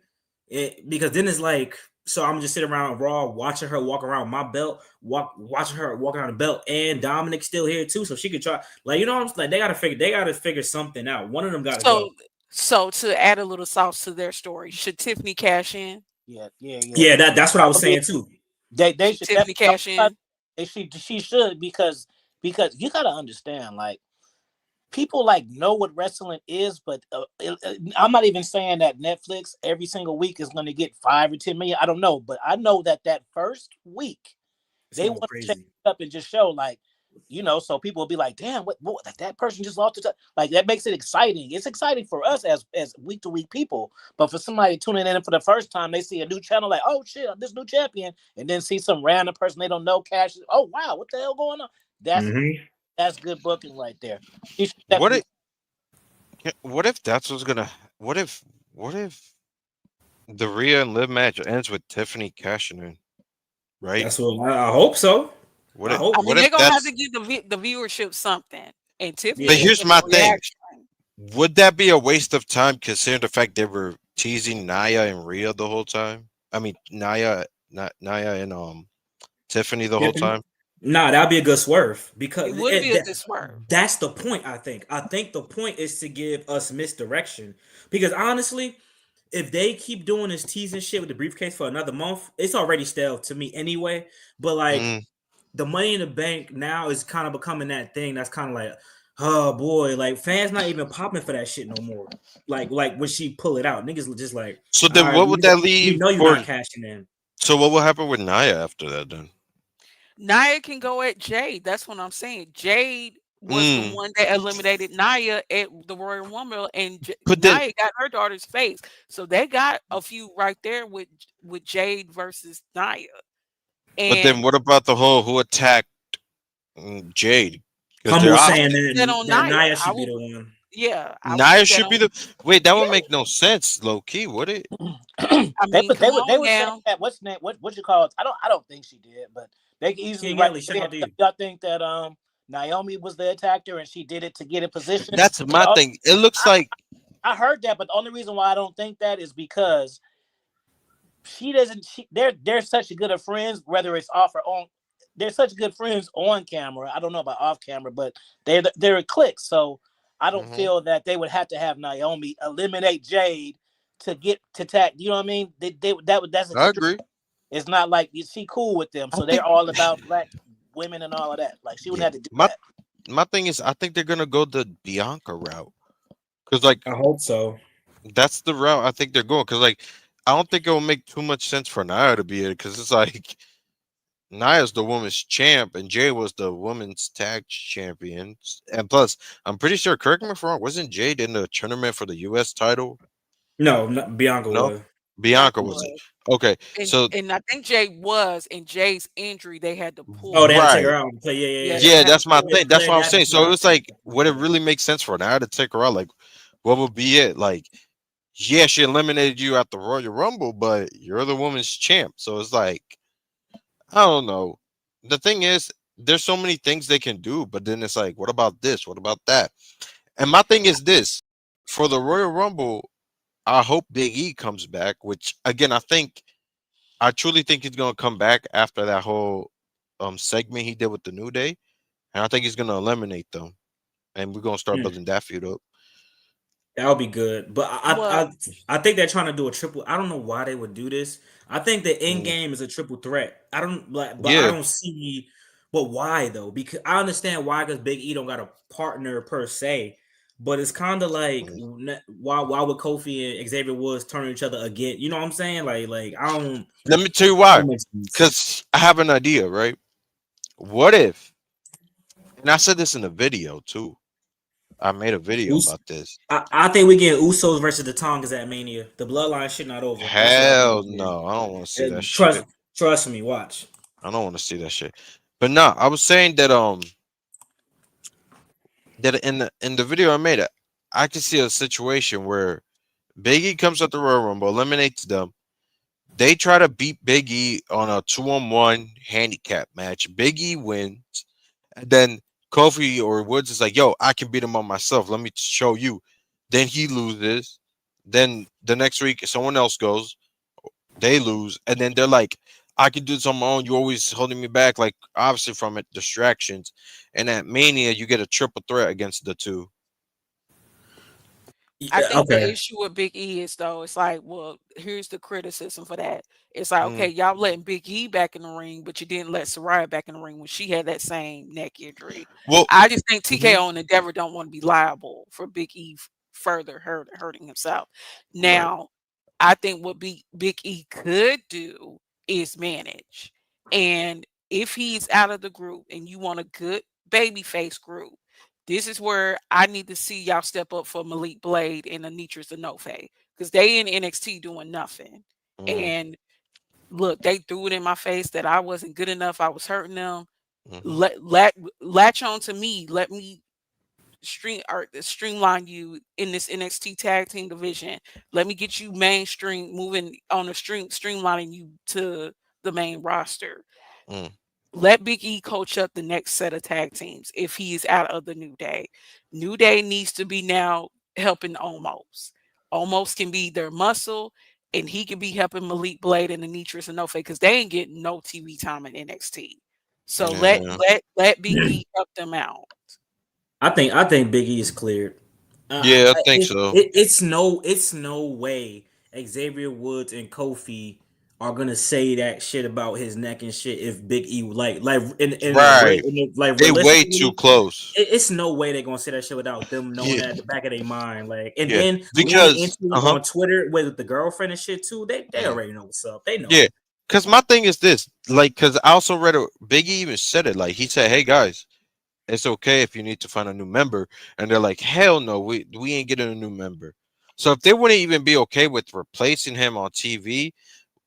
[SPEAKER 1] because then it's like, so I'm just sitting around Raw watching her walk around my belt, watching her walk around the belt, and Dominic's still here too, so she could try, like, you know what I'm saying? Like, they gotta figure something out. One of them got to go.
[SPEAKER 3] So to add a little sauce to their story, should Tiffany cash in?
[SPEAKER 5] Yeah.
[SPEAKER 1] That's what I was saying too.
[SPEAKER 5] They should
[SPEAKER 3] Tiffany cash in.
[SPEAKER 5] She should, because you gotta understand, like, people like know what wrestling is, but I'm not even saying that Netflix every single week is going to get 5 or 10 million. I don't know, but I know that first week they want to check it up and just show, like, you know, so people will be like, damn, what that person just lost it. Like, that makes it exciting. It's exciting for us as week to week people, but for somebody tuning in for the first time, they see a new channel, like, oh shit, this new champion, and then see some random person they don't know cash. Oh wow, what the hell going on? That's good booking right there.
[SPEAKER 6] What if that's what's gonna? What if the Rhea and Liv match ends with Tiffany cashing in? Right.
[SPEAKER 1] That's what I hope so.
[SPEAKER 3] They're gonna have to give the viewership something. And Tiffany.
[SPEAKER 6] But here's my thing: would that be a waste of time, considering the fact they were teasing Nia and Rhea the whole time? I mean, Nia and Tiffany the whole time.
[SPEAKER 1] Nah, that'd be a good swerve, because
[SPEAKER 3] it would be a good swerve.
[SPEAKER 1] That's the point. I think the point is to give us misdirection, because honestly, if they keep doing this teasing shit with the briefcase for another month, it's already stale to me anyway. But like the Money in the Bank now is kind of becoming that thing that's kind of like, oh boy, like fans not even popping for that shit no more. Like when she pull it out, niggas just like.
[SPEAKER 6] So then, what would that leave?
[SPEAKER 1] You know, you're not cashing in.
[SPEAKER 6] So what will happen with Nia after that then?
[SPEAKER 3] Nia can go at Jade. That's what I'm saying. Jade was the one that eliminated Nia at the Royal Rumble, and Nia got her daughter's face. So they got a few right there with Jade versus Nia. And
[SPEAKER 6] but then what about the whole who attacked Jade?
[SPEAKER 1] Humble saying that Nia should be the one.
[SPEAKER 3] Yeah,
[SPEAKER 6] Nia should be the. Wait, that would make no sense, low key, would it?
[SPEAKER 5] I mean, they would say that. What's name? What you call it? I don't think she did, but they can easily. Y'all think that Naomi was the attacker and she did it to get in position?
[SPEAKER 6] That's my thing. It looks like
[SPEAKER 5] I heard that, but the only reason why I don't think that is because she doesn't. They're such good of friends, whether it's off or on. They're such good friends on camera. I don't know about off camera, but they're a clique. So I don't feel that they would have to have Naomi eliminate Jade to get to tag. You know what I mean? That's a
[SPEAKER 6] I agree.
[SPEAKER 5] It's not like she cool with them, so they're all about black women and all of that. Like she wouldn't have to do that.
[SPEAKER 6] My thing is, I think they're gonna go the Bianca route, because like
[SPEAKER 1] I hope so.
[SPEAKER 6] that's the route I think they're going. Because like I don't think it will make too much sense for Nia to be it, because it's like Nia's the women's champ and Jade was the women's tag champion. And plus, I'm pretty sure, correct me if I'm wrong, wasn't Jade in the tournament for the US title?
[SPEAKER 1] No, Bianca
[SPEAKER 6] No,
[SPEAKER 1] was.
[SPEAKER 6] Bianca was it. Okay, so
[SPEAKER 3] And I think Jade was in Jade's injury. They had to pull.
[SPEAKER 1] Oh, they had to take
[SPEAKER 6] right.
[SPEAKER 1] her out and play. Yeah.
[SPEAKER 6] Yeah, that's my thing. That's what I'm
[SPEAKER 1] That
[SPEAKER 6] saying.
[SPEAKER 1] is
[SPEAKER 6] So
[SPEAKER 1] what
[SPEAKER 6] it's like, would it really make sense for Nia to take her out? Like, what would be it? Like, yeah, she eliminated you at the Royal Rumble, but you're the women's champ. So it's like, I don't know. The thing is, there's so many things they can do, but then it's like, what about this? What about that? And my thing is this: for the Royal Rumble, I hope Big E comes back. Which again, I truly think he's gonna come back after that whole segment he did with the New Day, and I think he's gonna eliminate them, and we're gonna start building that feud up.
[SPEAKER 1] That would be good, but
[SPEAKER 3] Well,
[SPEAKER 1] I think they're trying to do a triple. I don't know why they would do this. I think the end game is a triple threat. I don't like, but I
[SPEAKER 6] Yeah,
[SPEAKER 1] don't see. But why though? Because I understand why, because Big E don't got a partner per se. But it's kind of like why would Kofi and Xavier Woods turn each other again? You know what I'm saying? Like I don't.
[SPEAKER 6] let me tell you
[SPEAKER 1] That
[SPEAKER 6] why.
[SPEAKER 1] don't make sense.
[SPEAKER 6] Because I have an idea, right? What if? And I said this in a video too. I made a video
[SPEAKER 1] Us-
[SPEAKER 6] about this.
[SPEAKER 1] I think we get Usos versus the Tongas at Mania. The bloodline shit not over. That's what I think
[SPEAKER 6] Hell
[SPEAKER 1] we get.
[SPEAKER 6] no, I don't want to see that shit.
[SPEAKER 1] Trust me. Watch.
[SPEAKER 6] I don't want to see that shit. But no, I was saying that that in the video I made, I can see a situation where Big E comes at the Royal Rumble, eliminates them. They try to beat Big E on a 2-on-1 handicap match. Big E wins, and then Kofi or Woods is like, "Yo, I can beat him on myself. Let me show you." Then he loses. Then the next week, someone else goes. They lose, and then they're like, "I can do this on my own. You always holding me back." Like obviously from it, distractions. And at Mania, you get a triple threat against the two.
[SPEAKER 3] I think the
[SPEAKER 1] Okay.
[SPEAKER 3] issue with Big E is though, it's like, well, here's the criticism for that. It's like, okay,
[SPEAKER 6] Mm,
[SPEAKER 3] y'all letting Big E back in the ring, but you didn't let Soraya back in the ring when she had that same neck injury.
[SPEAKER 6] well,
[SPEAKER 3] I just think
[SPEAKER 1] Mhm.
[SPEAKER 3] TKO and Endeavor don't want to be liable for Big E further hurting himself.
[SPEAKER 6] right.
[SPEAKER 3] Now, I think what Big E could do is manage. And if he's out of the group and you want a good babyface group, this is where I need to see y'all step up for Malik Blade and Anitra Zanofe because they in NXT doing nothing.
[SPEAKER 6] Mm,
[SPEAKER 3] And look, they threw it in my face that I wasn't good enough. I was hurting them.
[SPEAKER 6] mhm,
[SPEAKER 3] Latch on to me. Let me streamline you in this NXT tag team division. Let me get you mainstream, moving on the streamlining you to the main roster.
[SPEAKER 6] mm,
[SPEAKER 3] Let Big E coach up the next set of tag teams if he is out of the New Day. New Day needs to be now helping Omos. Omos can be their muscle, and he can be helping Malik Blade and Anitra Sanofe because they ain't getting no TV time in NXT. So let
[SPEAKER 6] yeah,
[SPEAKER 3] let let Big E help them out.
[SPEAKER 1] I think Big E is cleared.
[SPEAKER 6] yeah, I think so.
[SPEAKER 1] It's no way Xavier Woods and Kofi are gonna say that shit about his neck and shit if Big E like
[SPEAKER 6] Right,
[SPEAKER 1] like
[SPEAKER 6] they way too
[SPEAKER 1] realistically.
[SPEAKER 6] close.
[SPEAKER 1] It's no way they're gonna say that shit without them knowing
[SPEAKER 6] Yeah,
[SPEAKER 1] that at the back of their mind. Like, and
[SPEAKER 6] yeah,
[SPEAKER 1] then leading
[SPEAKER 6] because
[SPEAKER 1] into it on Twitter with the girlfriend and shit too, they already know what's up. They
[SPEAKER 6] yeah,
[SPEAKER 1] know.
[SPEAKER 6] because my thing is this, like, because I also read Biggie even said it, like he said, "Hey guys, it's okay if you need to find a new member," and they're like, "Hell no, we ain't getting a new member." So if they wouldn't even be okay with replacing him on TV,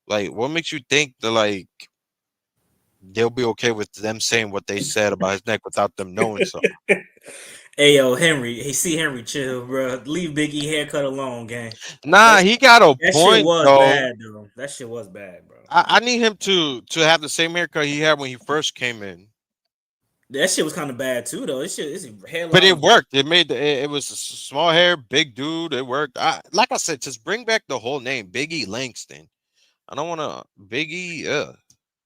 [SPEAKER 6] like, what makes you think that like they'll be okay with them saying what they said about his neck without them knowing something?
[SPEAKER 1] Hey yo, Henry. Hey, see Henry, chill, bro. Leave Big E haircut alone, gang.
[SPEAKER 6] Nah,
[SPEAKER 1] That
[SPEAKER 6] he got a
[SPEAKER 1] that shit
[SPEAKER 6] point
[SPEAKER 1] was
[SPEAKER 6] though.
[SPEAKER 1] bad though. That shit was bad, bro.
[SPEAKER 6] I need him to have the same haircut he had when he first came in.
[SPEAKER 1] That shit was kind of bad too, though. His
[SPEAKER 6] But
[SPEAKER 1] hairline
[SPEAKER 6] it
[SPEAKER 1] was.
[SPEAKER 6] worked. It was a small hair, big dude. It worked. Like I said, just bring back the whole name, Biggie Langston. I don't want to Biggie.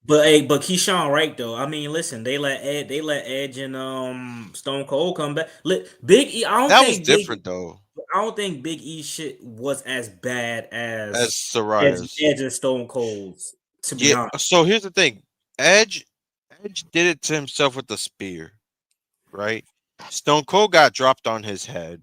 [SPEAKER 1] But hey, but Keyshawn right though. I mean, listen, they let Edge and Stone Cold come back. Big E.
[SPEAKER 6] That was different though.
[SPEAKER 1] I don't think Big E shit was as bad
[SPEAKER 6] As
[SPEAKER 1] as
[SPEAKER 6] Soraya's.
[SPEAKER 1] Edge and Stone Cold's. To be
[SPEAKER 6] Yeah.
[SPEAKER 1] honest,
[SPEAKER 6] So here's the thing. Edge did it to himself with the spear, right? Stone Cold got dropped on his head.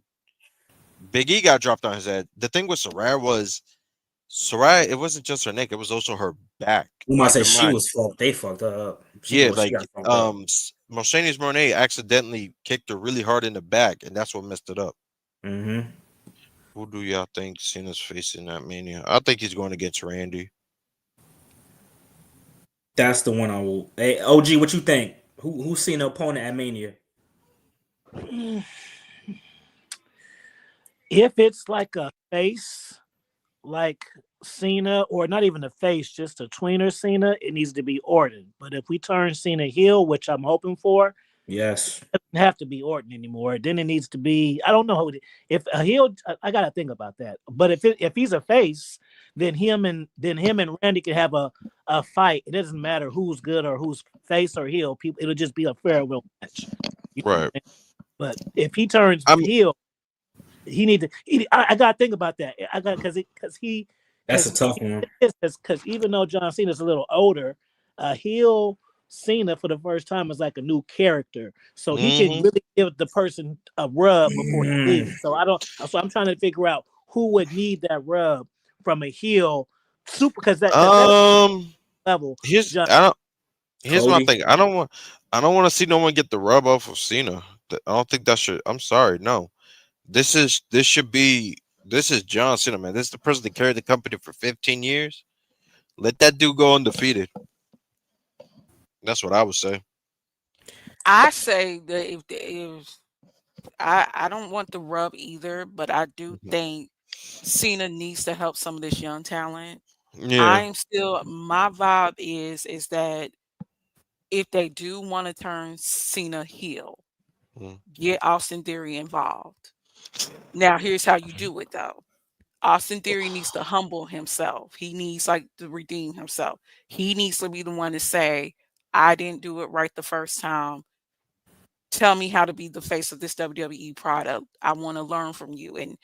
[SPEAKER 6] Big E got dropped on his head. The thing with Soraya, it wasn't just her neck, it was also her back.
[SPEAKER 1] you might
[SPEAKER 6] Keep
[SPEAKER 1] say
[SPEAKER 6] in
[SPEAKER 1] she
[SPEAKER 6] mind.
[SPEAKER 1] was fucked. They fucked her up. She
[SPEAKER 6] Yeah,
[SPEAKER 1] got fucked up.
[SPEAKER 6] Mercedes Moné accidentally kicked her really hard in the back, and that's what messed it up.
[SPEAKER 1] Mm-hmm.
[SPEAKER 6] Who do y'all think Cena's facing at Mania? I think he's going against Randy.
[SPEAKER 1] That's the one I will. Hey, OG, what you think? Who's seen the opponent at Mania?
[SPEAKER 5] If it's like a face, like Cena, or not even a face, just a tweener Cena, it needs to be Orton. But if we turn Cena heel, which I'm hoping for,
[SPEAKER 1] Yes,
[SPEAKER 5] it doesn't have to be Orton anymore. Then it needs to be, I don't know if a heel. I gotta think about that. But if he's a face, then him and Randy can have a fight. It doesn't matter who's good or who's face or heel. People, it'll just be a farewell match. You know what I'm
[SPEAKER 6] Right.
[SPEAKER 5] saying? But if he turns heel, he need to. I gotta think about that. I got because he.
[SPEAKER 1] that's a tough one.
[SPEAKER 5] Because even though John Cena's a little older, heel Cena for the first time is like a new character, so he can really give the person a rub before he leaves. So I'm trying to figure out who would need that rub from a heel super because that level.
[SPEAKER 6] Here's my thing. I don't want to see no one get the rub off of Cena. I don't think that should. I'm sorry, no. This is John Cena, man. This is the person that carried the company for 15 years. Let that dude go undefeated. That's what I would say.
[SPEAKER 3] I say that if I don't want the rub either, but I do think Cena needs to help some of this young talent.
[SPEAKER 6] Yeah.
[SPEAKER 3] My vibe is that if they do want to turn Cena heel, get Austin Theory involved. Now, here's how you do it though. Austin Theory needs to humble himself. He needs to redeem himself. He needs to be the one to say, I didn't do it right the first time. Tell me how to be the face of this WWE product. I want to learn from you. And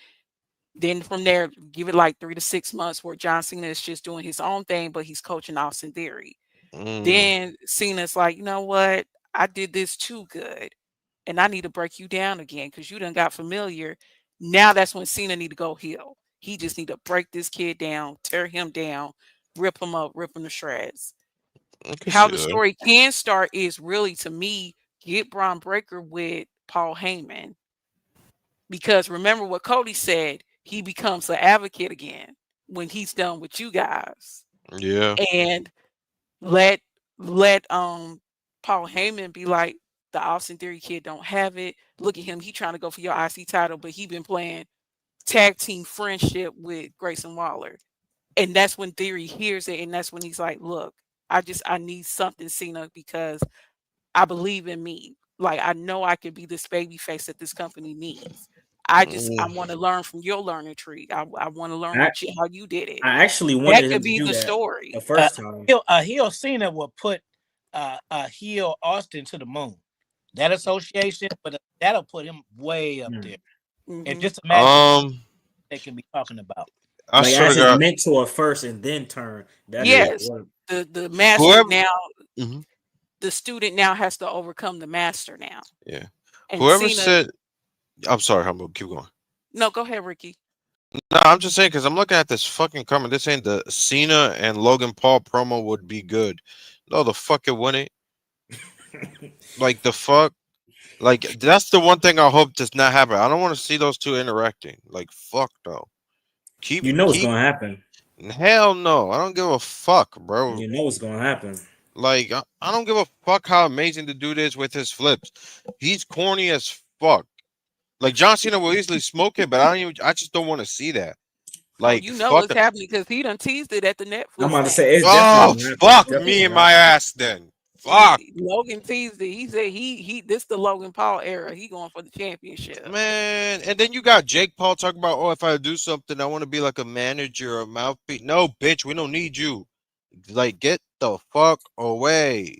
[SPEAKER 3] then from there, give it like 3 to 6 months where John Cena is just doing his own thing, but he's coaching Austin Theory. Then Cena's like, you know what? I did this too good. And I need to break you down again because you done got familiar. Now that's when Cena need to go heel. He just need to break this kid down, tear him down, rip him up, rip him to shreds. How the story can start is really, to me, get Braun Breaker with Paul Heyman. Because remember what Cody said, he becomes an advocate again when he's done with you guys.
[SPEAKER 6] Yeah.
[SPEAKER 3] And let Paul Heyman be like, the Austin Theory kid don't have it. Look at him. He trying to go for your IC title, but he been playing tag team friendship with Grayson Waller. And that's when Theory hears it. And that's when he's like, look, I need something, Cena, because I believe in me. Like, I know I could be this baby face that this company needs. I want to learn from your learning tree. I want to learn how you did it.
[SPEAKER 1] I actually wanted
[SPEAKER 3] that
[SPEAKER 1] him
[SPEAKER 3] could be
[SPEAKER 1] to do
[SPEAKER 3] the
[SPEAKER 1] that
[SPEAKER 3] story.
[SPEAKER 1] the first time.
[SPEAKER 5] A heel Cena will put a heel Austin to the moon. That association, but that'll put him way up there. And just imagine they can be talking about.
[SPEAKER 1] Like as his mentor first and then turn.
[SPEAKER 3] Yes, the master now. The student now has to overcome the master now.
[SPEAKER 6] Yeah.
[SPEAKER 3] And
[SPEAKER 6] Whoever said, I'm sorry, I'm gonna keep going.
[SPEAKER 3] No, go ahead, Ricky.
[SPEAKER 6] No, I'm just saying because I'm looking at this fucking comment. This ain't the Cena and Logan Paul promo would be good. No, the fuck it wouldn't. Like the fuck. Like that's the one thing I hope does not happen. I don't want to see those two interacting. Like fuck though.
[SPEAKER 1] It's gonna happen.
[SPEAKER 6] Hell no, I don't give a fuck, bro.
[SPEAKER 1] You know it's gonna happen.
[SPEAKER 6] Like I don't give a fuck how amazing the dude is with his flips. He's corny as fuck. Like John Cena will easily smoke it, but I just don't want to see that. Like
[SPEAKER 3] you know what's happening because he done teased it at the Netflix.
[SPEAKER 1] I'm about to say it's definitely
[SPEAKER 6] fuck me and my ass then. Fuck.
[SPEAKER 3] Logan teased it. He said this the Logan Paul era. He going for the championship.
[SPEAKER 6] Man, and then you got Jake Paul talking about, oh, if I do something, I want to be like a manager or a mouthpiece. No, bitch, we don't need you. Like, get the fuck away.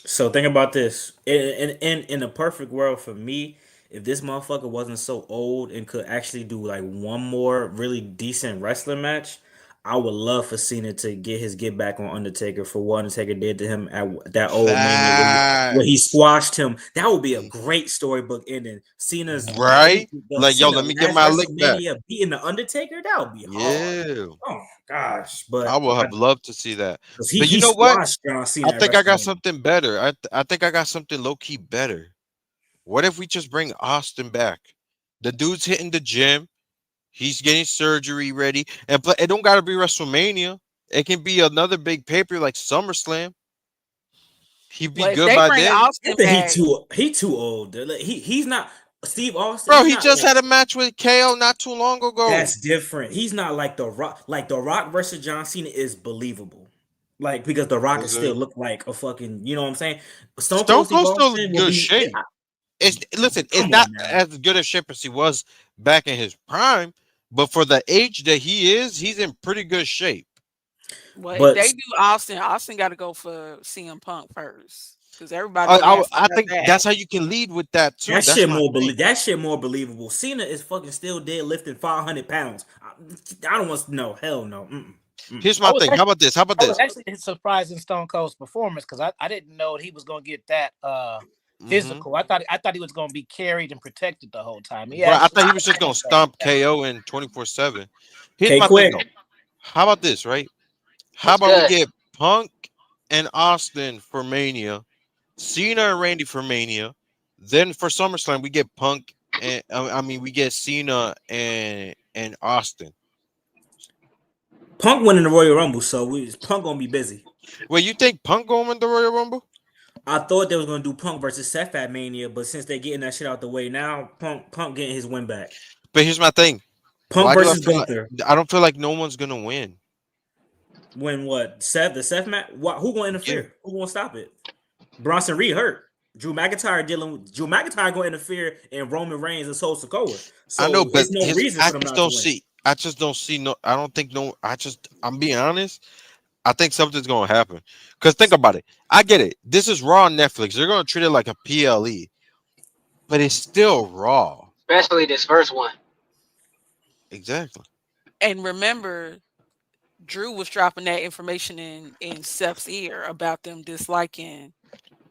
[SPEAKER 1] So think about this. In a perfect world for me, if this motherfucker wasn't so old and could actually do like one more really decent wrestling match, I would love for Cena to get his get back on Undertaker for what Undertaker did to him at that old Mania where he
[SPEAKER 6] Facts.
[SPEAKER 1] squashed him. That would be a great storybook ending. Cena's
[SPEAKER 6] Right? Like, yo,
[SPEAKER 1] Cena
[SPEAKER 6] let me get
[SPEAKER 1] last
[SPEAKER 6] my lick back.
[SPEAKER 1] WrestleMania beating the Undertaker. That would be hard.
[SPEAKER 6] Yeah.
[SPEAKER 1] Oh gosh,
[SPEAKER 6] I
[SPEAKER 1] but
[SPEAKER 6] would have loved to see that. But
[SPEAKER 1] he
[SPEAKER 6] you know what?
[SPEAKER 1] squashed John Cena
[SPEAKER 6] I
[SPEAKER 1] at
[SPEAKER 6] think I got
[SPEAKER 1] WrestleMania.
[SPEAKER 6] something better. I think I got something low key better. What if we just bring Austin back? The dude's hitting the gym. He's getting surgery ready, and it don't gotta be WrestleMania. It can be another big paper like SummerSlam. He'd be
[SPEAKER 3] Well, if
[SPEAKER 6] good
[SPEAKER 3] they
[SPEAKER 6] by
[SPEAKER 3] bring
[SPEAKER 6] then,
[SPEAKER 1] I
[SPEAKER 3] Austin
[SPEAKER 1] think
[SPEAKER 3] back,
[SPEAKER 1] he too old. Like, he's not Steve Austin.
[SPEAKER 6] bro.
[SPEAKER 1] He's
[SPEAKER 6] He
[SPEAKER 1] not
[SPEAKER 6] just
[SPEAKER 1] like
[SPEAKER 6] had a match with KO not too long ago.
[SPEAKER 1] that's different. He's not like the Rock. Like the Rock versus John Cena is believable. Like because the Rock can
[SPEAKER 6] Was
[SPEAKER 1] still
[SPEAKER 6] it?
[SPEAKER 1] look like a fucking. You know what I'm saying? Stone
[SPEAKER 6] Stone
[SPEAKER 1] Cold Steve
[SPEAKER 6] Cold's still
[SPEAKER 1] Austin
[SPEAKER 6] in
[SPEAKER 1] will
[SPEAKER 6] good
[SPEAKER 1] be.
[SPEAKER 6] shape. It's
[SPEAKER 1] Come
[SPEAKER 6] not
[SPEAKER 1] on now.
[SPEAKER 6] as good a shape as he was back in his prime, but for the age that he is, he's in pretty good shape.
[SPEAKER 3] well, if
[SPEAKER 1] But
[SPEAKER 3] they do Austin got to go for CM Punk first because everybody's nasty
[SPEAKER 6] I
[SPEAKER 3] about
[SPEAKER 6] think
[SPEAKER 3] that.
[SPEAKER 6] that's how you can lead with that too. That's my thing.
[SPEAKER 1] that shit more believable. Cena is fucking still dead lifting 500 pounds. I don't want to no hell no.
[SPEAKER 6] Here's
[SPEAKER 5] I
[SPEAKER 6] my
[SPEAKER 5] was
[SPEAKER 6] thing. How about this? How about
[SPEAKER 5] I was
[SPEAKER 6] this?
[SPEAKER 5] actually surprised in Stone Cold's performance because I didn't know he was going to get that physical. I thought he was going to be carried and protected the whole time. He
[SPEAKER 6] Bro, I
[SPEAKER 5] actually
[SPEAKER 6] thought he was just gonna stomp KO in 24/7. Here's
[SPEAKER 1] Okay,
[SPEAKER 6] my thing
[SPEAKER 1] quick.
[SPEAKER 6] though. How about this, right? How
[SPEAKER 4] What's
[SPEAKER 6] about we
[SPEAKER 4] good?
[SPEAKER 6] get Punk and Austin for Mania, Cena and Randy for Mania, then for SummerSlam we get Punk and we get Cena and Austin.
[SPEAKER 1] Punk winning the Royal Rumble, so Punk gonna be busy.
[SPEAKER 6] Wait, you think Punk gonna win the Royal Rumble?
[SPEAKER 1] I thought they was gonna do Punk versus Seth at Mania, but since they're getting that shit out the way now, Punk getting his win back.
[SPEAKER 6] But here's my thing.
[SPEAKER 1] Punk
[SPEAKER 6] Why do I
[SPEAKER 1] versus
[SPEAKER 6] feel like
[SPEAKER 1] Gunther.
[SPEAKER 6] I don't feel like no one's gonna win?
[SPEAKER 1] When what? The Seth match? Who gonna interfere?
[SPEAKER 6] Yeah.
[SPEAKER 1] Who gonna stop it? Bronson Reed hurt. Drew McIntyre gonna interfere in Roman Reigns and Sol Sikoa. So
[SPEAKER 6] I know, but
[SPEAKER 1] there's no reason
[SPEAKER 6] I
[SPEAKER 1] for them
[SPEAKER 6] just
[SPEAKER 1] not to
[SPEAKER 6] don't
[SPEAKER 1] win.
[SPEAKER 6] see. I just don't see no. I don't think no. I'm being honest. I think something's gonna happen. Cause think about it. I get it. This is Raw on Netflix. They're gonna treat it like a PLE, but it's still Raw.
[SPEAKER 4] Especially this first one.
[SPEAKER 6] Exactly.
[SPEAKER 3] And remember, Drew was dropping that information in Seth's ear about them disliking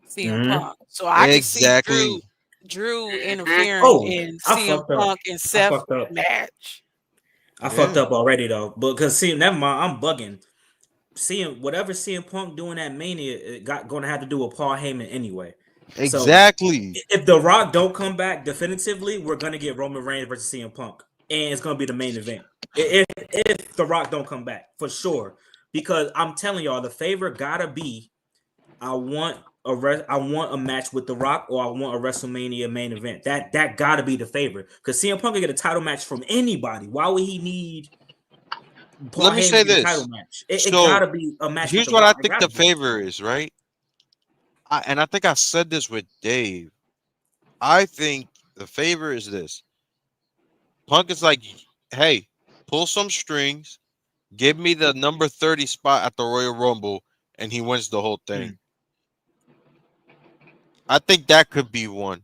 [SPEAKER 3] CM
[SPEAKER 1] Mhm.
[SPEAKER 3] Punk. So I can see
[SPEAKER 6] Exactly.
[SPEAKER 3] Drew interfering
[SPEAKER 1] Oh,
[SPEAKER 3] in
[SPEAKER 1] I
[SPEAKER 3] CM
[SPEAKER 1] fucked up.
[SPEAKER 3] Punk and
[SPEAKER 1] I
[SPEAKER 3] Seth
[SPEAKER 1] fucked up.
[SPEAKER 3] match.
[SPEAKER 1] I
[SPEAKER 6] Yeah.
[SPEAKER 1] fucked up already though, because see, never mind. I'm bugging. Seeing whatever CM Punk doing at Mania, it gonna have to do with Paul Heyman anyway. So
[SPEAKER 6] Exactly.
[SPEAKER 1] if The Rock don't come back definitively, we're gonna get Roman Reigns versus CM Punk, and it's gonna be the main event. If The Rock don't come back for sure, because I'm telling y'all, the favor gotta be I want a match with The Rock, or I want a WrestleMania main event. That gotta be the favor, because CM Punk can get a title match from anybody. Why would he need Paul
[SPEAKER 6] Let me
[SPEAKER 1] Heyman
[SPEAKER 6] say
[SPEAKER 1] to get a title
[SPEAKER 6] this.
[SPEAKER 1] match? It
[SPEAKER 6] So
[SPEAKER 1] gotta be a match with
[SPEAKER 6] here's
[SPEAKER 1] The
[SPEAKER 6] what I
[SPEAKER 1] Rock. It
[SPEAKER 6] think the
[SPEAKER 1] gotta be.
[SPEAKER 6] favor is, right? And I think I said this with Dave. I think the favor is this. Punk is like, hey, pull some strings, give me the number 30 spot at the Royal Rumble, and he wins the whole thing. I think that could be one.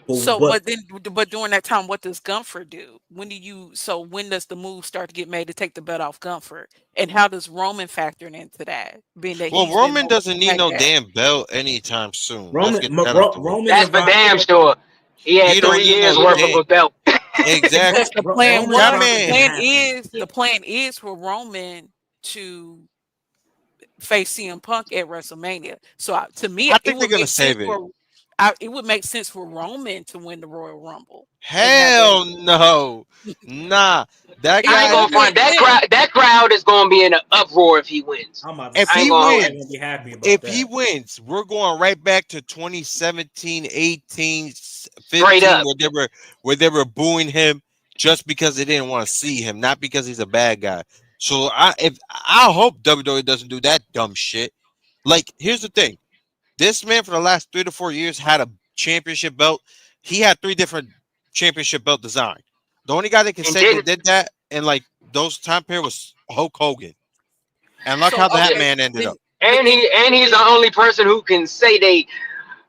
[SPEAKER 3] But during that time, what does Gunther do? When does the move start to get made to take the belt off Gunther? And how does Roman factor into that? Being that
[SPEAKER 6] Well, Roman doesn't need no damn belt anytime soon. Let's get that out the way.
[SPEAKER 4] That's for damn sure. He had
[SPEAKER 6] He don't
[SPEAKER 4] 3
[SPEAKER 6] need no
[SPEAKER 4] years worth of
[SPEAKER 6] damn.
[SPEAKER 4] a belt.
[SPEAKER 6] Exactly.
[SPEAKER 3] Because the plan
[SPEAKER 6] That
[SPEAKER 3] was
[SPEAKER 6] man.
[SPEAKER 3] the plan is for Roman to face CM Punk at WrestleMania. So to me,
[SPEAKER 6] I think they're gonna save it.
[SPEAKER 3] It would make sense for Roman to win the Royal Rumble.
[SPEAKER 6] Hell no, nah. That
[SPEAKER 4] I ain't gonna front. That crowd is gonna be in an uproar if he wins.
[SPEAKER 6] If
[SPEAKER 1] I
[SPEAKER 6] he
[SPEAKER 1] ain't gonna
[SPEAKER 6] wins,
[SPEAKER 1] be happy about
[SPEAKER 6] if
[SPEAKER 1] that.
[SPEAKER 6] he wins, we're going right back to 2017, 18,
[SPEAKER 4] Straight
[SPEAKER 6] 15,
[SPEAKER 4] up.
[SPEAKER 6] where they were booing him just because they didn't want to see him, not because he's a bad guy. So I hope WWE doesn't do that dumb shit. Like, here's the thing. This man for the last 3 to 4 years had a championship belt. He had 3 different championship belt designs. The only guy that can say they did that in like those time period was Hulk Hogan. And look how that man ended up.
[SPEAKER 4] And he's the only person who can say they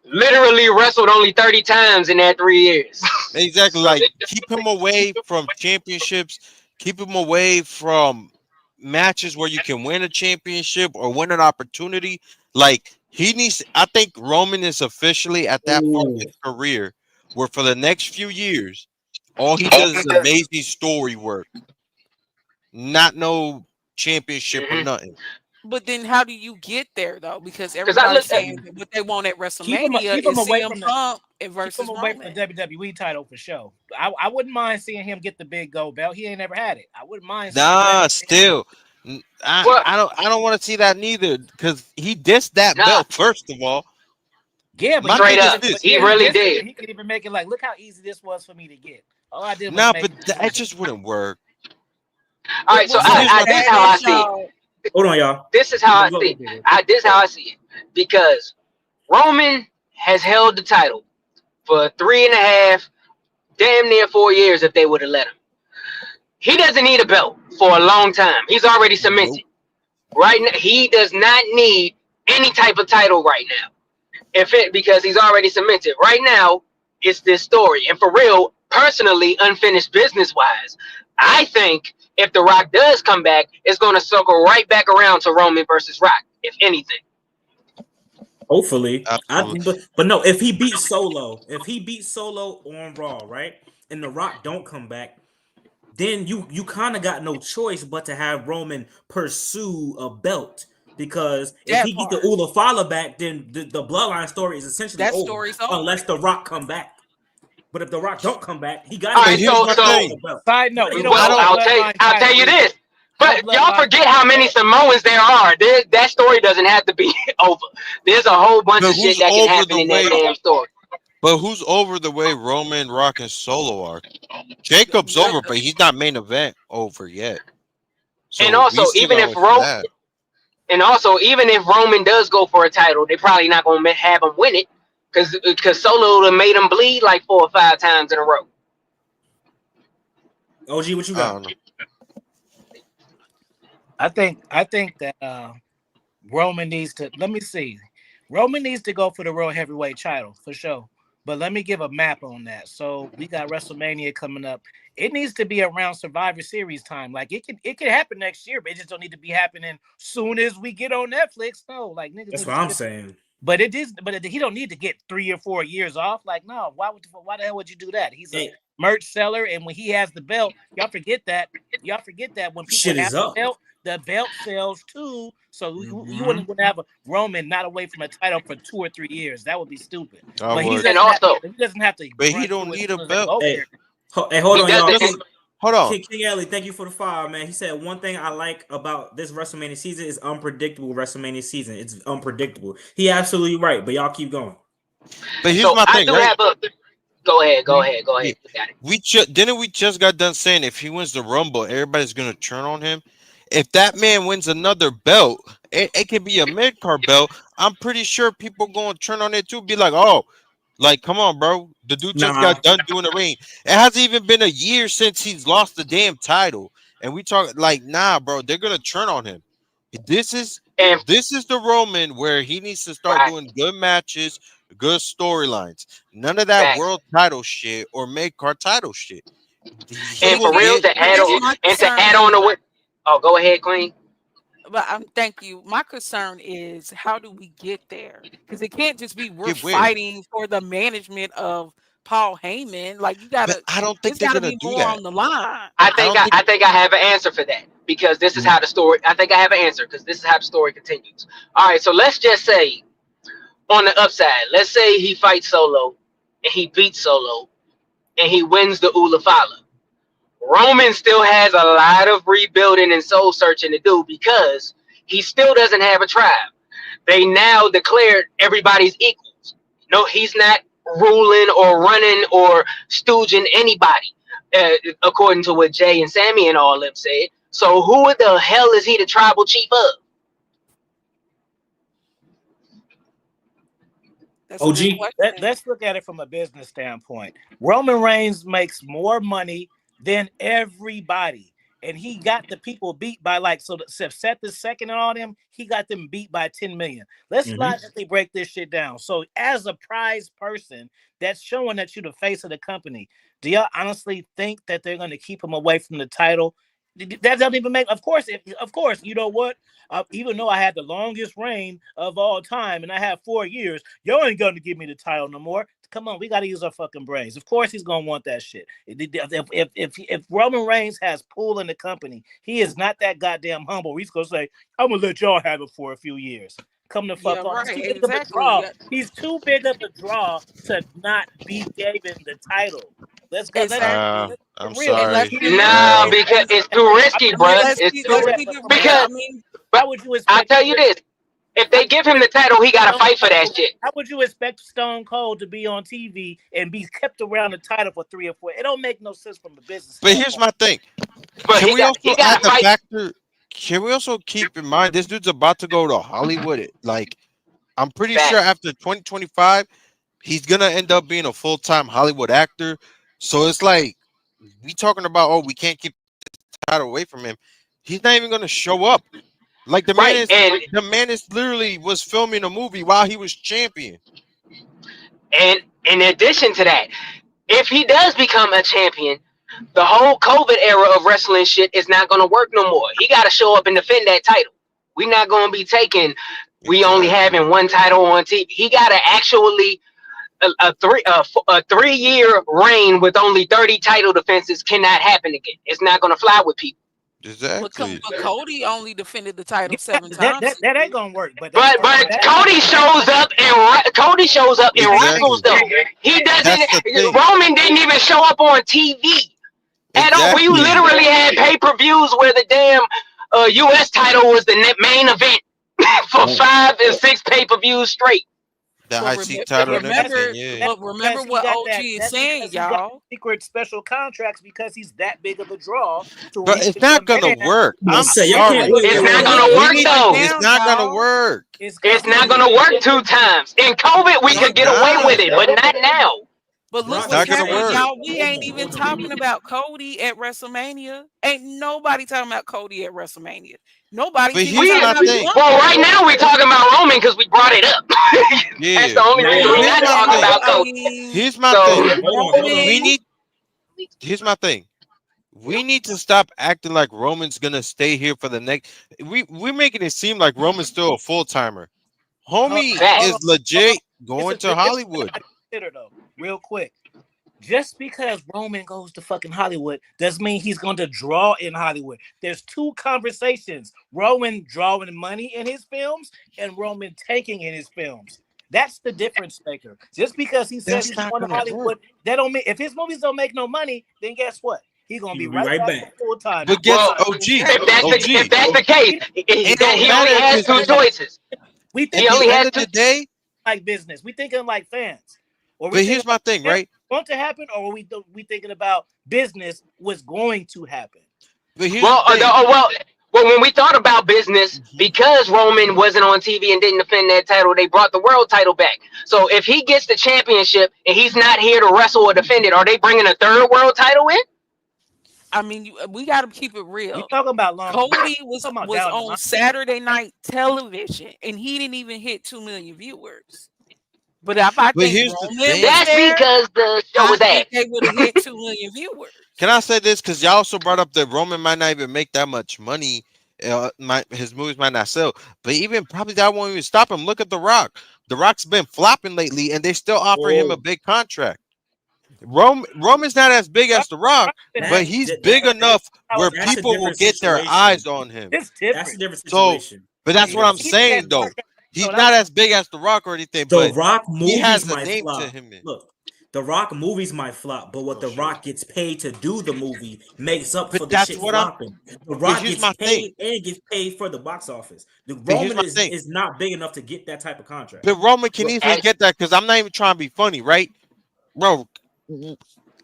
[SPEAKER 4] literally wrestled only 30 times in that 3 years.
[SPEAKER 6] Exactly. Like, keep him away from championships. Keep him away from matches where you can win a championship or win an opportunity. Like, he needs. I think Roman is officially at that part of his career where for the next few years, all he does is amazing story work. Not no championship or nothing.
[SPEAKER 3] But then how do you get there though? Because everybody's saying that what they want at WrestleMania is CM Punk versus Roman.
[SPEAKER 5] From the WWE title for sure. I wouldn't mind seeing him get the big gold belt. He ain't never had it. I wouldn't mind.
[SPEAKER 6] Still, I don't want to see that neither because he dissed that belt first of all.
[SPEAKER 5] Yeah, but
[SPEAKER 4] straight up, he really did.
[SPEAKER 5] He could even make it like, look how easy this was for me to get. All I did was
[SPEAKER 6] but that just wouldn't work.
[SPEAKER 4] All right, so this is how I see it.
[SPEAKER 1] Hold on, y'all.
[SPEAKER 4] This is how I see it. This is how I see it. Because Roman has held the title for 3.5, damn near 4 years if they would have let him. He doesn't need a belt for a long time. He's already cemented. Right now, he does not need any type of title right now. Because he's already cemented. Right now, it's this story. And for real, personally, unfinished business-wise, I think if The Rock does come back, it's going to circle right back around to Roman versus Rock, if anything.
[SPEAKER 1] Hopefully. But no, if he beats Solo on Raw, right, and The Rock don't come back, then you kind of got no choice but to have Roman pursue a belt. Because if he get the Ulafala back, then the bloodline story is essentially over unless The Rock come back. But if The Rock don't come back, he got to.
[SPEAKER 5] Side note,
[SPEAKER 4] I'll tell you this. But y'all forget how many Samoans there are. That story doesn't have to be over. There's a whole bunch of shit that can happen in that damn story.
[SPEAKER 6] But who's over the way Roman, Rock, and Solo are? Jacob's over, but he's not main event over yet. So
[SPEAKER 4] and also, even if Roman does go for a title, they're probably not going to have him win it. Because Solo would have made him bleed like 4 or 5 times in a row.
[SPEAKER 1] OG, what you got?
[SPEAKER 5] I think that Roman needs to. Let me see. Roman needs to go for the World Heavyweight title for sure. But let me give a map on that. So we got WrestleMania coming up. It needs to be around Survivor Series time. Like it could happen next year, but it just don't need to be happening soon as we get on Netflix. No, like niggas.
[SPEAKER 1] That's what I'm saying.
[SPEAKER 5] But it is. But he don't need to get 3 or 4 years off. Like no, why the hell would you do that? He's a merch seller, and when he has the belt, y'all forget that. When people have the belt sells too. So you wouldn't have a Roman not away from a title for 2 or 3 years. That would be stupid. But he doesn't have to.
[SPEAKER 6] But he don't need a belt.
[SPEAKER 1] Hey, hold on, y'all.
[SPEAKER 6] Hold on.
[SPEAKER 1] King Ellie, thank you for the fire, man. He said one thing I like about this WrestleMania season is unpredictable WrestleMania season. It's unpredictable. He absolutely right, but y'all keep going.
[SPEAKER 6] But here's my thing, right?
[SPEAKER 4] Go ahead.
[SPEAKER 6] We just got done saying if he wins the Rumble, everybody's gonna turn on him. If that man wins another belt, it could be a mid-card belt. I'm pretty sure people going to turn on it too. Be like, oh, like, come on, bro. The dude just got done doing the ring. It hasn't even been a year since he's lost the damn title. And we talk like, nah, bro, they're going to turn on him. This is the Roman where he needs to start doing good matches, good storylines. None of that world title shit or mid-card title shit.
[SPEAKER 4] And for real, to add on to what. Oh, go ahead, Queen.
[SPEAKER 3] But thank you. My concern is how do we get there? Because it can't just be we're fighting for the management of Paul Heyman. Like you gotta.
[SPEAKER 6] I don't think they're gonna do that
[SPEAKER 3] on the line.
[SPEAKER 4] I think I have an answer for that because this is how the story. I think I have an answer because this is how the story continues. All right, so let's just say on the upside, let's say he fights Solo and he beats Solo and he wins the Ulafala. Roman still has a lot of rebuilding and soul searching to do because he still doesn't have a tribe. They now declared everybody's equals. No, he's not ruling or running or stooging anybody, according to what Jay and Sammy and all of them said. So who the hell is he the tribal chief of?
[SPEAKER 1] OG.
[SPEAKER 5] Let's look at it from a business standpoint. Roman Reigns makes more money than everybody. and he got the people beat by like Seth the second and all them. He got them beat by 10 million. Let's logically break this shit down. So as a prize person, that's showing that you're the face of the company. Do y'all honestly think that they're going to keep him away from the title? That doesn't even make. Of course, you know what? Even though I had the longest reign of all time, and I have 4 years, y'all ain't going to give me the title no more. Come on, we got to use our fucking brains. Of course, he's going to want that shit. If Roman Reigns has pull in the company, he is not that goddamn humble. He's going to say, "I'm gonna let y'all have it for a few years." Come the fuck on.
[SPEAKER 3] Right,
[SPEAKER 5] He's too big of a draw. He's too big of a draw to not be given the title. Let's go.
[SPEAKER 3] Exactly.
[SPEAKER 6] I'm sorry.
[SPEAKER 4] No, because it's too risky, bro. It's too risky. Because
[SPEAKER 5] how would you expect?
[SPEAKER 4] I'll tell you this: if they give him the title, he got to fight for that shit.
[SPEAKER 5] How would you expect Stone Cold to be on TV and be kept around the title for 3 or 4? It don't make no sense from a business.
[SPEAKER 6] But here's my thing: can we also add the factor? Can we also keep in mind this dude's about to go to Hollywood? Like, I'm pretty sure after 2025, he's gonna end up being a full-time Hollywood actor. So it's like we talking about, we can't keep the title away from him. He's not even gonna show up. Like the man is literally was filming a movie while he was champion.
[SPEAKER 4] And in addition to that, if he does become a champion, the whole COVID era of wrestling shit is not going to work no more. He got to show up and defend that title. We're not going to be taking. We only having one title on TV. He got to actually a 3-year reign with only 30 title defenses cannot happen again. It's not going to fly with people.
[SPEAKER 6] Exactly.
[SPEAKER 3] But Cody only defended the title 7 times.
[SPEAKER 5] That ain't gonna work. But
[SPEAKER 4] Cody shows up and wrestles though. He doesn't. Roman didn't even show up on TV at all. We literally had pay-per-views where the damn U.S. title was the main event for 5 and 6 pay-per-views straight.
[SPEAKER 6] The IC title and everything,
[SPEAKER 3] But remember what OG is saying, y'all.
[SPEAKER 5] Secret special contracts because he's that big of a draw.
[SPEAKER 6] But it's not gonna work. I'm sorry.
[SPEAKER 4] It's not gonna work though.
[SPEAKER 6] It's not gonna work.
[SPEAKER 4] It's not gonna work 2 times. In COVID, we could get away with it, but not now.
[SPEAKER 3] But look what's happening, y'all. We ain't even talking about Cody at WrestleMania. Ain't nobody talking about Cody at WrestleMania. Nobody.
[SPEAKER 4] Well, right now we're talking about Roman because we brought it up. That's the only reason we're not talking about Cody.
[SPEAKER 6] Here's my thing. Here's my thing. We need to stop acting like Roman's gonna stay here for the next. We're making it seem like Roman's still a full timer. Homie is legit going to Hollywood.
[SPEAKER 5] Consider though, real quick. Just because Roman goes to fucking Hollywood doesn't mean he's going to draw in Hollywood. There's 2 conversations: Roman drawing money in his films and Roman taking in his films. That's the difference maker. Just because he says he's going to Hollywood, that don't mean if his movies don't make no money, then guess what? He's gonna be right back full time.
[SPEAKER 6] But guess OG.
[SPEAKER 4] If that's the case, he only has 2 choices.
[SPEAKER 5] He
[SPEAKER 4] only has 2
[SPEAKER 6] days.
[SPEAKER 5] Like business, we thinking like fans.
[SPEAKER 6] But here's my thing, right?
[SPEAKER 5] Want to happen, or are we thinking about business? What's going to happen?
[SPEAKER 6] But
[SPEAKER 4] when we thought about business, because Roman wasn't on TV and didn't defend that title, they brought the world title back. So if he gets the championship and he's not here to wrestle or defend it, are they bringing a 3rd world title in?
[SPEAKER 3] I mean, we got to keep it real.
[SPEAKER 5] You're talking about
[SPEAKER 3] Cody was on Saturday night television, and he didn't even hit 2 million viewers. But if I think
[SPEAKER 4] that's because the show was ass.
[SPEAKER 3] They would have hit 2 million viewers.
[SPEAKER 6] Can I say this? Because y'all also brought up that Roman might not even make that much money. His movies might not sell. But even probably that won't even stop him. Look at The Rock. The Rock's been flopping lately, and they still offering him a big contract. Roman's not as big as The Rock, but he's big enough where people will get their eyes on him.
[SPEAKER 5] That's a different
[SPEAKER 6] situation. But that's what I'm saying, though. He's not as big as The Rock or anything, but
[SPEAKER 1] Rock movies
[SPEAKER 6] he has a
[SPEAKER 1] might
[SPEAKER 6] name
[SPEAKER 1] flop.
[SPEAKER 6] to him.
[SPEAKER 1] Look, The Rock movies might flop, but what The Rock gets paid to do the movie makes up for the shit flopping. The Rock gets paid and gets paid for the box office. The Roman is not big enough to get that type of contract.
[SPEAKER 6] But Roman can easily get that because I'm not even trying to be funny, right? Bro,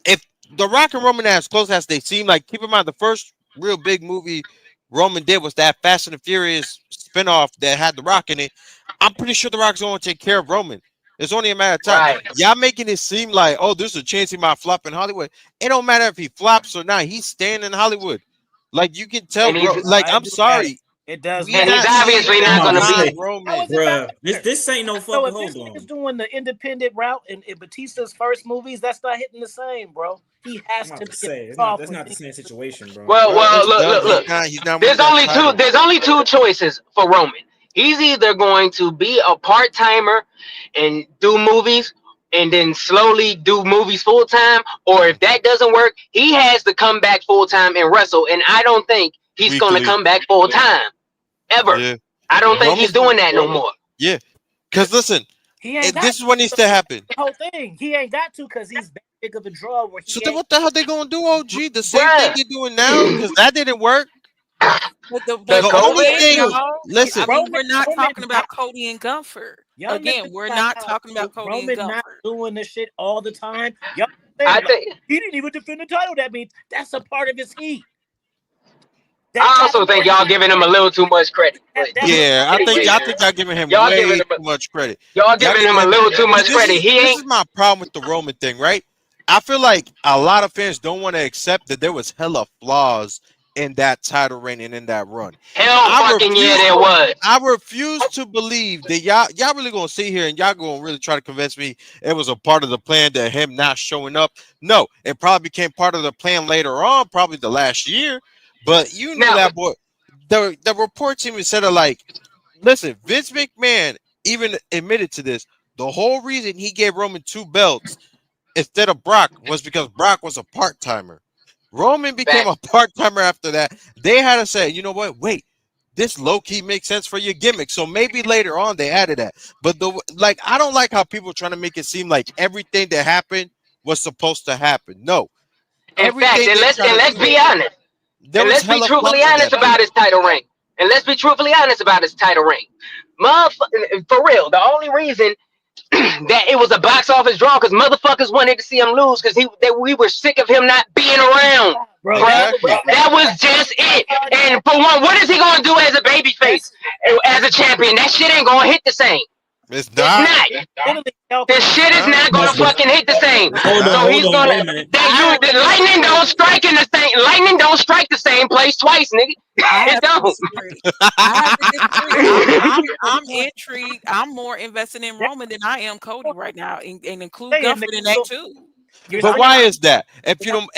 [SPEAKER 6] if The Rock and Roman are as close as they seem, like, keep in mind the first real big movie Roman did was that Fast and the Furious spinoff that had The Rock in it. I'm pretty sure The Rock's going to take care of Roman. It's only a matter of time. Right. Y'all making it seem like, there's a chance he might flop in Hollywood. It don't matter if he flops or not. He's staying in Hollywood. Like you can tell, bro. Like I'm sorry,
[SPEAKER 5] it does.
[SPEAKER 6] We
[SPEAKER 4] And he's
[SPEAKER 6] not
[SPEAKER 4] obviously
[SPEAKER 6] seeing
[SPEAKER 4] not going to
[SPEAKER 6] Braun
[SPEAKER 4] be.
[SPEAKER 6] Roman.
[SPEAKER 1] Bruh, this ain't no
[SPEAKER 5] So
[SPEAKER 1] fucking
[SPEAKER 5] if this
[SPEAKER 1] hold
[SPEAKER 5] nigga's
[SPEAKER 1] on.
[SPEAKER 5] doing the independent route in Batista's first movies, that's not hitting the same, bro. He has
[SPEAKER 1] I'm
[SPEAKER 5] to
[SPEAKER 1] about to
[SPEAKER 5] be
[SPEAKER 1] say
[SPEAKER 5] off
[SPEAKER 1] that's
[SPEAKER 5] with
[SPEAKER 1] not the
[SPEAKER 5] these.
[SPEAKER 1] same situation, bro.
[SPEAKER 4] Well,
[SPEAKER 6] Bro, it's
[SPEAKER 4] look,
[SPEAKER 6] done.
[SPEAKER 4] look, look.
[SPEAKER 6] He's not winning that title.
[SPEAKER 4] There's only two choices for Roman. He's either going to be a part timer and do movies, and then slowly do movies full time, or if that doesn't work, he has to come back full time and wrestle. And I don't think he's going to
[SPEAKER 6] Weekly.
[SPEAKER 4] come back full time ever.
[SPEAKER 6] Yeah.
[SPEAKER 4] I don't think he's
[SPEAKER 6] Roman's
[SPEAKER 4] doing that no more.
[SPEAKER 6] Yeah. Because listen,
[SPEAKER 5] He ain't got
[SPEAKER 6] this is what needs to happen.
[SPEAKER 5] the whole thing. He ain't got to because he's that big of a draw. Where
[SPEAKER 6] So
[SPEAKER 5] he
[SPEAKER 6] then
[SPEAKER 5] ain't.
[SPEAKER 6] what the hell they gonna do, OG? The same
[SPEAKER 4] Bruh.
[SPEAKER 6] thing they're doing now? Because that didn't work.
[SPEAKER 3] But the
[SPEAKER 4] Does
[SPEAKER 6] The
[SPEAKER 3] but
[SPEAKER 6] only
[SPEAKER 4] COVID?
[SPEAKER 3] again,
[SPEAKER 6] thing,
[SPEAKER 3] y'all,
[SPEAKER 6] listen,
[SPEAKER 3] I mean,
[SPEAKER 5] Roman,
[SPEAKER 3] we're not
[SPEAKER 5] Roman
[SPEAKER 3] talking
[SPEAKER 5] not,
[SPEAKER 3] about Cody and Gunther.
[SPEAKER 5] y'all
[SPEAKER 3] Again,
[SPEAKER 5] niggas
[SPEAKER 3] we're
[SPEAKER 5] not
[SPEAKER 3] not talking about Cody and
[SPEAKER 5] Roman not
[SPEAKER 3] Gunther.
[SPEAKER 5] doing this shit all the time. Y'all
[SPEAKER 4] I
[SPEAKER 5] saying like,
[SPEAKER 4] think.
[SPEAKER 5] he didn't even defend the title. That means that's a part of his heat.
[SPEAKER 4] I also think y'all giving him a little too much credit. But
[SPEAKER 6] yeah, I think
[SPEAKER 4] anyway,
[SPEAKER 6] y'all giving him
[SPEAKER 4] y'all
[SPEAKER 6] way
[SPEAKER 4] giving
[SPEAKER 6] too
[SPEAKER 4] him
[SPEAKER 6] much credit.
[SPEAKER 4] y'all giving him a little too much credit. He
[SPEAKER 6] This
[SPEAKER 4] ain't.
[SPEAKER 6] is my problem with the Roman thing, right? I feel like a lot of fans don't want to accept that there was hella flaws in that title reign and in that run.
[SPEAKER 4] Hell fucking yeah, there was.
[SPEAKER 6] I refuse to believe that y'all really gonna sit here and y'all gonna really try to convince me it was a part of the plan that him not showing up. No, it probably became part of the plan later on, probably the last year. But you knew that boy. The reports even said like, listen, Vince McMahon even admitted to this. The whole reason he gave Roman 2 belts instead of Brock was because Brock was a part timer. Roman became a part timer after that. They had to say, you know what? Wait, this low key makes sense for your gimmick. So maybe later on they added that. But I don't like how people are trying to make it seem like everything that happened was supposed to happen. No,
[SPEAKER 4] In fact, and let's be honest. And let's be truthfully honest about his title reign. And let's be truthfully honest about his title reign. For real, the only reason that it was a box office draw because motherfuckers wanted to see him lose because we were sick of him not being around.
[SPEAKER 5] Bro,
[SPEAKER 4] that was just it. And for one, what is he gonna do as a babyface, as a champion? That shit ain't gonna hit the same.
[SPEAKER 6] It's not.
[SPEAKER 4] This shit is not gonna fucking hit the same. So he's gonna. The lightning don't strike in the same. Lightning don't strike the same place twice, nigga.
[SPEAKER 3] I
[SPEAKER 4] It don't.
[SPEAKER 3] have to disagree. I'm intrigued. I'm more invested in Roman than I am Cody right now, and include Gunther in that too.
[SPEAKER 6] But why is that? If you don't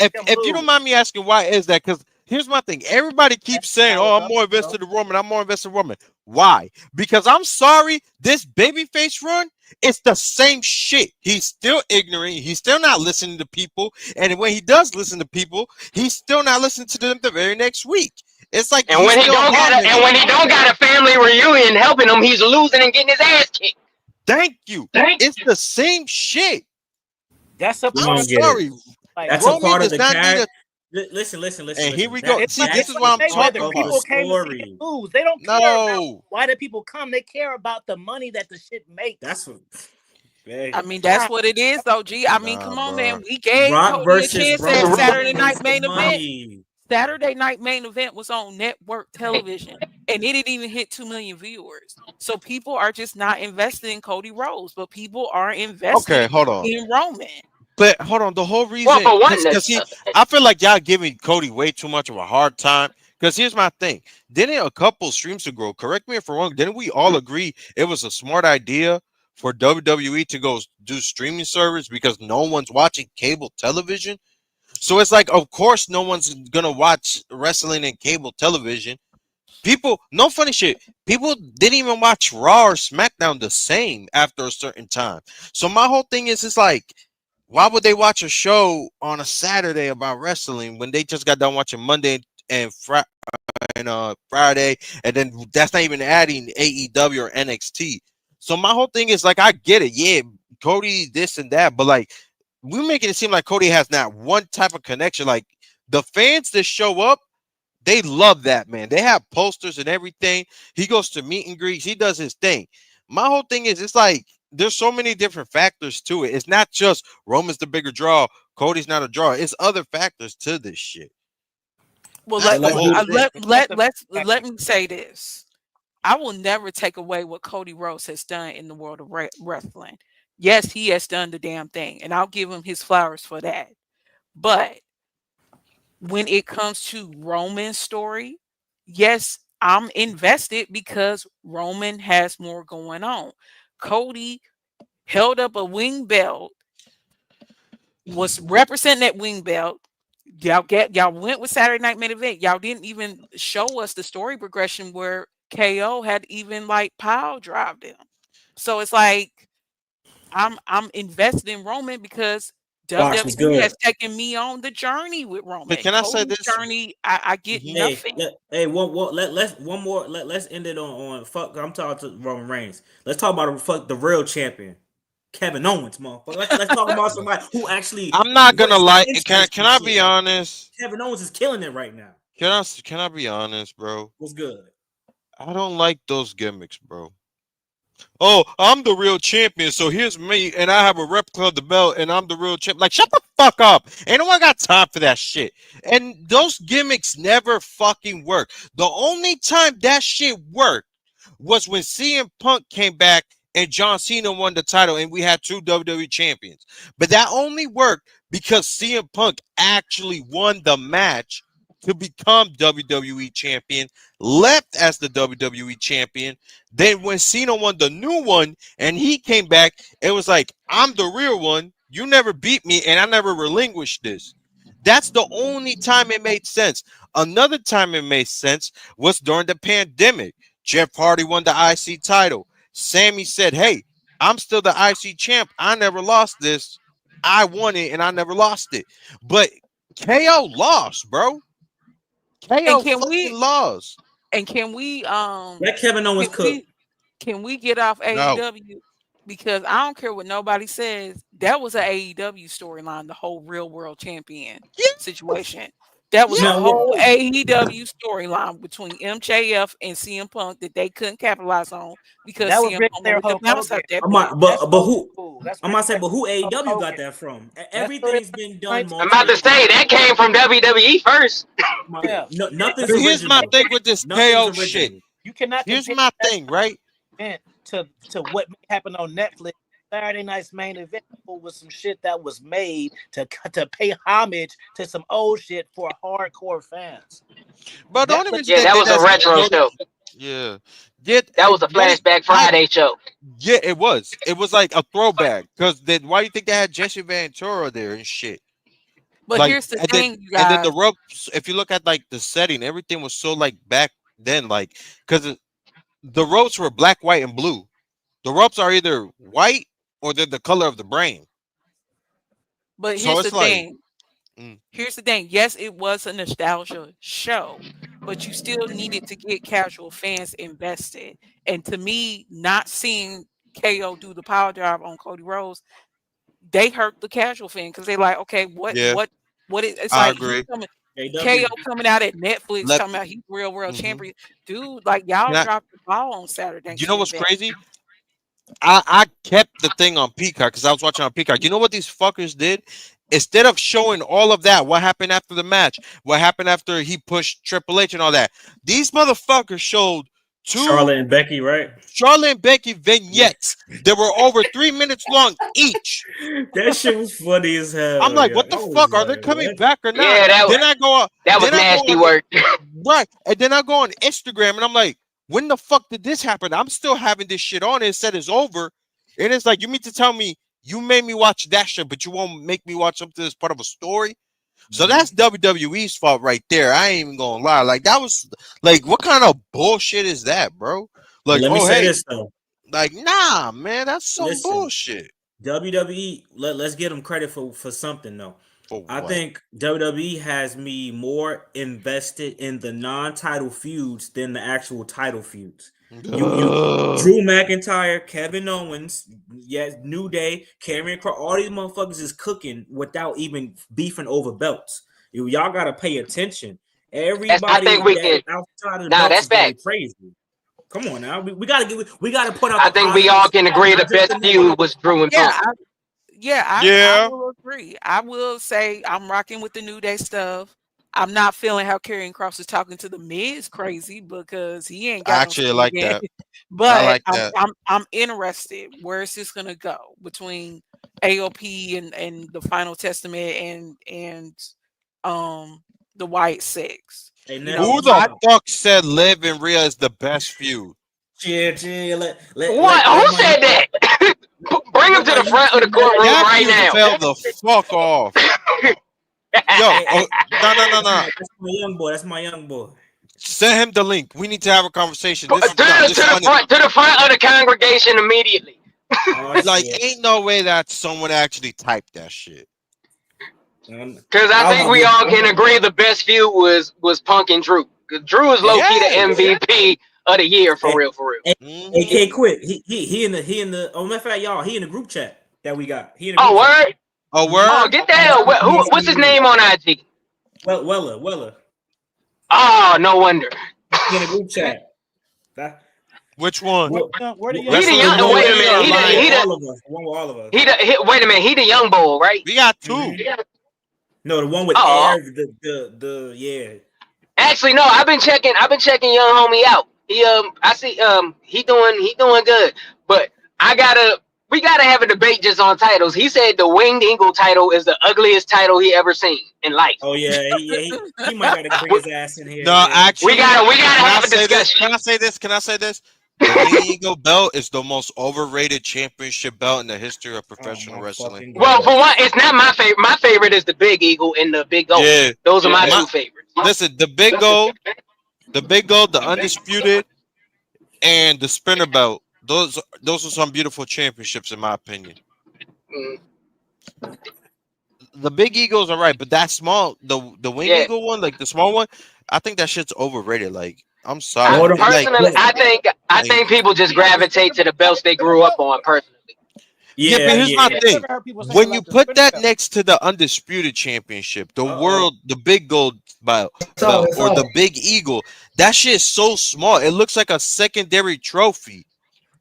[SPEAKER 6] mind me asking, why is that? Because here's my thing. Everybody keeps saying, "Oh, I'm more invested in Roman. I'm more invested in Roman." Why? Because I'm sorry, this babyface run, it's the same shit. He's still ignorant. He's still not listening to people. And when he does listen to people, he's still not listening to them the very next week. It's like
[SPEAKER 4] and when he don't got a family reunion helping him, he's losing and getting his ass kicked.
[SPEAKER 6] Thank you. It's the same shit.
[SPEAKER 5] That's a
[SPEAKER 6] I'm sorry.
[SPEAKER 1] That's
[SPEAKER 6] Roman
[SPEAKER 1] a part of
[SPEAKER 6] does
[SPEAKER 1] the
[SPEAKER 6] not need a.
[SPEAKER 1] Listen.
[SPEAKER 6] And here we go. See, this is what I'm talking about.
[SPEAKER 5] People came to see him lose. They don't care about why the people come. They care about the money that the shit makes.
[SPEAKER 1] That's what.
[SPEAKER 3] I mean, that's what it is, though. G. I mean, come on, man. We gave
[SPEAKER 1] Brock
[SPEAKER 3] Cody a
[SPEAKER 1] versus
[SPEAKER 3] chance
[SPEAKER 1] Roman
[SPEAKER 3] at Saturday night
[SPEAKER 1] is
[SPEAKER 3] main
[SPEAKER 1] the
[SPEAKER 3] event.
[SPEAKER 1] money.
[SPEAKER 3] Saturday night main event was on network television, and it didn't even hit 2 million viewers. So people are just not invested in Cody Rhodes, but people are invested in Roman.
[SPEAKER 6] But hold on, the whole reason, I feel like y'all giving Cody way too much of a hard time. Because here's my thing: didn't a couple streams ago, correct me if I'm wrong, didn't we all agree it was a smart idea for WWE to go do streaming service because no one's watching cable television? So it's like, of course, no one's gonna watch wrestling in cable television. People, no funny shit. People didn't even watch Raw or SmackDown the same after a certain time. So my whole thing is, it's like, why would they watch a show on a Saturday about wrestling when they just got done watching Monday and Friday, and then that's not even adding AEW or NXT. So my whole thing is like, I get it, yeah, Cody this and that, but like we're making it seem like Cody has not one type of connection. Like the fans that show up, they love that man. They have posters and everything. He goes to meet and greets. He does his thing. My whole thing is, it's like there's so many different factors to it. It's not just Roman's the bigger draw, Cody's not a draw. It's other factors to this shit.
[SPEAKER 3] Well, let me say this. I will never take away what Cody Rhodes has done in the world of wrestling. Yes, he has done the damn thing, and I'll give him his flowers for that. But when it comes to Roman's story, yes, I'm invested because Roman has more going on. Cody held up a wing belt, was representing that wing belt. Y'all went with Saturday Night Main Event. Y'all didn't even show us the story progression where KO had even like pile drive them. So it's like I'm invested in Roman because
[SPEAKER 1] Box was
[SPEAKER 3] WWE
[SPEAKER 1] good.
[SPEAKER 3] has taken me on the journey with Roman.
[SPEAKER 6] But can I say
[SPEAKER 3] Cody's
[SPEAKER 6] this?
[SPEAKER 3] journey, I get
[SPEAKER 6] Mhm.
[SPEAKER 3] nothing.
[SPEAKER 1] Let's end it on fuck. I'm talking to Roman Reigns. Let's talk about the real champion, Kevin Owens, motherfucker. Let's talk about somebody who actually
[SPEAKER 6] I'm not gonna
[SPEAKER 1] puts the
[SPEAKER 6] lie.
[SPEAKER 1] interest
[SPEAKER 6] Can
[SPEAKER 1] in
[SPEAKER 6] I
[SPEAKER 1] shit.
[SPEAKER 6] be honest?
[SPEAKER 1] Kevin Owens is killing it right now.
[SPEAKER 6] Can I be honest, bro?
[SPEAKER 1] What's good?
[SPEAKER 6] I don't like those gimmicks, bro. Oh, I'm the real champion, so here's me, and I have a replica of the belt, and I'm the real champ. Like, shut the fuck up. Ain't no one got time for that shit. And those gimmicks never fucking work. The only time that shit worked was when CM Punk came back and John Cena won the title, and we had two WWE champions. But that only worked because CM Punk actually won the match to become WWE champion, left as the WWE champion. Then when Cena won the new one and he came back, it was like, I'm the real one. You never beat me, and I never relinquished this. That's the only time it made sense. Another time it made sense was during the pandemic. Jeff Hardy won the IC title. Sammy said, hey, I'm still the IC champ. I never lost this. I won it, and I never lost it. But KO lost, bro.
[SPEAKER 3] And
[SPEAKER 6] KO fucking lost.
[SPEAKER 3] can we
[SPEAKER 1] Let Kevin Owens
[SPEAKER 3] can
[SPEAKER 1] cook.
[SPEAKER 3] we get off
[SPEAKER 6] No.
[SPEAKER 3] AEW? Because I don't care what nobody says. That was an AEW storyline, the whole real world champion
[SPEAKER 6] Yeah.
[SPEAKER 3] situation. That was a
[SPEAKER 1] Now,
[SPEAKER 3] whole AEW storyline between MJF and CM Punk that they couldn't capitalize on because
[SPEAKER 5] That was
[SPEAKER 3] CM
[SPEAKER 5] Ric
[SPEAKER 3] Punk
[SPEAKER 5] Flair,
[SPEAKER 3] wanted to
[SPEAKER 5] Hulk
[SPEAKER 3] bounce
[SPEAKER 5] Hogan.
[SPEAKER 3] out that
[SPEAKER 1] I'm
[SPEAKER 3] bitch.
[SPEAKER 1] not,
[SPEAKER 5] That's
[SPEAKER 1] but
[SPEAKER 5] old
[SPEAKER 1] who?
[SPEAKER 5] school. That's
[SPEAKER 1] I'm
[SPEAKER 5] Ric
[SPEAKER 1] gonna say,
[SPEAKER 5] Flair,
[SPEAKER 1] but who
[SPEAKER 5] Hulk
[SPEAKER 1] AEW got
[SPEAKER 5] Hogan.
[SPEAKER 1] that from?
[SPEAKER 5] That's
[SPEAKER 1] Everything's been done
[SPEAKER 4] I'm about to
[SPEAKER 1] multiple
[SPEAKER 4] say
[SPEAKER 1] times.
[SPEAKER 4] that came from WWE first.
[SPEAKER 5] Yeah.
[SPEAKER 1] No, nothing's
[SPEAKER 6] But here's my
[SPEAKER 1] original.
[SPEAKER 6] thing with this
[SPEAKER 1] Nothing's
[SPEAKER 6] KO shit.
[SPEAKER 1] original.
[SPEAKER 5] You cannot
[SPEAKER 6] Here's
[SPEAKER 5] compare
[SPEAKER 6] my
[SPEAKER 5] that
[SPEAKER 6] thing, right?
[SPEAKER 5] event to what happened on Netflix. Saturday night's main event was some shit that was made to pay homage to some old shit for hardcore fans.
[SPEAKER 6] But the only
[SPEAKER 5] Netflix,
[SPEAKER 6] reason
[SPEAKER 4] Yeah,
[SPEAKER 6] they
[SPEAKER 4] that
[SPEAKER 6] did
[SPEAKER 4] was a
[SPEAKER 6] that,
[SPEAKER 4] retro show.
[SPEAKER 6] yeah, did
[SPEAKER 4] That was a
[SPEAKER 6] the only
[SPEAKER 4] flashback Friday show.
[SPEAKER 6] yeah, it was. It was like a throwback because then why do you think they had Jesse Ventura there and shit?
[SPEAKER 3] But
[SPEAKER 6] Like,
[SPEAKER 3] here's the thing, you
[SPEAKER 6] and then the
[SPEAKER 3] guys.
[SPEAKER 6] ropes. If you look at like the setting, everything was so like back then, like because the ropes were black, white, and blue. The ropes are either white or they're the color of the brain.
[SPEAKER 3] But
[SPEAKER 6] So
[SPEAKER 3] here's the
[SPEAKER 6] it's like,
[SPEAKER 3] thing.
[SPEAKER 6] mm,
[SPEAKER 3] Here's the thing. Yes, it was a nostalgia show, but you still needed to get casual fans invested. And to me, not seeing KO do the power drive on Cody Rhodes, they hurt the casual fan because they like, okay,
[SPEAKER 6] yeah,
[SPEAKER 3] what is it's
[SPEAKER 6] I
[SPEAKER 3] like he
[SPEAKER 6] agree.
[SPEAKER 3] coming KO
[SPEAKER 1] AEW.
[SPEAKER 3] coming out at Netflix
[SPEAKER 6] Let
[SPEAKER 3] talking about he's real world
[SPEAKER 6] mhm.
[SPEAKER 3] champion. Dude, like y'all
[SPEAKER 6] Can I,
[SPEAKER 3] dropped the ball on Saturday
[SPEAKER 6] you know
[SPEAKER 3] Night
[SPEAKER 6] what's
[SPEAKER 3] Event.
[SPEAKER 6] crazy? I kept the thing on Peacock because I was watching on Peacock. You know what these fuckers did? Instead of showing all of that, what happened after the match, what happened after he pushed Triple H and all that, these motherfuckers showed two
[SPEAKER 1] Charlotte and Becky, right?
[SPEAKER 6] Charlotte and Becky
[SPEAKER 1] Yeah.
[SPEAKER 6] vignettes that were over 3 minutes long each.
[SPEAKER 1] That shit was funny as
[SPEAKER 6] I'm
[SPEAKER 1] hell,
[SPEAKER 6] like,
[SPEAKER 1] yeah.
[SPEAKER 6] what
[SPEAKER 1] I
[SPEAKER 6] the
[SPEAKER 1] was
[SPEAKER 6] fuck? Are they
[SPEAKER 1] like,
[SPEAKER 6] coming
[SPEAKER 1] what?
[SPEAKER 6] back or not?
[SPEAKER 4] Yeah,
[SPEAKER 6] Then I go,
[SPEAKER 4] that was
[SPEAKER 6] then I go
[SPEAKER 4] nasty
[SPEAKER 6] on
[SPEAKER 4] work.
[SPEAKER 6] right, and then I go on Instagram and I'm like, when the fuck did this happen? I'm still having this shit on. It said it's over, and it's like, you mean to tell me you made me watch that shit, but you won't make me watch something that's part of a story? So
[SPEAKER 1] Mhm.
[SPEAKER 6] that's WWE's fault right there. I ain't even gonna lie. Like that was like, what kind of bullshit is that, bro?
[SPEAKER 1] But
[SPEAKER 6] Like,
[SPEAKER 1] let me
[SPEAKER 6] oh
[SPEAKER 1] say
[SPEAKER 6] hey,
[SPEAKER 1] this though.
[SPEAKER 6] like nah, man, that's some
[SPEAKER 1] Listen,
[SPEAKER 6] bullshit.
[SPEAKER 1] WWE, let's give them credit for something though.
[SPEAKER 6] For
[SPEAKER 1] I
[SPEAKER 6] what?
[SPEAKER 1] think WWE has me more invested in the non-title feuds than the actual title feuds. You
[SPEAKER 6] Ugh.
[SPEAKER 1] Drew McIntyre, Kevin Owens, yes, New Day, Cameron Cross, all these motherfuckers is cooking without even beefing over belts. Y'all gotta pay attention.
[SPEAKER 4] I think
[SPEAKER 1] Everybody
[SPEAKER 4] we
[SPEAKER 1] that
[SPEAKER 4] can.
[SPEAKER 1] outside of the
[SPEAKER 4] Nah,
[SPEAKER 1] belts
[SPEAKER 4] that's
[SPEAKER 1] is going
[SPEAKER 4] facts.
[SPEAKER 1] crazy. Come on now, we gotta we gotta point out
[SPEAKER 4] I
[SPEAKER 1] the
[SPEAKER 4] think we all
[SPEAKER 1] positives,
[SPEAKER 4] can agree the
[SPEAKER 1] not just the
[SPEAKER 4] best
[SPEAKER 1] negative.
[SPEAKER 4] feud was Drew and
[SPEAKER 3] Yeah,
[SPEAKER 4] Punk.
[SPEAKER 3] I
[SPEAKER 6] Yeah.
[SPEAKER 3] will agree. I will say I'm rocking with the New Day stuff. I'm not feeling how Karrion Cross is talking to the Miz crazy because he ain't
[SPEAKER 6] I
[SPEAKER 3] got no
[SPEAKER 6] actually
[SPEAKER 3] skin in
[SPEAKER 6] like
[SPEAKER 3] the game.
[SPEAKER 6] that. I
[SPEAKER 3] But
[SPEAKER 6] like that.
[SPEAKER 3] I'm interested. Where is this gonna go between AOP and the Final Testament and um the Wyatt Six.
[SPEAKER 1] Hey,
[SPEAKER 6] Who the fuck said Liv and Rhea is the best feud?
[SPEAKER 1] Chill.
[SPEAKER 4] What? Who said that? Bring him to the front of the courtroom right now.
[SPEAKER 6] Fell the fuck off. Yo, no.
[SPEAKER 1] That's my young boy.
[SPEAKER 6] Send him the link. We need to have a conversation.
[SPEAKER 4] To the front of the congregation immediately.
[SPEAKER 6] Ain't no way that someone actually typed that shit.
[SPEAKER 4] Because I think we all can agree the best feud was Punk and Drew. Drew is low key the MVP of the year for real.
[SPEAKER 1] AK quit. He in the. Oh, matter of fact, y'all, he in the group chat that we got. He in the
[SPEAKER 4] group
[SPEAKER 1] chat.
[SPEAKER 4] Word. Oh, get the hell. What's his name on IG?
[SPEAKER 1] Weller.
[SPEAKER 4] Oh, no wonder.
[SPEAKER 1] He in the group chat.
[SPEAKER 6] Which one?
[SPEAKER 4] He the young. Wait a minute. He the
[SPEAKER 1] one with all of us.
[SPEAKER 4] Wait a minute. He the young bull, right?
[SPEAKER 6] We got two.
[SPEAKER 1] No, the one with air. Yeah.
[SPEAKER 4] Actually, no. I've been checking young homie out. I see he doing good. But we gotta have a debate just on titles. He said the Winged Eagle title is the ugliest title he ever seen in life.
[SPEAKER 1] Oh yeah, he might gotta bring his ass in here.
[SPEAKER 6] No, actually,
[SPEAKER 4] we gotta have a discussion.
[SPEAKER 6] Can I say this? The Winged Eagle belt is the most overrated championship belt in the history of professional wrestling.
[SPEAKER 4] Well, for one, it's not my favorite. My favorite is the Big Eagle and the Big Gold. Yeah, those are my two favorites.
[SPEAKER 6] Listen, the Big Gold, the Undisputed, and the Spinner belt. Those are some beautiful championships in my opinion. The Big Eagles are right, but that small, the Winged Eagle one, like the small one, I think that shit's overrated. Like, I'm sorry.
[SPEAKER 4] Personally, I think people just gravitate to the belts they grew up on. Personally.
[SPEAKER 6] Yeah, but here's my thing. When you put that next to the Undisputed Championship, the Big Gold belt, or the Big Eagle, that shit is so small. It looks like a secondary trophy.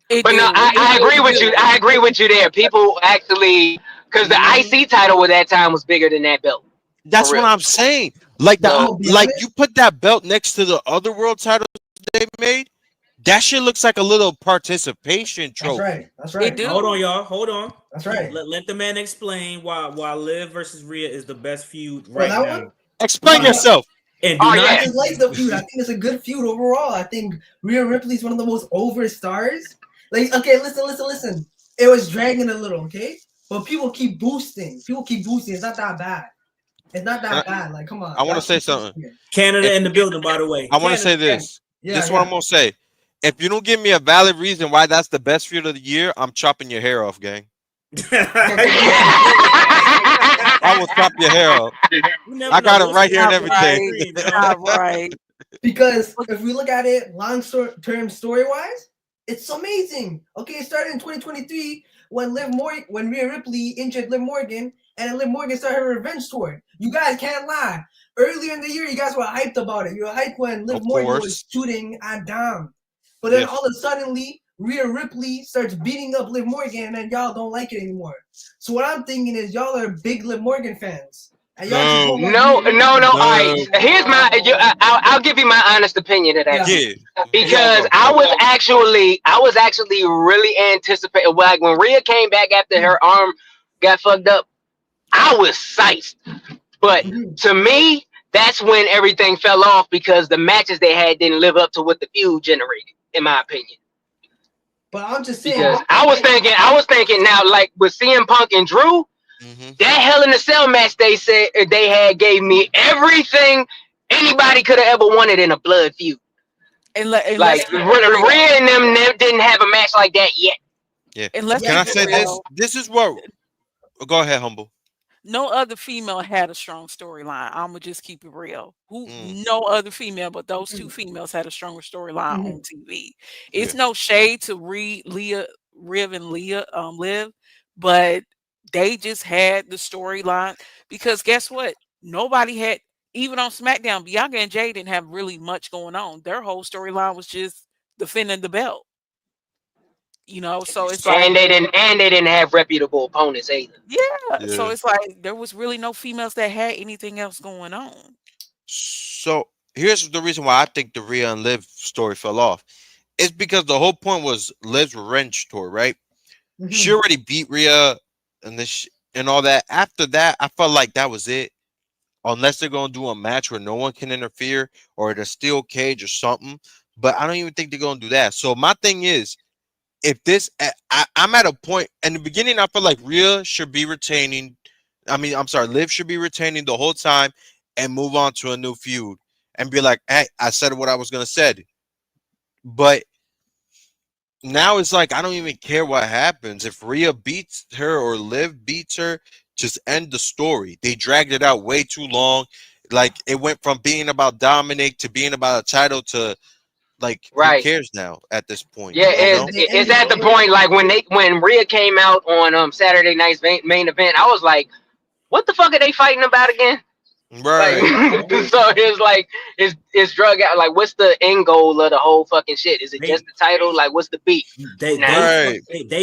[SPEAKER 4] But no, I agree with you. I agree with you there. People actually, because the IC title at that time was bigger than that belt.
[SPEAKER 6] That's what I'm saying. Like you put that belt next to the other world titles they made. That shit looks like a little participation trophy.
[SPEAKER 7] That's right.
[SPEAKER 1] Hold on, y'all. Hold on.
[SPEAKER 7] That's right.
[SPEAKER 1] Let the man explain why Liv versus Rhea is the best feud right now.
[SPEAKER 6] Explain yourself.
[SPEAKER 1] And
[SPEAKER 7] I just like the feud. I think it's a good feud overall. I think Rhea Ripley's one of the most over stars. Like, okay, listen. It was dragging a little, okay? But people keep boosting. It's not that bad. Bad. Like, come on.
[SPEAKER 6] I want to say something.
[SPEAKER 1] Canada in the building, by the way.
[SPEAKER 6] I want to say this. This is what I'm going to say. If you don't give me a valid reason why that's the best feud of the year, I'm chopping your hair off, gang. I will chop your hair off. I got it right here and everything.
[SPEAKER 3] Right.
[SPEAKER 7] Because if we look at it long-term story-wise, it's amazing. Okay, it started in 2023 when Rhea Ripley injured Liv Morgan, and then Liv Morgan started her revenge tour. You guys can't lie. Earlier in the year, you guys were hyped about it. You were hyped when Liv Morgan was shooting at Dom. But then all of a sudden, Rhea Ripley starts beating up Liv Morgan, and then y'all don't like it anymore. So what I'm thinking is y'all are big Liv Morgan fans. And y'all
[SPEAKER 4] no. All right, here's I'll give you my honest opinion of that.
[SPEAKER 6] Yeah.
[SPEAKER 4] Because I was actually really anticipating, like when Rhea came back after her arm got fucked up, I was psyched. But to me, that's when everything fell off because the matches they had didn't live up to what the feud generated, in my opinion.
[SPEAKER 7] But I'm just saying,
[SPEAKER 4] because I was thinking now, like with CM Punk and Drew, that Hell in a Cell match they said they had gave me everything anybody could have ever wanted in a blood feud. And like Rhea and them didn't have a match like that yet.
[SPEAKER 6] Yeah. Can I say this? This is what. Go ahead, Humble.
[SPEAKER 3] No other female had a strong storyline. I'ma just keep it real. No other female, but those two females had a stronger storyline on TV. It's no shade to Riv and Liv, but they just had the storyline because guess what? Nobody had, even on SmackDown, Bianca and Jade didn't have really much going on. Their whole storyline was just defending the belt. You know, so it's like,
[SPEAKER 4] and they didn't have reputable opponents either.
[SPEAKER 3] Yeah, so it's like there was really no females that had anything else going on.
[SPEAKER 6] So here's the reason why I think the Rhea and Liv story fell off. It's because the whole point was Liv's revenge tour, right? She already beat Rhea and all that. After that, I felt like that was it. unless they're gonna do a match where no one can interfere or in a steel cage or something. But I don't even think they're gonna do that. So my thing is, if this, I'm at a point in the beginning. I feel like Rhea should be retaining. I'm sorry, Liv should be retaining the whole time and move on to a new feud and be like, hey, I said what I was gonna say. But now it's like I don't even care what happens. If Rhea beats her or Liv beats her, just end the story. They dragged it out way too long. Like it went from being about Dominic to being about a title to like who
[SPEAKER 4] Right.
[SPEAKER 6] cares now at this point?
[SPEAKER 4] Yeah,
[SPEAKER 6] You know?
[SPEAKER 4] is at the point like when Rhea came out on Saturday night's main event, I was like, what the fuck are they fighting about again? Like,
[SPEAKER 6] Right.
[SPEAKER 4] so it's like it's drug out. Like, what's the end goal of the whole fucking shit? Is it just the title? Like, what's the beef?
[SPEAKER 1] They
[SPEAKER 3] That's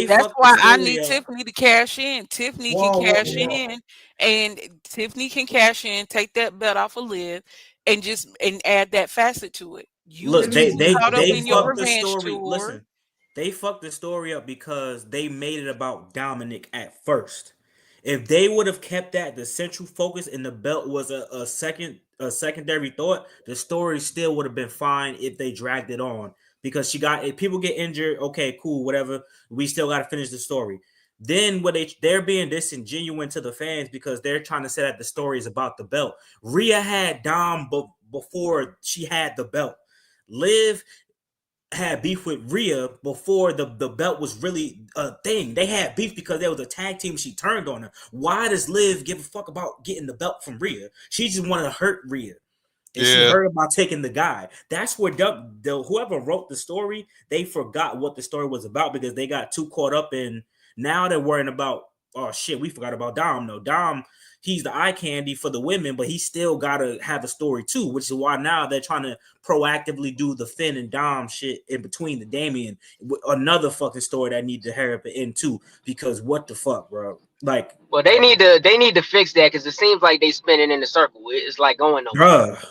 [SPEAKER 1] fucked
[SPEAKER 3] why
[SPEAKER 1] the
[SPEAKER 3] I
[SPEAKER 1] story
[SPEAKER 3] need
[SPEAKER 1] up.
[SPEAKER 3] Tiffany to cash in. Tiffany can cash in, and Tiffany can cash in, take that bet off of Liv, and just add that facet to it. You
[SPEAKER 1] Look,
[SPEAKER 3] two caught up
[SPEAKER 1] they
[SPEAKER 3] in your
[SPEAKER 1] fucked the
[SPEAKER 3] revenge
[SPEAKER 1] story.
[SPEAKER 3] tour.
[SPEAKER 1] Listen, they fucked the story up because they made it about Dominic at first. If they would have kept that the central focus and the belt was a secondary thought, the story still would have been fine if they dragged it on. Because if people get injured, okay, cool, whatever. We still got to finish the story. Then when they're being disingenuous to the fans because they're trying to say that the story is about the belt. Rhea had Dom before she had the belt. Liv had beef with Rhea before the belt was really a thing. They had beef because there was a tag team. She turned on her. Why does Liv give a fuck about getting the belt from Rhea? She just wanted to hurt Rhea. And she heard about taking the guy. That's where whoever wrote the story, they forgot what the story was about because they got too caught up in. Now they're worrying about, oh shit, we forgot about Dom. No, Dom, he's the eye candy for the women, but he still got to have a story too, which is why now they're trying to proactively do the Finn and Dom shit in between the Damian. Another fucking story that need to hurry up and end too, because what the fuck, bro? Like,
[SPEAKER 4] well, they need to fix that because it seems like they spinning in the circle. It's like going nowhere.
[SPEAKER 1] bruh.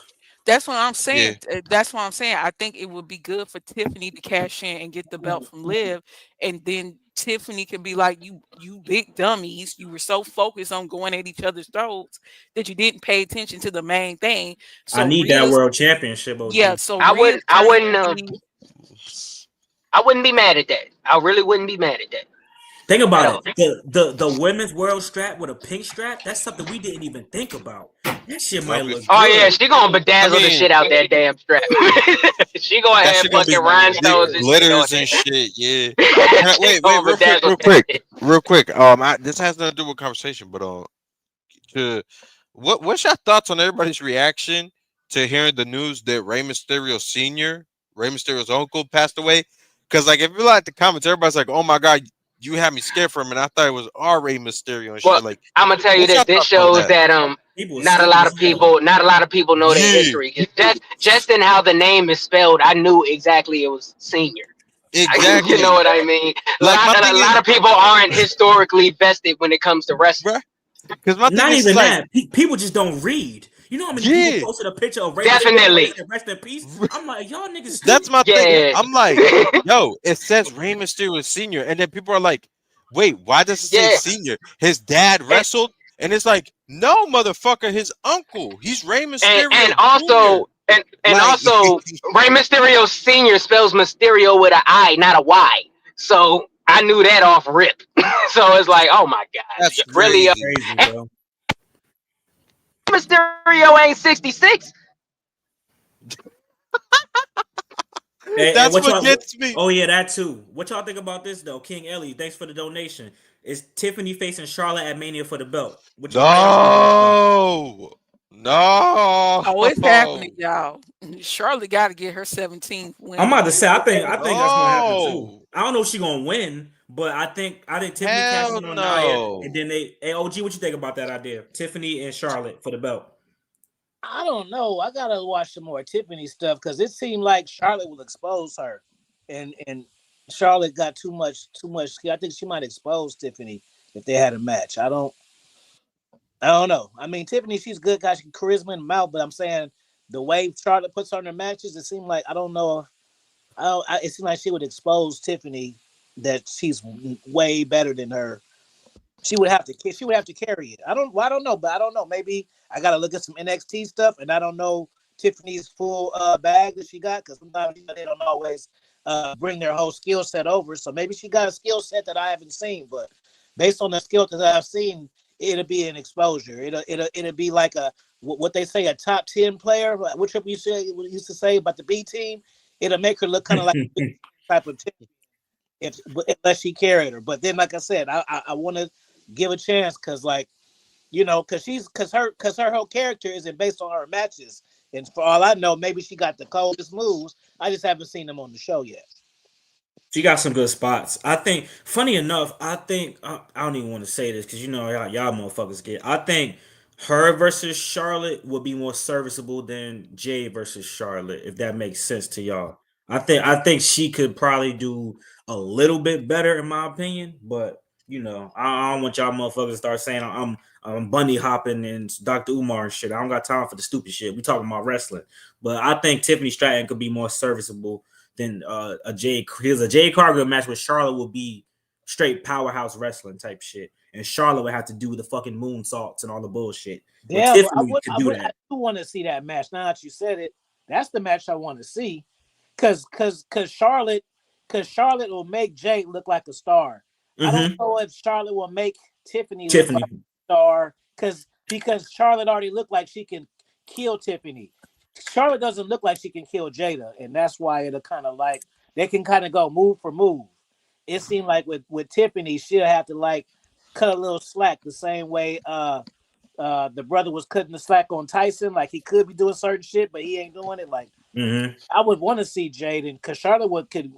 [SPEAKER 3] That's what I'm saying. That's what I'm saying. I think it would be good for Tiffany to cash in and get the belt from Liv, and then Tiffany can be like, "You big dummies! You were so focused on going at each other's throats that you didn't pay attention to the main thing."
[SPEAKER 1] I
[SPEAKER 3] So
[SPEAKER 1] need that world championship, OG.
[SPEAKER 3] yeah. So
[SPEAKER 4] I
[SPEAKER 3] Rhea's
[SPEAKER 4] wouldn't be mad at that. I really wouldn't be mad at that.
[SPEAKER 1] Think about it. The women's world strap with a pink strap, that's something we didn't even think about. That shit might look
[SPEAKER 4] Oh
[SPEAKER 1] good.
[SPEAKER 4] yeah, she gonna bedazzle the shit out that damn strap. She gonna have fucking rhinestones and
[SPEAKER 6] glitters and shit. Yeah. Wait, real quick. This has nothing to do with conversation, but what's your thoughts on everybody's reaction to hearing the news that Rey Mysterio Sr., Rey Mysterio's uncle, passed away? Because like if you like the comments, everybody's like, "Oh my god, you had me scared for him," and I thought it was our Rey Mysterio and shit. Like,
[SPEAKER 4] I'm gonna tell you this. This shows that not a lot of people know their history. Just in how the name is spelled, I knew exactly it was Senior.
[SPEAKER 6] Exactly.
[SPEAKER 4] You know what I mean? Like, a lot of people aren't historically vested when it comes to wrestling.
[SPEAKER 6] Because my
[SPEAKER 1] not
[SPEAKER 6] thing
[SPEAKER 1] even
[SPEAKER 6] is
[SPEAKER 1] that. People just don't read. You know how many people posted a picture of Rey
[SPEAKER 4] Definitely.
[SPEAKER 1] Mysterio rest in peace? I'm like, y'all niggas stupid.
[SPEAKER 6] That's my thing. I'm like, yo, it says Rey Mysterio Sr. And then people are like, wait, why does it say Senior? His dad wrestled? And it's like, no, motherfucker, his uncle. He's Rey Mysterio.
[SPEAKER 4] And also, Rey Mysterio Sr. spells Mysterio with an I, not a Y. So I knew that off rip. So it's like, oh my god,
[SPEAKER 6] that's
[SPEAKER 4] really
[SPEAKER 1] crazy, bro.
[SPEAKER 4] Mysterio ain't 66.
[SPEAKER 6] That's what gets me.
[SPEAKER 1] Oh yeah, that too. What y'all think about this though? King Ellie, thanks for the donation. Is Tiffany facing Charlotte at Mania for the belt?
[SPEAKER 6] No.
[SPEAKER 3] Oh, it's happening, y'all. Charlotte got to get her 17th win.
[SPEAKER 1] I'm about to say, I think that's gonna happen too. I don't know if she's gonna win, but I think Tiffany cashes in on Nia, and then OG, what you think about that idea? Tiffany and Charlotte for the belt.
[SPEAKER 5] I don't know. I gotta watch some more Tiffany stuff because it seemed like Charlotte will expose her, and Charlotte got too much. I think she might expose Tiffany if they had a match. I don't know. I mean, Tiffany, she's good, got charisma in the mouth, but I'm saying the way Charlotte puts on her matches, it seemed like I don't know. It seemed like she would expose Tiffany that she's way better than her. She would have to carry it. I don't know, but I don't know. Maybe I got to look at some NXT stuff, and I don't know Tiffany's full bag that she got, because sometimes they don't always bring their whole skill set over. So maybe she got a skill set that I haven't seen, but based on the skill that I've seen, it'll be an exposure. It'll be like what they say, a top 10 player. Which you used to say about the B team. It'll make her look kind of like a type of team, unless she carried her. But then, like I said, I want to give a chance, because because her whole character isn't based on her matches. And for all I know, maybe she got the coldest moves. I just haven't seen them on the show yet.
[SPEAKER 1] She got some good spots. I think, funny enough, I don't even want to say this because y'all motherfuckers get. I think her versus Charlotte would be more serviceable than Jade versus Charlotte, if that makes sense to y'all. I think she could probably do a little bit better in my opinion, but I don't want y'all motherfuckers to start saying I'm bunny hopping and Dr. Umar and shit. I don't got time for the stupid shit. We talking about wrestling, but I think Tiffany Stratton could be more serviceable than a Jade Cargill match with Charlotte would be straight powerhouse wrestling type shit, and Charlotte would have to do the fucking moonsaults and all the bullshit.
[SPEAKER 5] Yeah,
[SPEAKER 1] but Tiffany could do that.
[SPEAKER 5] I do want to see that match. Now that you said it, that's the match I want to see, because Charlotte will make Jade look like a star. I don't know if Charlotte will make Tiffany look like a star, because Charlotte already looked like she can kill Tiffany. Charlotte doesn't look like she can kill Jada, and that's why it'll kind of like they can kind of go move for move. It seemed like with Tiffany, she'll have to like cut a little slack, the same way the brother was cutting the slack on Tyson. Like, he could be doing certain shit, but he ain't doing it. Like, I would want to see Jaden, because Charlotte could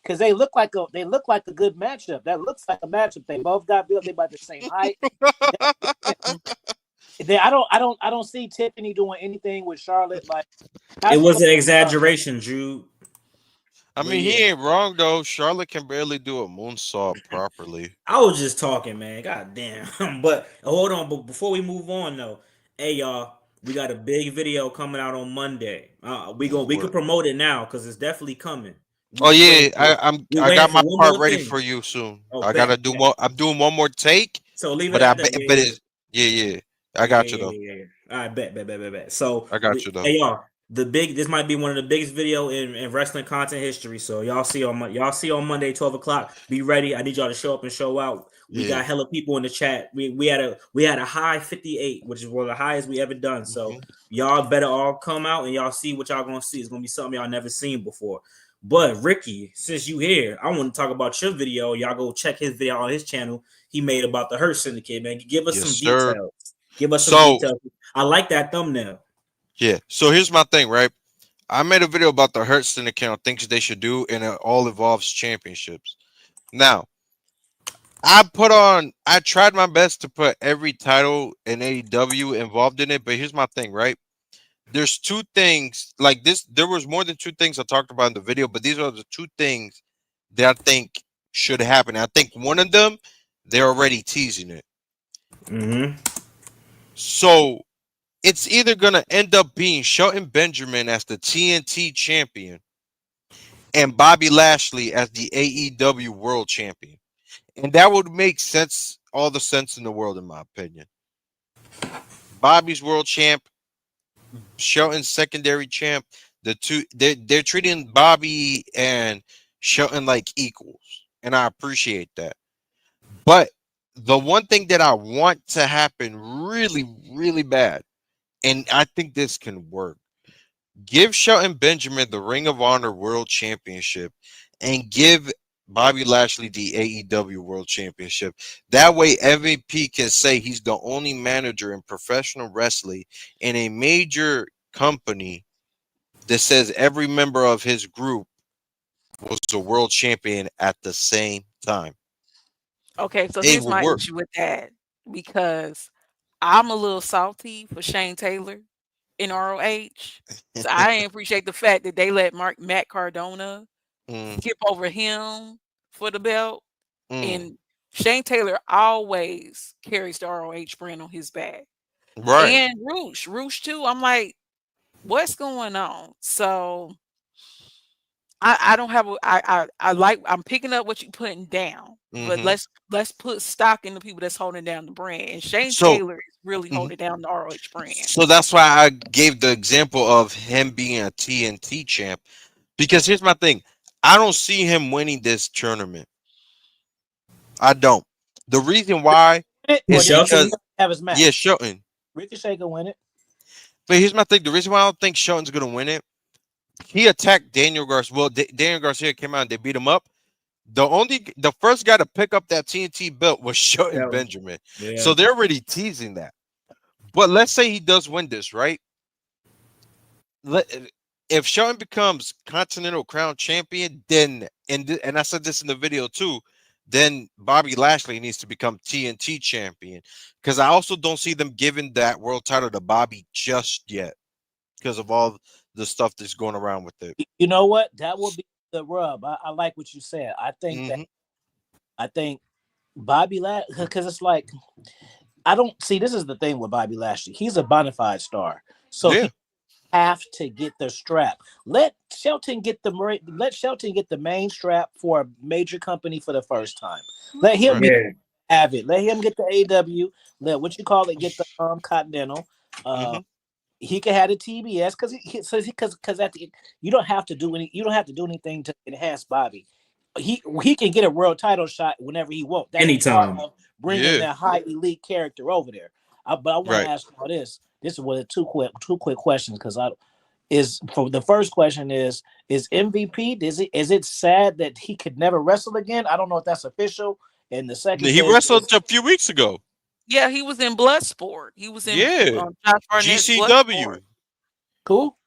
[SPEAKER 5] because they look like a good matchup. That looks like a matchup. They both got built. They about the same height. I don't see Tiffany doing anything with Charlotte. Like,
[SPEAKER 1] it was an exaggeration, Drew.
[SPEAKER 6] I mean, he ain't wrong though. Charlotte can barely do a moonsault properly.
[SPEAKER 1] I was just talking, man. God damn. But hold on. But before we move on, though, hey y'all, we got a big video coming out on Monday. We could promote it now because it's definitely coming.
[SPEAKER 6] I got my part ready for you soon. I gotta do more. I'm doing one more take.
[SPEAKER 1] So leave it at that.
[SPEAKER 6] Yeah. I got you though.
[SPEAKER 1] Yeah. All right, bet. So
[SPEAKER 6] I got you though.
[SPEAKER 1] Hey y'all, this might be one of the biggest video in wrestling content history. So y'all see on Monday 12:00. Be ready. I need y'all to show up and show out. We got hella people in the chat. We had a high 58, which is one of the highest we ever done. So y'all better all come out and y'all see what y'all gonna see. It's gonna be something y'all never seen before. But Ricky, since you here, I want to talk about your video. Y'all go check his video on his channel. He made about the Hurt Syndicate, man. Give us some details. Give us some details. I like that thumbnail.
[SPEAKER 6] Yeah. So here's my thing, right? I made a video about the Hurt Syndicate on things they should do, and it all involves championships. Now, I tried my best to put every title in AEW involved in it, but here's my thing, right? There's two things like this. There was more than two things I talked about in the video, but these are the two things that I think should happen. I think one of them, they're already teasing it. So it's either going to end up being Shelton Benjamin as the TNT champion and Bobby Lashley as the AEW world champion. And that would make sense, all the sense in the world, in my opinion. Bobby's world champ, Shelton's secondary champ. The two, they're treating Bobby and Shelton like equals, and I appreciate that. But the one thing that I want to happen really, really bad, and I think this can work, give Shelton Benjamin the Ring of Honor World Championship and give Bobby Lashley the AEW World Championship. That way MVP can say he's the only manager in professional wrestling in a major company that says every member of his group was a world champion at the same time.
[SPEAKER 3] Okay, so here's my issue with that, because I'm a little salty for Shane Taylor in ROH. So I didn't appreciate the fact that they let Matt Cardona skip over him for the belt. And Shane Taylor always carries the ROH brand on his back. Right. And Roosh too. I'm like, what's going on? So I don't have a I like I'm picking up what you putting down, but
[SPEAKER 6] Hmm.
[SPEAKER 3] let's put stock in the people that's holding down the brand. And Shane
[SPEAKER 6] So,
[SPEAKER 3] Taylor is really
[SPEAKER 6] mhm.
[SPEAKER 3] holding down the ROH brand.
[SPEAKER 6] So that's why I gave the example of him being a TNT champ. Because here's my thing, I don't see him winning this tournament. I don't. The reason why
[SPEAKER 5] Win it,
[SPEAKER 1] With
[SPEAKER 5] or
[SPEAKER 6] is
[SPEAKER 5] does
[SPEAKER 1] Shelton,
[SPEAKER 6] because,
[SPEAKER 5] he have his
[SPEAKER 6] yeah,
[SPEAKER 5] match?
[SPEAKER 6] Shelton.
[SPEAKER 5] Ricochet can win it.
[SPEAKER 6] But here's my thing. The reason why I don't think Shelton's gonna win it, he attacked Daniel Garcia. Well, Daniel Garcia came out and they beat him up. The first guy to pick up that TNT belt was Shelton
[SPEAKER 1] Shelton.
[SPEAKER 6] Benjamin.
[SPEAKER 1] Yeah.
[SPEAKER 6] So they're already teasing that. But let's say he does win this, right? Let, if Shelton becomes Continental Crown Champion, then and I said this in the video too, then Bobby Lashley needs to become TNT Champion because I also don't see them giving that world title to Bobby just yet because of all the stuff that's going around with it.
[SPEAKER 5] You know what? That will be the rub. I like what you said.
[SPEAKER 6] Hmm.
[SPEAKER 5] I think Bobby Lashley, because it's like I don't see. This is the thing with Bobby Lashley. He's a bona fide star, so
[SPEAKER 6] Yeah,
[SPEAKER 5] he have to get the strap. Let Shelton get the main strap for a major company for the first time. Let him
[SPEAKER 6] right.
[SPEAKER 5] be
[SPEAKER 1] Yeah.
[SPEAKER 5] avid. Let him get the AW. Let what you call it get the Continental.
[SPEAKER 6] Hmm.
[SPEAKER 5] He can have the TBS because at the you don't have to do anything to enhance Bobby. He can get a world title shot whenever he wants. That's part
[SPEAKER 1] Anytime.
[SPEAKER 5] of bringing
[SPEAKER 6] Yeah,
[SPEAKER 5] that high elite character over there. But I want to
[SPEAKER 6] right.
[SPEAKER 5] ask all this. This is what two quick questions because I is for the first question is MVP is it sad that he could never wrestle again? I don't know if that's official. And the second
[SPEAKER 6] He
[SPEAKER 5] question is
[SPEAKER 6] wrestled a few weeks ago.
[SPEAKER 3] Yeah, he was in Bloodsport. He was in
[SPEAKER 6] Yeah,
[SPEAKER 3] Josh Barnett's Bloodsport.
[SPEAKER 6] GCW,
[SPEAKER 5] cool.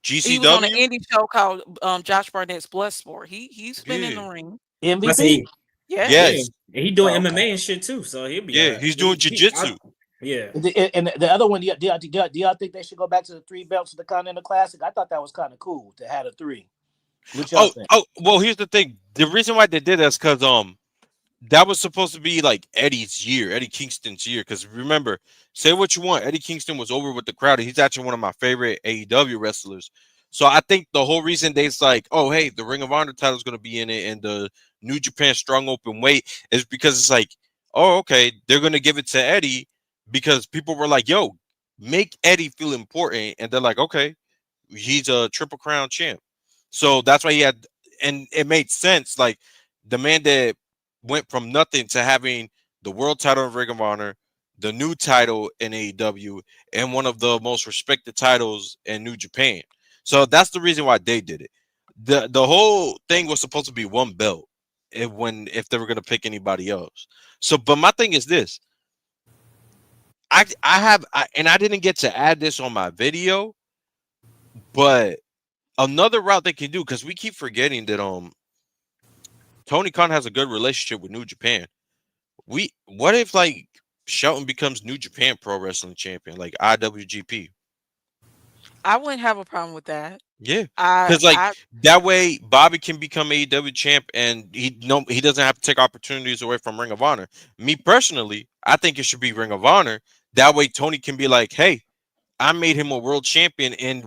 [SPEAKER 3] He was on an
[SPEAKER 6] GCW.
[SPEAKER 3] indie show called Josh Barnett's Bloodsport. He's been in
[SPEAKER 6] Yeah,
[SPEAKER 3] the ring.
[SPEAKER 1] I
[SPEAKER 5] MVP.
[SPEAKER 1] say, yeah.
[SPEAKER 3] Yes.
[SPEAKER 6] yes,
[SPEAKER 1] And he doing
[SPEAKER 5] Oh, okay.
[SPEAKER 1] MMA and shit too, so he'll be
[SPEAKER 6] yeah.
[SPEAKER 1] alright.
[SPEAKER 6] He's doing jiu-jitsu.
[SPEAKER 1] Yeah.
[SPEAKER 5] And the other one, do y'all think they should go back to the three belts of the Continental Classic? I thought that was kind of cool to have a three. What y'all think?
[SPEAKER 6] Oh, well, here's the thing. The reason why they did that is because that was supposed to be like Eddie's year, Eddie Kingston's year. Because remember, say what you want, Eddie Kingston was over with the crowd. He's actually one of my favorite AEW wrestlers. So I think the whole reason they's like, oh, hey, the Ring of Honor title is going to be in it and the New Japan Strong Open Weight is because it's like, oh, okay, they're going to give it to Eddie because people were like, yo, make Eddie feel important. And they're like, okay, he's a Triple Crown champ. So that's why he had, and it made sense. Like the man that went from nothing to having the world title in Ring of Honor, the new title in AEW, and one of the most respected titles in New Japan. So that's the reason why they did it. The whole thing was supposed to be one belt if they were gonna pick anybody else. So, but my thing is this. And I didn't get to add this on my video, but another route they can do, because we keep forgetting that Tony Khan has a good relationship with New Japan. What if like Shelton becomes New Japan Pro Wrestling Champion, like IWGP?
[SPEAKER 3] I wouldn't have a problem with that.
[SPEAKER 6] Yeah,
[SPEAKER 3] I
[SPEAKER 6] because like
[SPEAKER 3] I
[SPEAKER 6] that way Bobby can become AEW champ, and he doesn't have to take opportunities away from Ring of Honor. Me personally, I think it should be Ring of Honor. That way Tony can be like, hey, I made him a world champion, and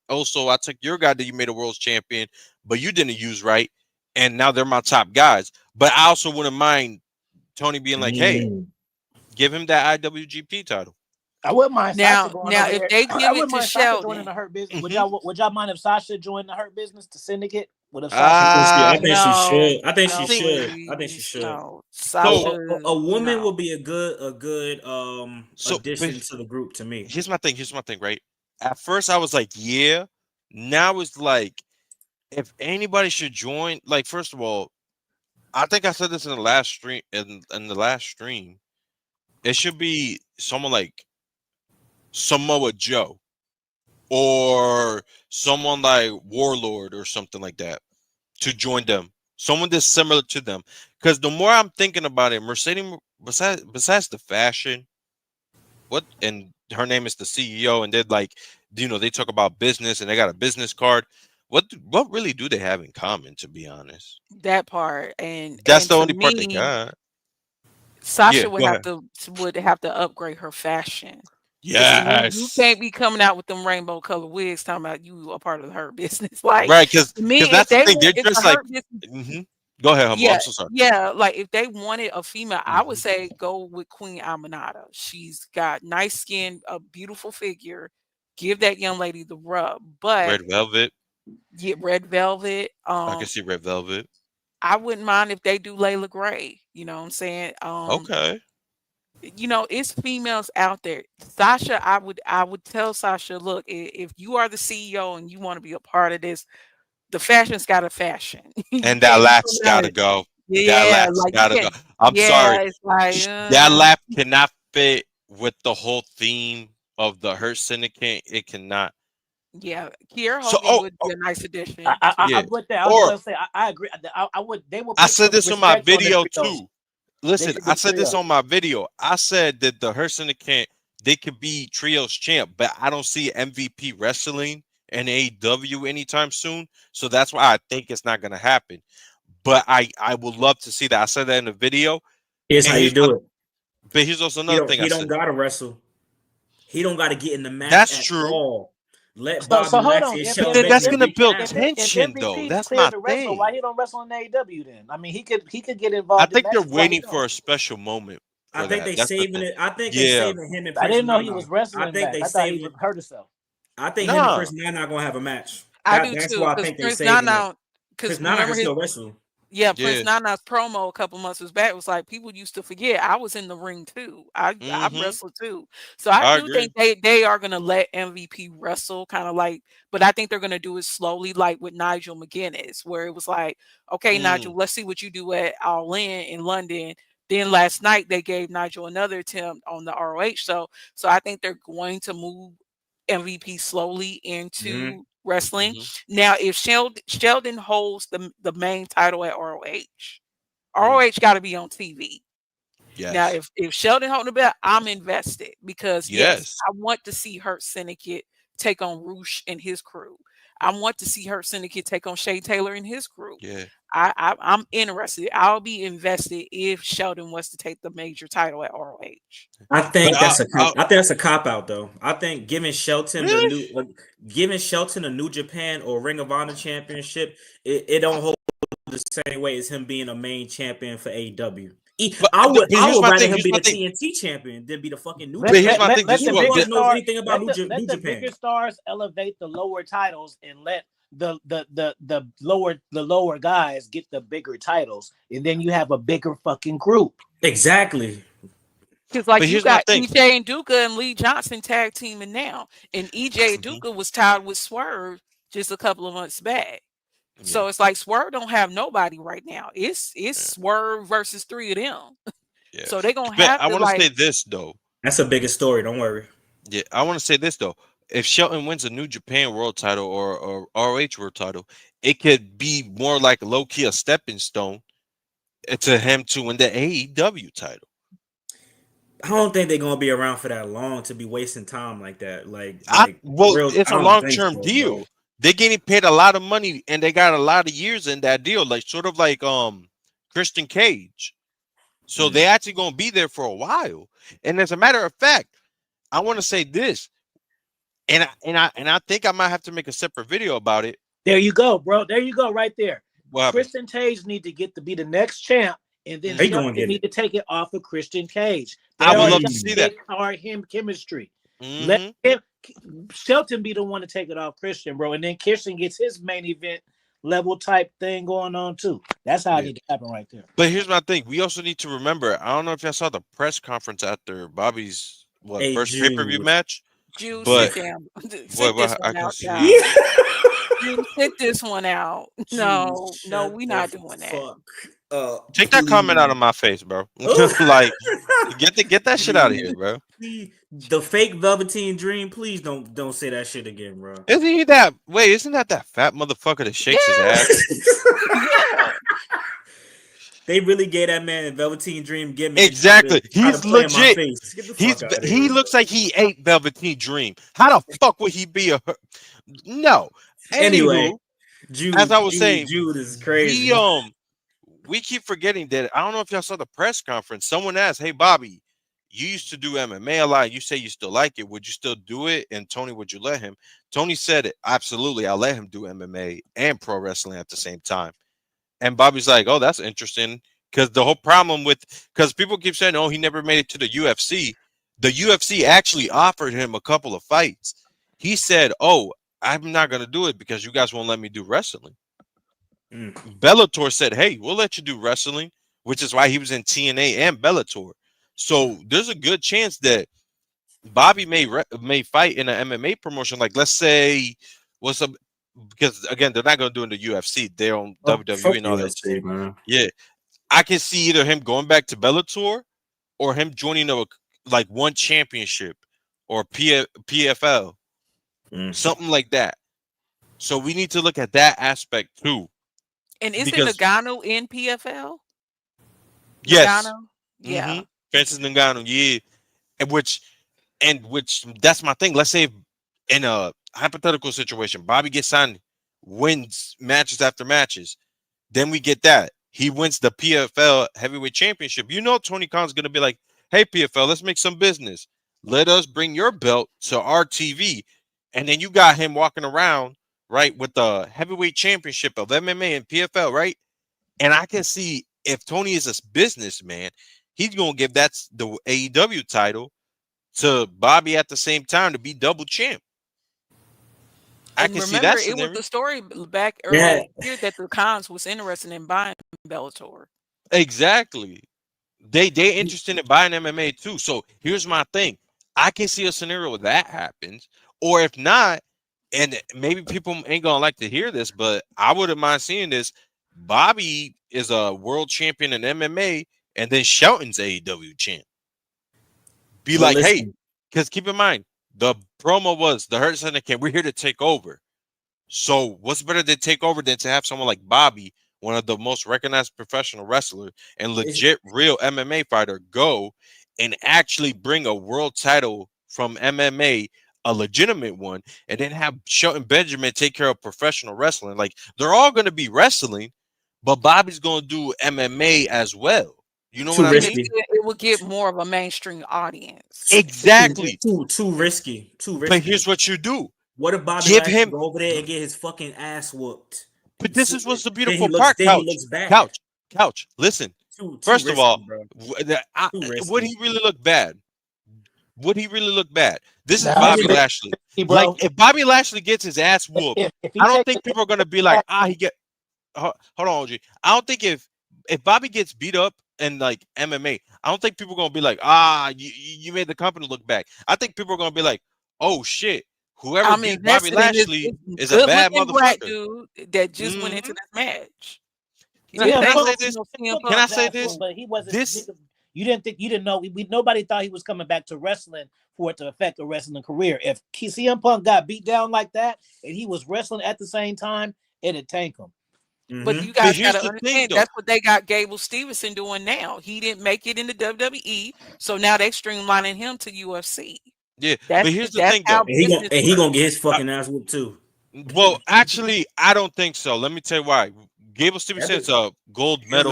[SPEAKER 6] also I took your guy that you made a world champion, but you didn't use right, and now they're my top guys. But I also wouldn't mind Tony being like, hey,
[SPEAKER 1] Mm.
[SPEAKER 6] give him that IWGP title.
[SPEAKER 5] I wouldn't mind Sasha
[SPEAKER 3] now
[SPEAKER 5] going
[SPEAKER 3] now
[SPEAKER 5] over
[SPEAKER 3] if
[SPEAKER 5] there.
[SPEAKER 3] they
[SPEAKER 5] I
[SPEAKER 3] give it
[SPEAKER 5] wouldn't
[SPEAKER 3] to
[SPEAKER 5] mind Sasha joining
[SPEAKER 3] Sheldon,
[SPEAKER 5] the Hurt Business.
[SPEAKER 6] Hmm.
[SPEAKER 5] Would y'all mind if Sasha joined the Hurt Business, the Syndicate? Would if Sasha?
[SPEAKER 6] Ah,
[SPEAKER 1] I think she
[SPEAKER 3] no,
[SPEAKER 1] should. I think she
[SPEAKER 3] no,
[SPEAKER 1] should. I think she
[SPEAKER 3] please,
[SPEAKER 1] should.
[SPEAKER 3] no,
[SPEAKER 6] so
[SPEAKER 3] Sasha,
[SPEAKER 1] A woman
[SPEAKER 3] no.
[SPEAKER 1] will be a good
[SPEAKER 6] but
[SPEAKER 1] addition to the group to me.
[SPEAKER 6] here's my thing. Here's my thing. Right. At first, I was like, yeah. Now it's like, if anybody should join, like, first of all, I think I said this in the last stream. In the last stream, it should be someone like Samoa Joe or someone like Warlord or something like that to join them. Someone that's similar to them. Because the more I'm thinking about it, Mercedes, besides the fashion, and her name is the CEO, and they're like, they talk about business and they got a business card. What really do they have in common, to be honest?
[SPEAKER 3] That part,
[SPEAKER 6] That's
[SPEAKER 3] and
[SPEAKER 6] the
[SPEAKER 3] to
[SPEAKER 6] only part they
[SPEAKER 3] me,
[SPEAKER 6] got. Yeah,
[SPEAKER 3] Sasha
[SPEAKER 6] go ahead.
[SPEAKER 3] would have to upgrade her fashion. You
[SPEAKER 6] Yes.
[SPEAKER 3] can't be coming out with them rainbow color wigs talking about you a part of the Hurt Business. Like,
[SPEAKER 6] Right,
[SPEAKER 3] to me,
[SPEAKER 6] because
[SPEAKER 3] if
[SPEAKER 6] that's the
[SPEAKER 3] they
[SPEAKER 6] thing.
[SPEAKER 3] want,
[SPEAKER 6] They're
[SPEAKER 3] if the
[SPEAKER 6] just like,
[SPEAKER 3] Hurt Business,
[SPEAKER 6] go ahead, Humble.
[SPEAKER 3] yeah,
[SPEAKER 6] I'm so sorry.
[SPEAKER 3] yeah, like if they wanted a female, I would
[SPEAKER 6] Mhm.
[SPEAKER 3] say go with Queen Aminata. She's got nice skin, a beautiful figure. Give that young lady the rub. But
[SPEAKER 6] Red Velvet.
[SPEAKER 3] yeah, Red Velvet.
[SPEAKER 6] I can see Red Velvet.
[SPEAKER 3] I wouldn't mind if they do Layla Gray. You know what I'm saying?
[SPEAKER 6] Okay.
[SPEAKER 3] It's females out there. Sasha, I would tell Sasha, look, if you are the CEO and you want to be a part of this, the fashion's got a fashion. You
[SPEAKER 6] And that
[SPEAKER 3] can't be
[SPEAKER 6] lap's
[SPEAKER 3] coming out
[SPEAKER 6] gotta
[SPEAKER 3] of
[SPEAKER 6] go. That
[SPEAKER 3] yeah,
[SPEAKER 6] lap's
[SPEAKER 3] like you
[SPEAKER 6] gotta go.
[SPEAKER 3] can't.
[SPEAKER 6] I'm
[SPEAKER 3] Yeah,
[SPEAKER 6] sorry.
[SPEAKER 3] it's like
[SPEAKER 6] That lap cannot fit with the whole theme of the Hurt Syndicate. It cannot.
[SPEAKER 3] yeah. Kier
[SPEAKER 6] So,
[SPEAKER 3] Hogan would be a nice addition to
[SPEAKER 6] yeah.
[SPEAKER 5] I'm with that. I was
[SPEAKER 6] Or
[SPEAKER 5] gonna say I agree. I would. They will
[SPEAKER 6] I
[SPEAKER 5] put
[SPEAKER 6] said
[SPEAKER 5] some
[SPEAKER 6] this on my
[SPEAKER 5] respect on the
[SPEAKER 6] video
[SPEAKER 5] trios.
[SPEAKER 6] too.
[SPEAKER 5] They
[SPEAKER 6] Listen,
[SPEAKER 5] should
[SPEAKER 6] I
[SPEAKER 5] be
[SPEAKER 6] said this
[SPEAKER 5] trios.
[SPEAKER 6] on my video. I said that the Hurt Syndicate, they could be trios champ, but I don't see MVP wrestling in AEW anytime soon. So that's why I think it's not gonna happen. But I would love to see that. I said that in the video.
[SPEAKER 1] Here's
[SPEAKER 6] And
[SPEAKER 1] how you do it.
[SPEAKER 6] but here's also another thing I
[SPEAKER 1] He don't
[SPEAKER 6] said.
[SPEAKER 1] gotta wrestle. He don't gotta get in the match
[SPEAKER 6] That's
[SPEAKER 1] at
[SPEAKER 6] true.
[SPEAKER 1] all. Let
[SPEAKER 5] So
[SPEAKER 1] Bobby
[SPEAKER 5] hold
[SPEAKER 1] Lashley
[SPEAKER 5] on.
[SPEAKER 1] and
[SPEAKER 5] If
[SPEAKER 6] But
[SPEAKER 1] Shelton
[SPEAKER 6] then
[SPEAKER 5] if
[SPEAKER 6] that's
[SPEAKER 1] Benjamin
[SPEAKER 6] gonna
[SPEAKER 5] if
[SPEAKER 1] wreak
[SPEAKER 6] build
[SPEAKER 5] if,
[SPEAKER 1] havoc.
[SPEAKER 5] if
[SPEAKER 6] tension though.
[SPEAKER 5] MVP's
[SPEAKER 6] That's
[SPEAKER 5] clear
[SPEAKER 6] my
[SPEAKER 5] to wrestle,
[SPEAKER 6] thing.
[SPEAKER 5] why he don't wrestle in AEW then? I mean, he could get
[SPEAKER 6] I
[SPEAKER 5] involved in
[SPEAKER 6] think they're
[SPEAKER 5] matches. Why he
[SPEAKER 6] waiting
[SPEAKER 5] don't?
[SPEAKER 6] for a special moment
[SPEAKER 1] I
[SPEAKER 6] for
[SPEAKER 1] think
[SPEAKER 6] that.
[SPEAKER 1] they
[SPEAKER 6] That's the
[SPEAKER 1] saving
[SPEAKER 6] thing.
[SPEAKER 1] it. I think they
[SPEAKER 6] Yeah.
[SPEAKER 1] saving him and
[SPEAKER 5] I
[SPEAKER 1] Prince
[SPEAKER 5] didn't know he
[SPEAKER 1] Nana.
[SPEAKER 5] was
[SPEAKER 1] I
[SPEAKER 5] wrestling
[SPEAKER 1] think
[SPEAKER 5] back.
[SPEAKER 1] they
[SPEAKER 5] I thought he
[SPEAKER 1] saving
[SPEAKER 5] was
[SPEAKER 1] it.
[SPEAKER 5] hurt himself.
[SPEAKER 1] I think him and
[SPEAKER 6] Nah.
[SPEAKER 1] Prince Nana gonna have a match.
[SPEAKER 3] I do
[SPEAKER 1] That's
[SPEAKER 3] too,
[SPEAKER 1] why I
[SPEAKER 3] because
[SPEAKER 1] think they
[SPEAKER 3] Prince
[SPEAKER 1] saving it.
[SPEAKER 3] Nana, because
[SPEAKER 1] Prince Nana can
[SPEAKER 3] remember his
[SPEAKER 1] still wrestle.
[SPEAKER 3] Prince
[SPEAKER 6] Yeah.
[SPEAKER 3] Nana's promo a couple months was back was like people used to forget I was in the ring too. I
[SPEAKER 6] Mm-hmm.
[SPEAKER 3] wrestled too. So I
[SPEAKER 6] I
[SPEAKER 3] do
[SPEAKER 6] agree.
[SPEAKER 3] think they are gonna let MVP wrestle kind of like, but I think they're gonna do it slowly, like with Nigel McGuinness, where it was like, okay,
[SPEAKER 6] Mm.
[SPEAKER 3] Nigel, let's see what you do at All In London. Then last night they gave Nigel another attempt on the ROH. So I think they're going to move MVP slowly
[SPEAKER 1] Mm-hmm.
[SPEAKER 3] into wrestling.
[SPEAKER 6] Mm-hmm.
[SPEAKER 3] Now, if Sheldon holds the main title at ROH,
[SPEAKER 1] Mm.
[SPEAKER 3] ROH got to be on TV. Now,
[SPEAKER 6] Yes.
[SPEAKER 3] if Sheldon holding the belt, I'm invested because yes,
[SPEAKER 6] Yes.
[SPEAKER 3] I want to see Hurt Syndicate take on Roosh and his crew. I want to see Hurt Syndicate take on Shay Taylor and his crew.
[SPEAKER 6] Yeah.
[SPEAKER 3] I'm interested. I'll be invested if Sheldon was to take the major title at ROH.
[SPEAKER 1] I
[SPEAKER 6] But
[SPEAKER 1] think that's a cop out though. I think giving Shelton
[SPEAKER 6] really?
[SPEAKER 1] giving Shelton a New Japan or Ring of Honor championship, it don't hold the same way as him being a main champion for AEW. I
[SPEAKER 6] But here's
[SPEAKER 1] would
[SPEAKER 6] my
[SPEAKER 1] rather
[SPEAKER 6] thing.
[SPEAKER 1] him
[SPEAKER 6] Here's
[SPEAKER 1] be
[SPEAKER 6] my
[SPEAKER 1] the
[SPEAKER 6] thing.
[SPEAKER 1] TNT champion than be the fucking New
[SPEAKER 6] But
[SPEAKER 5] Let,
[SPEAKER 6] here's
[SPEAKER 1] Japan.
[SPEAKER 5] let,
[SPEAKER 6] my
[SPEAKER 5] let,
[SPEAKER 6] thing.
[SPEAKER 5] let
[SPEAKER 6] This is
[SPEAKER 5] the
[SPEAKER 1] Neither
[SPEAKER 6] what.
[SPEAKER 1] one
[SPEAKER 5] bigger
[SPEAKER 6] This,
[SPEAKER 1] of knows
[SPEAKER 5] star
[SPEAKER 1] anything about
[SPEAKER 5] let
[SPEAKER 1] New
[SPEAKER 5] the
[SPEAKER 1] Japan.
[SPEAKER 5] bigger stars elevate the lower titles and let the lower guys get the bigger titles, and then you have a bigger fucking group.
[SPEAKER 1] Exactly.
[SPEAKER 3] Because like
[SPEAKER 6] but
[SPEAKER 3] you
[SPEAKER 6] here's my
[SPEAKER 3] got
[SPEAKER 6] thing.
[SPEAKER 3] EJ and Duca and Lee Johnson tag teaming now, and EJ and
[SPEAKER 6] Mhm.
[SPEAKER 3] Duca was tied with Swerve just a couple of months back.
[SPEAKER 6] Yeah.
[SPEAKER 3] So it's like Swerve don't have nobody right now. It's
[SPEAKER 6] Yeah.
[SPEAKER 3] Swerve versus three of them.
[SPEAKER 6] Yeah.
[SPEAKER 3] So they're gonna
[SPEAKER 6] But
[SPEAKER 3] have
[SPEAKER 6] I
[SPEAKER 3] to
[SPEAKER 6] want to say
[SPEAKER 3] like
[SPEAKER 6] this though.
[SPEAKER 1] That's a bigger story. Don't worry.
[SPEAKER 6] Yeah, I want to say this though. If Shelton wins a New Japan World Title or ROH World Title, it could be more like low key a stepping stone to him to win the AEW title.
[SPEAKER 1] I don't think they're gonna be around for that long to be wasting time like that.
[SPEAKER 6] Well,
[SPEAKER 1] Real.
[SPEAKER 6] it's
[SPEAKER 1] I
[SPEAKER 6] a
[SPEAKER 1] don't
[SPEAKER 6] long
[SPEAKER 1] think
[SPEAKER 6] term
[SPEAKER 1] so, bro.
[SPEAKER 6] deal. They're getting paid a lot of money and they got a lot of years in that deal, like sort of like Christian Cage. So they actually gonna be there for a while. And as a matter of fact, I want to say this, and I think I might have to make a separate video about it.
[SPEAKER 5] There you go, bro. There you go, right there.
[SPEAKER 6] What happened?
[SPEAKER 5] Christian Cage need to get to be the next champ, and then
[SPEAKER 1] He gonna
[SPEAKER 5] Shelton
[SPEAKER 1] get
[SPEAKER 5] need
[SPEAKER 1] it.
[SPEAKER 5] to take it off of Christian Cage. They
[SPEAKER 6] I would
[SPEAKER 5] already
[SPEAKER 6] love
[SPEAKER 5] got
[SPEAKER 6] to see that.
[SPEAKER 5] him chemistry.
[SPEAKER 6] Mhm.
[SPEAKER 5] Let him, Shelton be the one to take it off Christian, bro, and then Christian gets his main event level type thing going on too. That's how it
[SPEAKER 6] Yeah.
[SPEAKER 5] need to happen right there.
[SPEAKER 6] But here's my thing. We also need to remember, I don't know if y'all saw the press conference after Bobby's
[SPEAKER 1] Hey,
[SPEAKER 6] first pay-per-view
[SPEAKER 1] Jude.
[SPEAKER 6] match.
[SPEAKER 3] Jude,
[SPEAKER 6] But
[SPEAKER 3] sit down. Sit
[SPEAKER 6] what
[SPEAKER 3] this
[SPEAKER 6] I
[SPEAKER 3] one
[SPEAKER 6] can
[SPEAKER 3] out,
[SPEAKER 6] see.
[SPEAKER 3] y'all. Jude, sit this one out. No,
[SPEAKER 1] Shut
[SPEAKER 3] we
[SPEAKER 1] the
[SPEAKER 3] not doing that.
[SPEAKER 1] fuck.
[SPEAKER 6] Take that comment out of my face, bro. Like get that shit out of here, bro.
[SPEAKER 1] The fake Velveteen Dream. Please don't say that shit again, bro.
[SPEAKER 6] Isn't that fat motherfucker that shakes his ass?
[SPEAKER 3] Yeah.
[SPEAKER 1] They really gave that man a Velveteen Dream gimmick.
[SPEAKER 6] Exactly.
[SPEAKER 1] Try to
[SPEAKER 6] He's
[SPEAKER 1] play in my
[SPEAKER 6] legit.
[SPEAKER 1] face. Get the fuck out of
[SPEAKER 6] He
[SPEAKER 1] here.
[SPEAKER 6] looks like he ate Velveteen Dream. How the fuck would he be no?
[SPEAKER 1] Anyway,
[SPEAKER 6] Anywho, as I was saying,
[SPEAKER 1] Jude is crazy.
[SPEAKER 6] we keep forgetting that. I don't know if y'all saw the press conference. Someone asked, "Hey Bobby, you used to do MMA a lot. You say you still like it. Would you still do it? And Tony, would you let him? Tony said, absolutely. I'll let him do MMA and pro wrestling at the same time. And Bobby's like, oh, that's interesting. Because the whole problem because people keep saying, oh, he never made it to the UFC. The UFC actually offered him a couple of fights. He said, oh, I'm not going to do it because you guys won't let me do wrestling. Bellator said, hey, we'll let you do wrestling, which is why he was in TNA and Bellator. So there's a good chance that Bobby may fight in an MMA promotion. Like, let's say, because again, they're not going to do it in the UFC. They're on WWE and all that shit. Man. Yeah. I can see either him going back to Bellator or him joining one championship or PFL, something like that. So we need to look at that aspect too.
[SPEAKER 3] And isn't Ngannou in PFL?
[SPEAKER 6] Yes.
[SPEAKER 3] Ngannou? Yeah.
[SPEAKER 6] Francis Ngannou, yeah. And which that's my thing. Let's say in a hypothetical situation, Bobby gets signed, wins matches after matches. Then we get that. He wins the PFL heavyweight championship. You know Tony Khan's going to be like, hey, PFL, let's make some business. Let us bring your belt to our TV. And then you got him walking around, right, with the heavyweight championship of MMA and PFL, right? And I can see if Tony is a businessman, he's going to give the AEW title to Bobby at the same time to be double champ.
[SPEAKER 3] I can see that. It was the story back earlier here that the Khans was interested in buying Bellator.
[SPEAKER 6] Exactly. They interested in buying MMA too. So here's my thing. I can see a scenario where that happens. Or if not, and maybe people ain't gonna like to hear this, but I wouldn't mind seeing this. Bobby is a world champion in MMA, and then Shelton's AEW champ. Hey, because keep in mind, the promo was the Hurt Syndicate, we're here to take over. So what's better to take over than to have someone like Bobby, one of the most recognized professional wrestlers and legit real MMA fighter, go and actually bring a world title from MMA, a legitimate one, and then have Shelton Benjamin take care of professional wrestling. Like, they're all going to be wrestling, but Bobby's going to do MMA as well. You know what I mean?
[SPEAKER 3] It will get more of a mainstream audience.
[SPEAKER 6] Exactly.
[SPEAKER 1] Too risky.
[SPEAKER 6] But here's what you do.
[SPEAKER 1] What if Bobby go over there and get his fucking ass whooped?
[SPEAKER 6] But this is what's the beautiful part, Couch. Listen. First of all, would he really look bad? Would he really look bad? This is Bobby Lashley. Like, if Bobby Lashley gets his ass whooped, I don't think people are gonna be like, hold on, OG. I don't think if Bobby gets beat up in like MMA, I don't think people are gonna be like, you made the company look bad. I think people are gonna be like, oh shit, whoever beat Bobby Lashley is a bad motherfucker.
[SPEAKER 3] Dude that just went into this match.
[SPEAKER 6] Can I say this?
[SPEAKER 5] But he wasn't. You didn't know. Nobody thought he was coming back to wrestling for it to affect a wrestling career. If CM Punk got beat down like that and he was wrestling at the same time, it'd tank him.
[SPEAKER 3] But you guys got to understand that's what they got Gable Stevenson doing now. He didn't make it into WWE, so now they streamlining him to UFC.
[SPEAKER 6] Yeah, but here's the thing, though.
[SPEAKER 1] And he gonna get his fucking ass whooped too.
[SPEAKER 6] Well, actually, I don't think so. Let me tell you why. Gable Stevenson's a gold medal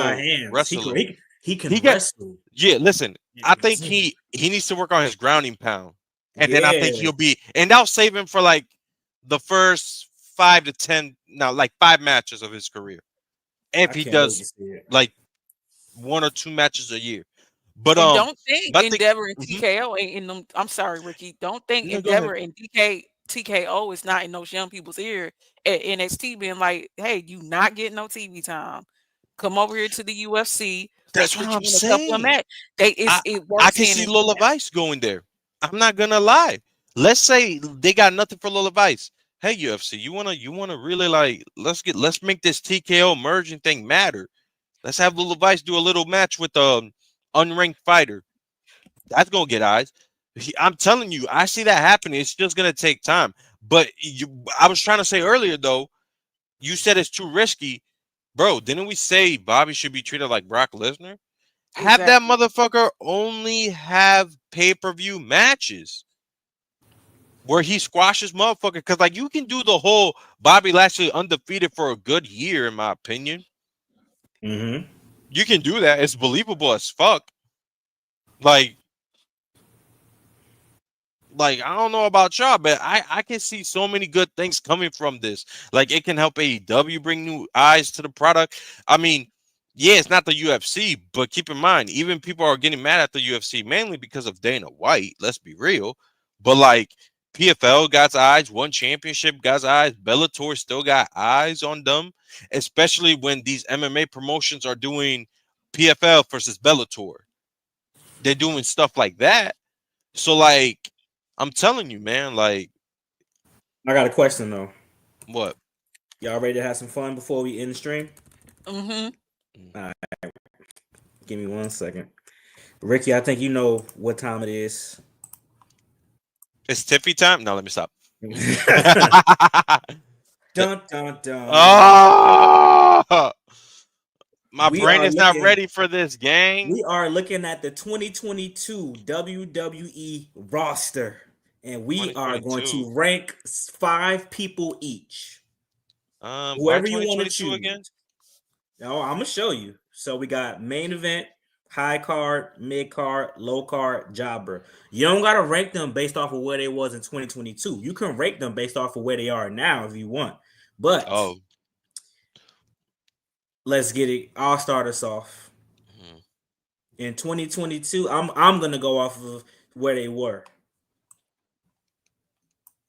[SPEAKER 6] wrestler.
[SPEAKER 1] He can wrestle.
[SPEAKER 6] Yeah, listen. I think he needs to work on his grounding pound, and then I think he'll be. And that'll save him for like the first 5 to 10, like 5 matches of his career, if he does like 1 or 2 matches a year. But
[SPEAKER 3] don't think Endeavor and TKO ain't in them. I'm sorry, Ricky. Don't think Endeavor and TKO is not in those young people's ear at NXT being like, hey, you not getting no TV time. Come over here to the UFC.
[SPEAKER 6] That's what I'm saying.
[SPEAKER 3] I
[SPEAKER 6] can see Lola Vice going there. I'm not gonna lie. Let's say they got nothing for Lola Vice. Hey, UFC, you wanna really like let's make this TKO merging thing matter. Let's have Lola Vice do a little match with unranked fighter. That's gonna get eyes. I'm telling you, I see that happening. It's just gonna take time. But I was trying to say earlier though, you said it's too risky. Bro, didn't we say Bobby should be treated like Brock Lesnar? Exactly. Have that motherfucker only have pay-per-view matches where he squashes motherfucker. Because, like, you can do the whole Bobby Lashley undefeated for a good year, in my opinion. You can do that. It's believable as fuck. Like, Like, I don't know about y'all, but I can see so many good things coming from this. Like, it can help AEW bring new eyes to the product. I mean, yeah, it's not the UFC, but keep in mind, even people are getting mad at the UFC mainly because of Dana White. Let's be real. But like, PFL got eyes, one championship got eyes, Bellator still got eyes on them, especially when these MMA promotions are doing PFL versus Bellator. They're doing stuff like that. So like, I'm telling you, man, like,
[SPEAKER 1] I got a question though.
[SPEAKER 6] what?
[SPEAKER 1] Y'all ready to have some fun before we end the stream?
[SPEAKER 3] Mm-hmm.
[SPEAKER 1] All right. Give me 1 second. Ricky, I think you know what time it is.
[SPEAKER 6] It's Tiffy time? No, let me stop.
[SPEAKER 1] Dun dun dun.
[SPEAKER 6] Oh, my
[SPEAKER 1] We
[SPEAKER 6] brain
[SPEAKER 1] are
[SPEAKER 6] is not
[SPEAKER 1] looking.
[SPEAKER 6] ready for this, gang.
[SPEAKER 1] We are looking at the 2022 WWE roster, and we are going
[SPEAKER 6] 2022.
[SPEAKER 1] to rank 5 people each.
[SPEAKER 6] Why
[SPEAKER 1] Whoever you want to
[SPEAKER 6] 2022
[SPEAKER 1] choose.
[SPEAKER 6] again?
[SPEAKER 1] No, I'm gonna show you. So we got main event, high card, mid card, low card, jobber. You don't gotta rank them based off of where they was in 2022. You can rank them based off of where they are now if you want. But
[SPEAKER 6] Oh,
[SPEAKER 1] let's get it. I'll start us off.
[SPEAKER 6] mhm.
[SPEAKER 1] In 2022, I'm gonna go off of where they were.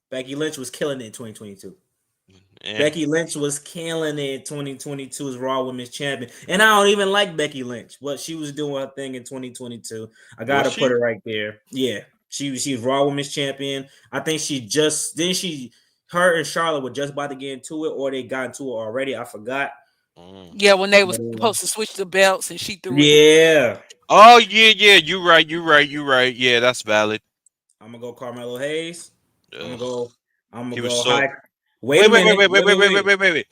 [SPEAKER 1] Becky Lynch was killing it in 2022.
[SPEAKER 6] Yeah.
[SPEAKER 1] Becky Lynch was killing it in 2022 as Raw Women's Champion. And I don't even like Becky Lynch, but she was doing her thing in 2022. I
[SPEAKER 6] Was
[SPEAKER 1] gotta put
[SPEAKER 6] she?
[SPEAKER 1] her right there. Yeah. She's Raw Women's Champion. I think her and Charlotte were just about to get into it, or they got into it already. I forgot.
[SPEAKER 3] Yeah, when they was
[SPEAKER 1] But,
[SPEAKER 3] supposed to switch the belts and she threw it.
[SPEAKER 1] yeah.
[SPEAKER 6] Oh, yeah. You right. Yeah, that's valid.
[SPEAKER 1] I'm gonna go Carmelo Hayes. I'm
[SPEAKER 6] Ugh.
[SPEAKER 1] gonna
[SPEAKER 6] He was
[SPEAKER 1] go
[SPEAKER 6] so.
[SPEAKER 1] high. Wait a minute.
[SPEAKER 6] Wait.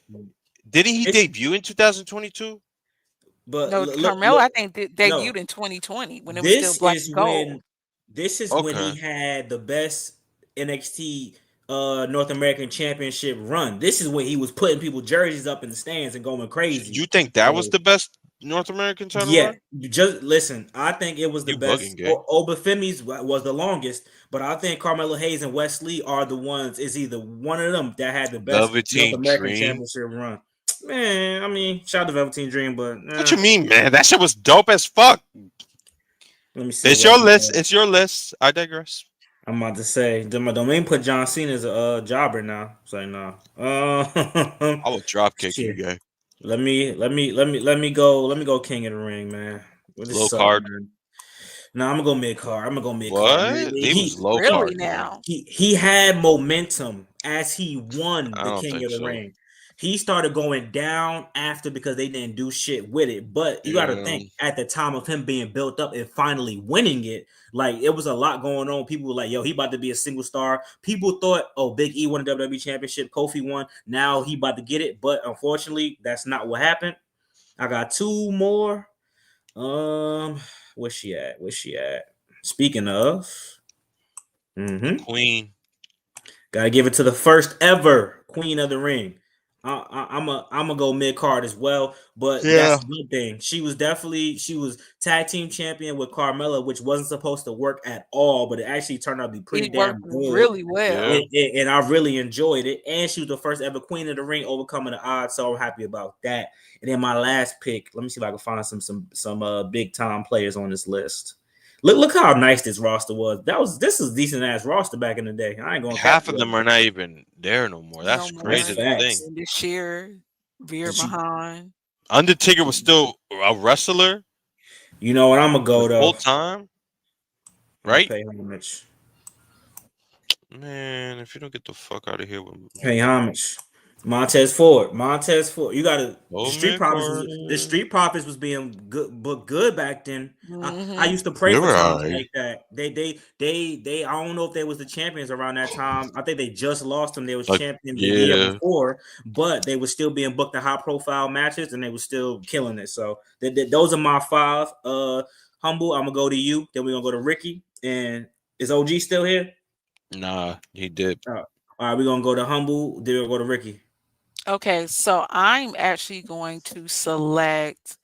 [SPEAKER 6] Didn't he
[SPEAKER 1] It's
[SPEAKER 6] debut in 2022?
[SPEAKER 1] but
[SPEAKER 3] No, Carmelo,
[SPEAKER 1] look
[SPEAKER 3] I think
[SPEAKER 1] no.
[SPEAKER 3] debuted in 2020 when it was still
[SPEAKER 1] This
[SPEAKER 3] black
[SPEAKER 1] is
[SPEAKER 3] and
[SPEAKER 1] when
[SPEAKER 3] gold.
[SPEAKER 1] he
[SPEAKER 6] Okay.
[SPEAKER 1] had the best NXT North American Championship run. This is when he was putting people jerseys up in the stands and going crazy.
[SPEAKER 6] You think that was
[SPEAKER 1] So
[SPEAKER 6] the best North American title
[SPEAKER 1] yeah,
[SPEAKER 6] run?
[SPEAKER 1] you just listen. I think it was the
[SPEAKER 6] You bugging,
[SPEAKER 1] best.
[SPEAKER 6] gay.
[SPEAKER 1] Obafemi's was the longest, but I think Carmelo Hayes and Wesley are the ones. Is either one of them that had the best North
[SPEAKER 6] Velveteen
[SPEAKER 1] American
[SPEAKER 6] Dream.
[SPEAKER 1] Championship run. Man, I mean, shout out to Velveteen Dream, but
[SPEAKER 6] What you mean, man? That shit was dope as fuck.
[SPEAKER 1] let me see
[SPEAKER 6] It's
[SPEAKER 1] what
[SPEAKER 6] your
[SPEAKER 1] else.
[SPEAKER 6] list. It's your list. I digress.
[SPEAKER 1] I'm about to say, don't make me put John Cena as a jobber now. Say no.
[SPEAKER 6] I will drop kick you,
[SPEAKER 1] Shit.
[SPEAKER 6] gay.
[SPEAKER 1] Let me go King of the Ring, man. Well, this
[SPEAKER 6] Low
[SPEAKER 1] sucks,
[SPEAKER 6] card.
[SPEAKER 1] man. No, I'm gonna go mid card. I'm gonna go mid card.
[SPEAKER 6] What? He was low
[SPEAKER 3] Really
[SPEAKER 6] card to me.
[SPEAKER 3] now.
[SPEAKER 1] He had momentum as he won
[SPEAKER 6] I
[SPEAKER 1] the
[SPEAKER 6] don't
[SPEAKER 1] King
[SPEAKER 6] think
[SPEAKER 1] of the
[SPEAKER 6] so.
[SPEAKER 1] Ring. He started going down after because they didn't do shit with it. But you got to
[SPEAKER 6] Yeah.
[SPEAKER 1] think at the time of him being built up and finally winning it, like it was a lot going on. People were like, "Yo, he about to be a single star." People thought, "Oh, Big E won the WWE Championship, Kofi won. Now he about to get it." But unfortunately, that's not what happened. I got 2 more. Where's she at? Speaking of,
[SPEAKER 6] The Queen.
[SPEAKER 1] gotta give it to the first ever Queen of the Ring. I'm gonna go mid card as well, but
[SPEAKER 6] Yeah.
[SPEAKER 1] that's the good thing. She was tag team champion with Carmella, which wasn't supposed to work at all, but it actually turned out to be pretty
[SPEAKER 3] It worked
[SPEAKER 1] damn good.
[SPEAKER 3] really well.
[SPEAKER 6] Yeah.
[SPEAKER 1] And I really enjoyed it. And she was the first ever Queen of the Ring, overcoming the odds. So I'm happy about that. And then my last pick, let me see if I can find some big time players on this list. Look how nice this roster was. This is decent ass roster back in the day. I ain't gonna cap
[SPEAKER 6] Half of
[SPEAKER 1] you.
[SPEAKER 6] them are not even there no more. That's
[SPEAKER 3] No
[SPEAKER 1] That's
[SPEAKER 6] crazy
[SPEAKER 3] more.
[SPEAKER 6] to think.
[SPEAKER 1] facts.
[SPEAKER 3] This year, Veer
[SPEAKER 1] But
[SPEAKER 3] Mahan.
[SPEAKER 6] Undertaker was still a wrestler
[SPEAKER 1] you know what? I'm gonna
[SPEAKER 6] the
[SPEAKER 1] go
[SPEAKER 6] whole
[SPEAKER 1] though.
[SPEAKER 6] time,
[SPEAKER 1] I'm gonna
[SPEAKER 6] right?
[SPEAKER 1] pay homage.
[SPEAKER 6] Man, if you don't get the fuck out of here with
[SPEAKER 1] Pay homage. Montez Ford. You gotta
[SPEAKER 6] oh man, Carter.
[SPEAKER 1] the Street Profits was being good but good back then. I
[SPEAKER 3] Mm-hmm.
[SPEAKER 1] used to pray
[SPEAKER 6] They
[SPEAKER 1] for
[SPEAKER 6] were
[SPEAKER 1] times
[SPEAKER 6] alright.
[SPEAKER 1] like that. They I don't know if they was the champions around that time. I think they just lost them. They was
[SPEAKER 6] Like,
[SPEAKER 1] champion the year
[SPEAKER 6] yeah.
[SPEAKER 1] before, but they were still being booked in high profile matches and they were still killing it. So those are my 5. Humble, I'm gonna go to you. Then we're gonna go to Ricky. And is OG still here?
[SPEAKER 6] Nah, he did.
[SPEAKER 1] All right, we're gonna go to Humble, then we'll go to Ricky.
[SPEAKER 3] Okay, so I'm actually going to select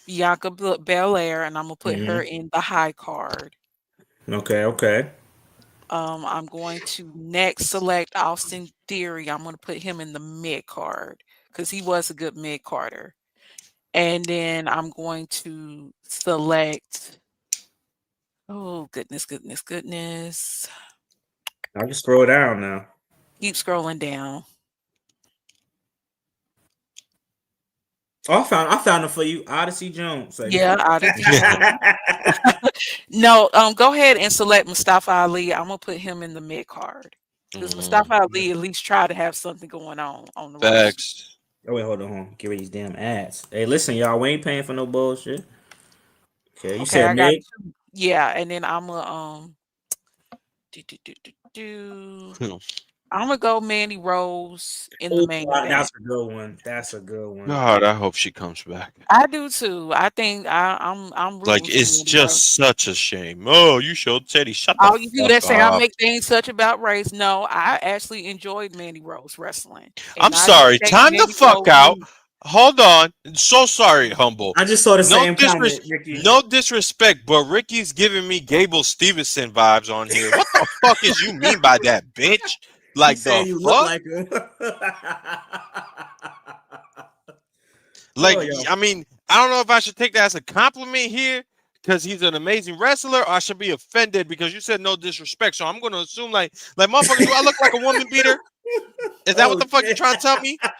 [SPEAKER 3] Bianca Belair, and I'm gonna put her in the high card.
[SPEAKER 1] Okay.
[SPEAKER 3] I'm going to next select Austin Theory. I'm going to put him in the mid card because he was a good mid carder. And then I'm going to select. Oh, goodness, goodness, goodness.
[SPEAKER 1] I can scroll down now.
[SPEAKER 3] Keep scrolling down.
[SPEAKER 1] Oh, I found it for you, Odyssey Jones. Like,
[SPEAKER 3] Yeah, Odyssey Jones. No, go ahead and select Mustafa Ali. I'm gonna put him in the mid card because Mustafa Ali at least try to have something going on the roster.
[SPEAKER 6] Facts.
[SPEAKER 1] Oh wait, hold on. Get rid of these damn ads. Hey, listen, y'all, we ain't paying for no bullshit. Okay, you
[SPEAKER 3] Okay,
[SPEAKER 1] said
[SPEAKER 3] I got
[SPEAKER 1] mid.
[SPEAKER 3] two. Yeah, and then I'm gonna I'm gonna go Mandy Rose in the main event.
[SPEAKER 1] That's a good one. That's a good one.
[SPEAKER 6] God, I hope she comes back.
[SPEAKER 3] I do too. I think I'm rooting
[SPEAKER 6] Like,
[SPEAKER 3] for
[SPEAKER 6] it's
[SPEAKER 3] Mandy
[SPEAKER 6] just
[SPEAKER 3] Rose.
[SPEAKER 6] such a shame. Oh, you showed Teddy. Shut the
[SPEAKER 3] All you people that
[SPEAKER 6] fuck
[SPEAKER 3] say I
[SPEAKER 6] up.
[SPEAKER 3] make things such about race. No, I actually enjoyed Mandy Rose wrestling.
[SPEAKER 6] I'm
[SPEAKER 3] And I
[SPEAKER 6] sorry.
[SPEAKER 3] think
[SPEAKER 6] Time the
[SPEAKER 3] Mandy
[SPEAKER 6] fuck
[SPEAKER 3] Rose
[SPEAKER 6] out.
[SPEAKER 3] needs-
[SPEAKER 6] Hold on. So sorry, Humble.
[SPEAKER 1] I just saw the
[SPEAKER 6] No
[SPEAKER 1] same comment, Ricky.
[SPEAKER 6] No disrespect, but Ricky's giving me Gable Stevenson vibes on here. What the fuck is you mean by that, bitch? Like,
[SPEAKER 1] He
[SPEAKER 6] the
[SPEAKER 1] said you look
[SPEAKER 6] fuck?
[SPEAKER 1] like him.
[SPEAKER 6] Like,
[SPEAKER 1] Oh, yo.
[SPEAKER 6] I mean, I don't know if I should take that as a compliment here because he's an amazing wrestler, or I should be offended because you said no disrespect. So I'm going to assume, like motherfucker, do I look like a woman beater? Is that what the fuck you're trying to tell me? Like,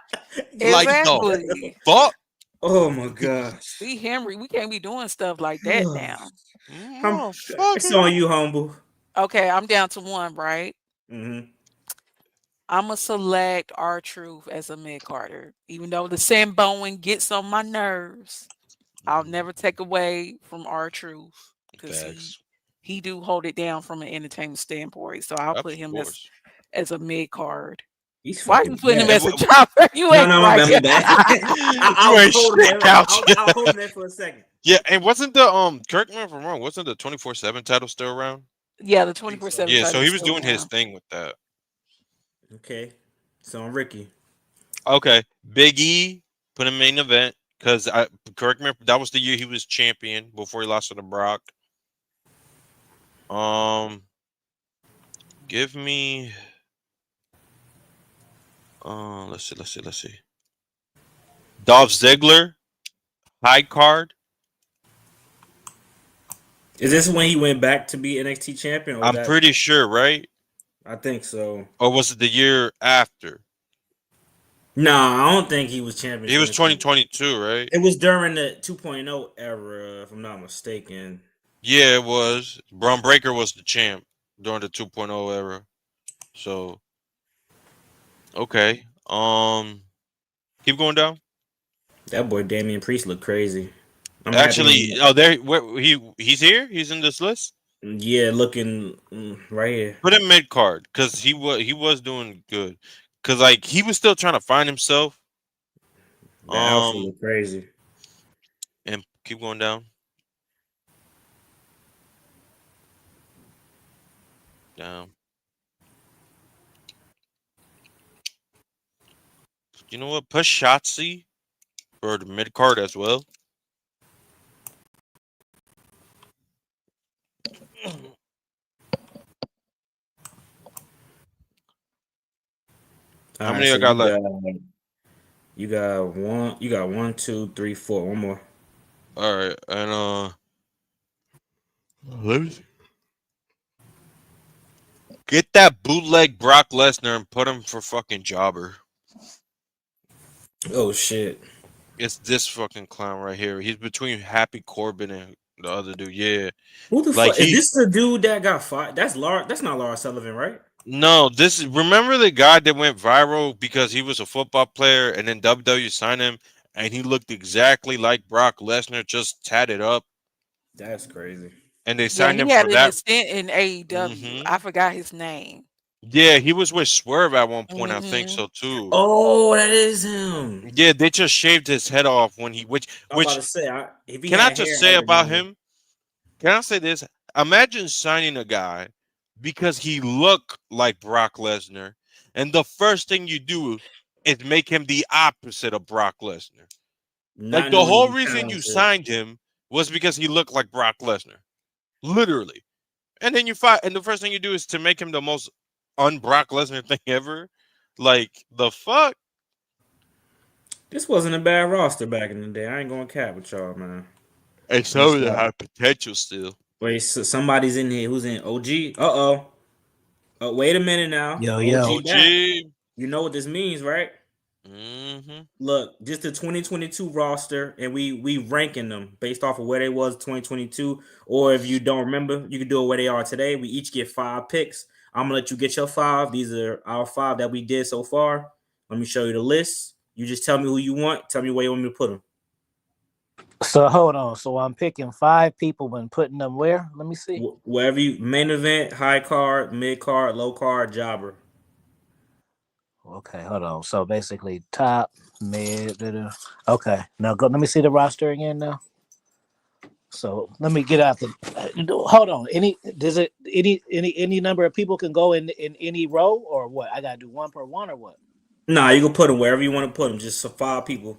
[SPEAKER 6] the
[SPEAKER 3] Exactly.
[SPEAKER 6] fuck?
[SPEAKER 1] Oh my gosh.
[SPEAKER 3] See, Henry, we can't be doing stuff like that now.
[SPEAKER 1] It's on you, Humble.
[SPEAKER 3] Okay, I'm down to one, right?
[SPEAKER 1] Mm-hmm.
[SPEAKER 3] I'm gonna select R-Truth as a mid carder, even though the Sam Bowen gets on my nerves. I'll never take away from R-Truth because he do hold it down from an entertainment standpoint. So I'll put him as a mid card.
[SPEAKER 1] He's
[SPEAKER 3] Why are
[SPEAKER 1] fucking
[SPEAKER 3] you putting him
[SPEAKER 1] bad.
[SPEAKER 3] as a jobber? You ain't
[SPEAKER 1] No,
[SPEAKER 3] right.
[SPEAKER 1] my bad.
[SPEAKER 6] You ain't shit, couch.
[SPEAKER 1] I'll hold that for a second.
[SPEAKER 6] Yeah, and wasn't the correct me if I'm wrong, wasn't the 24/7 title still around?
[SPEAKER 3] Yeah, the 24/7.
[SPEAKER 6] Yeah, so he was doing his thing with that.
[SPEAKER 1] Okay, so I'm Ricky.
[SPEAKER 6] Okay, Big E put him main event because correct me if that was the year he was champion before he lost to the Brock. Give me. Let's see. Dolph Ziggler, high card.
[SPEAKER 1] Is this when he went back to be NXT champion? Or
[SPEAKER 6] I'm pretty sure, right?
[SPEAKER 1] I think so.
[SPEAKER 6] Or was it the year after?
[SPEAKER 1] No, I don't think he was champion.
[SPEAKER 6] He was 2022, right?
[SPEAKER 1] It was during the 2.0 era, if I'm not mistaken.
[SPEAKER 6] Yeah, it was. Braun Breaker was the champ during the 2.0 era. So, okay. Keep going down.
[SPEAKER 1] That boy Damian Priest looked crazy.
[SPEAKER 6] He's here. He's in this list.
[SPEAKER 1] Yeah, looking right here.
[SPEAKER 6] Put him mid card because he was doing good. Because like he was still trying to find himself.
[SPEAKER 1] That outfit looked crazy.
[SPEAKER 6] And keep going down. Down. You know what? Put Shotzi for the mid card as well. How many I got left?
[SPEAKER 1] You got one. You got 1, 2, 3, 4. One more.
[SPEAKER 6] All right, and let me see. Get that bootleg Brock Lesnar and put him for fucking jobber.
[SPEAKER 1] Oh shit!
[SPEAKER 6] It's this fucking clown right here. He's between Happy Corbin and the other dude. Yeah.
[SPEAKER 1] Who the fuck is this? The dude that got fired? That's Laura. That's not Laura Sullivan, right?
[SPEAKER 6] No, remember the guy that went viral because he was a football player and then WWE signed him and he looked exactly like Brock Lesnar, just tatted up.
[SPEAKER 1] That's crazy.
[SPEAKER 6] And they signed him
[SPEAKER 3] he had
[SPEAKER 6] for
[SPEAKER 3] an
[SPEAKER 6] that.
[SPEAKER 3] Stint in AEW. I forgot his name.
[SPEAKER 6] Yeah, he was with Swerve at one point. I think so too.
[SPEAKER 1] Oh, that is him.
[SPEAKER 6] Yeah, they just shaved his head off when he
[SPEAKER 1] I'm about to say,
[SPEAKER 6] can I just say about him? Can I say this? Imagine signing a guy because he looked like Brock Lesnar, and the first thing you do is make him the opposite of Brock Lesnar. Like the whole reason you signed him was because he looked like Brock Lesnar. Literally. And then you fight, and the first thing you do is to make him the most un-Brock Lesnar thing ever. Like, the fuck?
[SPEAKER 1] This wasn't a bad roster back in the day. I ain't going to cap with y'all, man.
[SPEAKER 6] And some of them have potential still.
[SPEAKER 1] Wait, so somebody's in here who's in OG. Uh-oh. Oh, wait a minute now.
[SPEAKER 5] Yo.
[SPEAKER 1] OG back.
[SPEAKER 6] OG.
[SPEAKER 1] You know what this means, right?
[SPEAKER 6] Mm-hmm.
[SPEAKER 1] Look, just the 2022 roster, and we ranking them based off of where they was 2022. Or if you don't remember, you can do it where they are today. We each get 5 picks. I'm gonna let you get your 5. These are our 5 that we did so far. Let me show you the list. You just tell me who you want. Tell me where you want me to put them.
[SPEAKER 5] So hold on. So I'm picking 5 people and putting them where? Let me see.
[SPEAKER 1] Wherever you main event, high card, mid card, low card, jobber.
[SPEAKER 5] Okay, hold on. So basically, top, mid. Okay, now go. Let me see the roster again now. So let me get out the. Hold on. Any number of people can go in any row or what? I gotta do one per one or what?
[SPEAKER 1] Nah, you can put them wherever you want to put them. Just 5 people.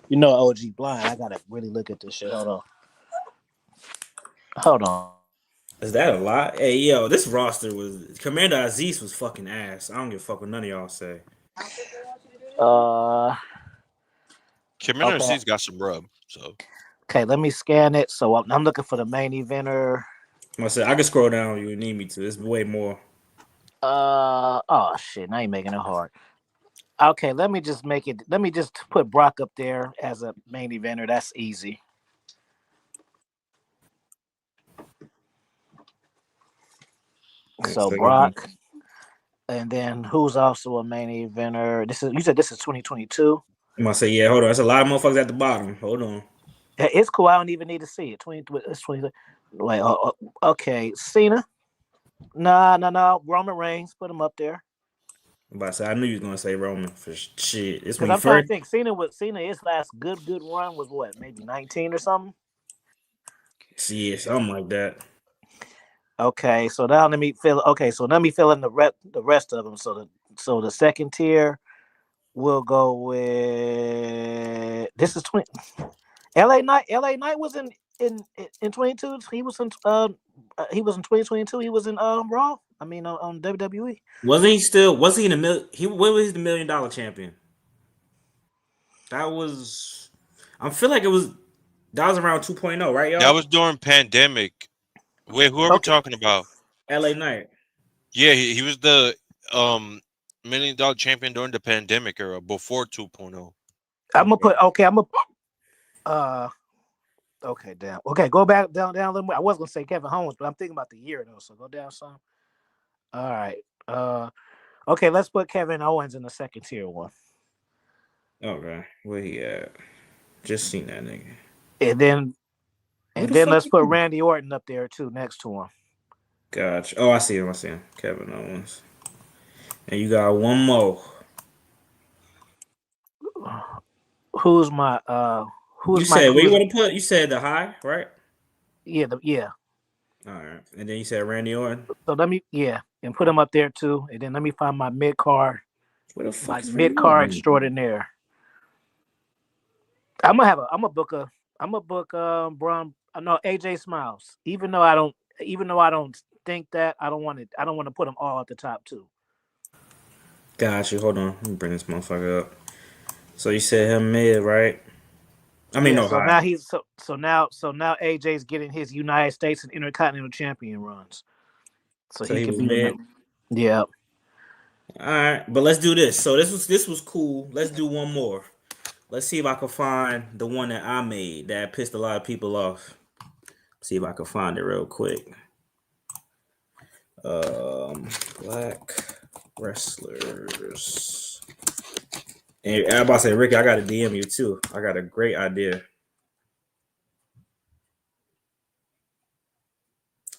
[SPEAKER 5] You know, OG blind. I gotta really look at this shit. Hold on.
[SPEAKER 1] Is that a lot? Hey, yo, this roster was Commander Aziz was fucking ass. I don't give a fuck what none of y'all say.
[SPEAKER 6] Commander
[SPEAKER 5] Okay.
[SPEAKER 6] C's got some rub, so.
[SPEAKER 5] Okay, let me scan it. So I'm looking for the main eventer.
[SPEAKER 1] I said I can scroll down if you need me to. It's way more.
[SPEAKER 5] Oh shit! Now you're making it hard. Okay, let me just make it. Let me just put Brock up there as a main eventer. That's easy. So Brock, and then who's also a main eventer? You said this is 2022.
[SPEAKER 1] I'm gonna say yeah. Hold on, there's a lot of motherfuckers at the bottom. Hold on.
[SPEAKER 5] It's cool. I don't even need to see it. It's 20. Wait. Okay. Cena. No. Roman Reigns. Put him up there.
[SPEAKER 1] I'm about to say I knew you was gonna say Roman for shit. It's
[SPEAKER 5] because I'm trying to think. Cena. His last good run was what? Maybe 19 or something.
[SPEAKER 1] Yeah, something like that.
[SPEAKER 5] Okay, so now let me fill. Okay, so let me fill in the rest of them. So the second tier, we'll go with this is 20. LA Knight was in 22. He was in 2022. He was in Raw. I mean on WWE.
[SPEAKER 1] Was he in the million? When was he the $1 million champion? That was. I feel like that was around 2.0, right, y'all?
[SPEAKER 6] That was during pandemic. Wait, who are we talking about?
[SPEAKER 1] LA Knight.
[SPEAKER 6] Yeah, he was the $1 million champion during the pandemic era, before 2.0.
[SPEAKER 5] I'm gonna put. Okay, I'm gonna. Okay, down. Okay, go back down a little more. I was gonna say Kevin Owens, but I'm thinking about the year though. So go down some. All right. Okay, let's put Kevin Owens in the second tier one.
[SPEAKER 1] Okay, where he at? Just seen that nigga.
[SPEAKER 5] And then let's put Randy Orton up there too, next to him.
[SPEAKER 1] Gotcha. Oh, I see him. Kevin Owens. And you got one more.
[SPEAKER 5] Who's my
[SPEAKER 1] You said where you want to put? You said the high, right?
[SPEAKER 5] Yeah,
[SPEAKER 1] All right. And then you said Randy Orton.
[SPEAKER 5] So let me and put him up there too. And then let me find my mid card.
[SPEAKER 1] Where the fuck is
[SPEAKER 5] mid card extraordinaire? I'm gonna book Braun. No, AJ Styles. Even though I don't think that, I don't want to put them all at the top too.
[SPEAKER 1] Gotcha. Hold on. Let me bring this motherfucker up. So you said him mid, right? I mean, no.
[SPEAKER 5] So
[SPEAKER 1] high.
[SPEAKER 5] now he's so now AJ's getting his United States and Intercontinental Champion runs. So he can be mid. Yeah.
[SPEAKER 1] All right, but let's do this. So this was cool. Let's do one more. Let's see if I can find the one that I made that pissed a lot of people off. See if I can find it real quick. Black wrestlers. And I'm about to say, Ricky, I got to DM you too. I got a great idea.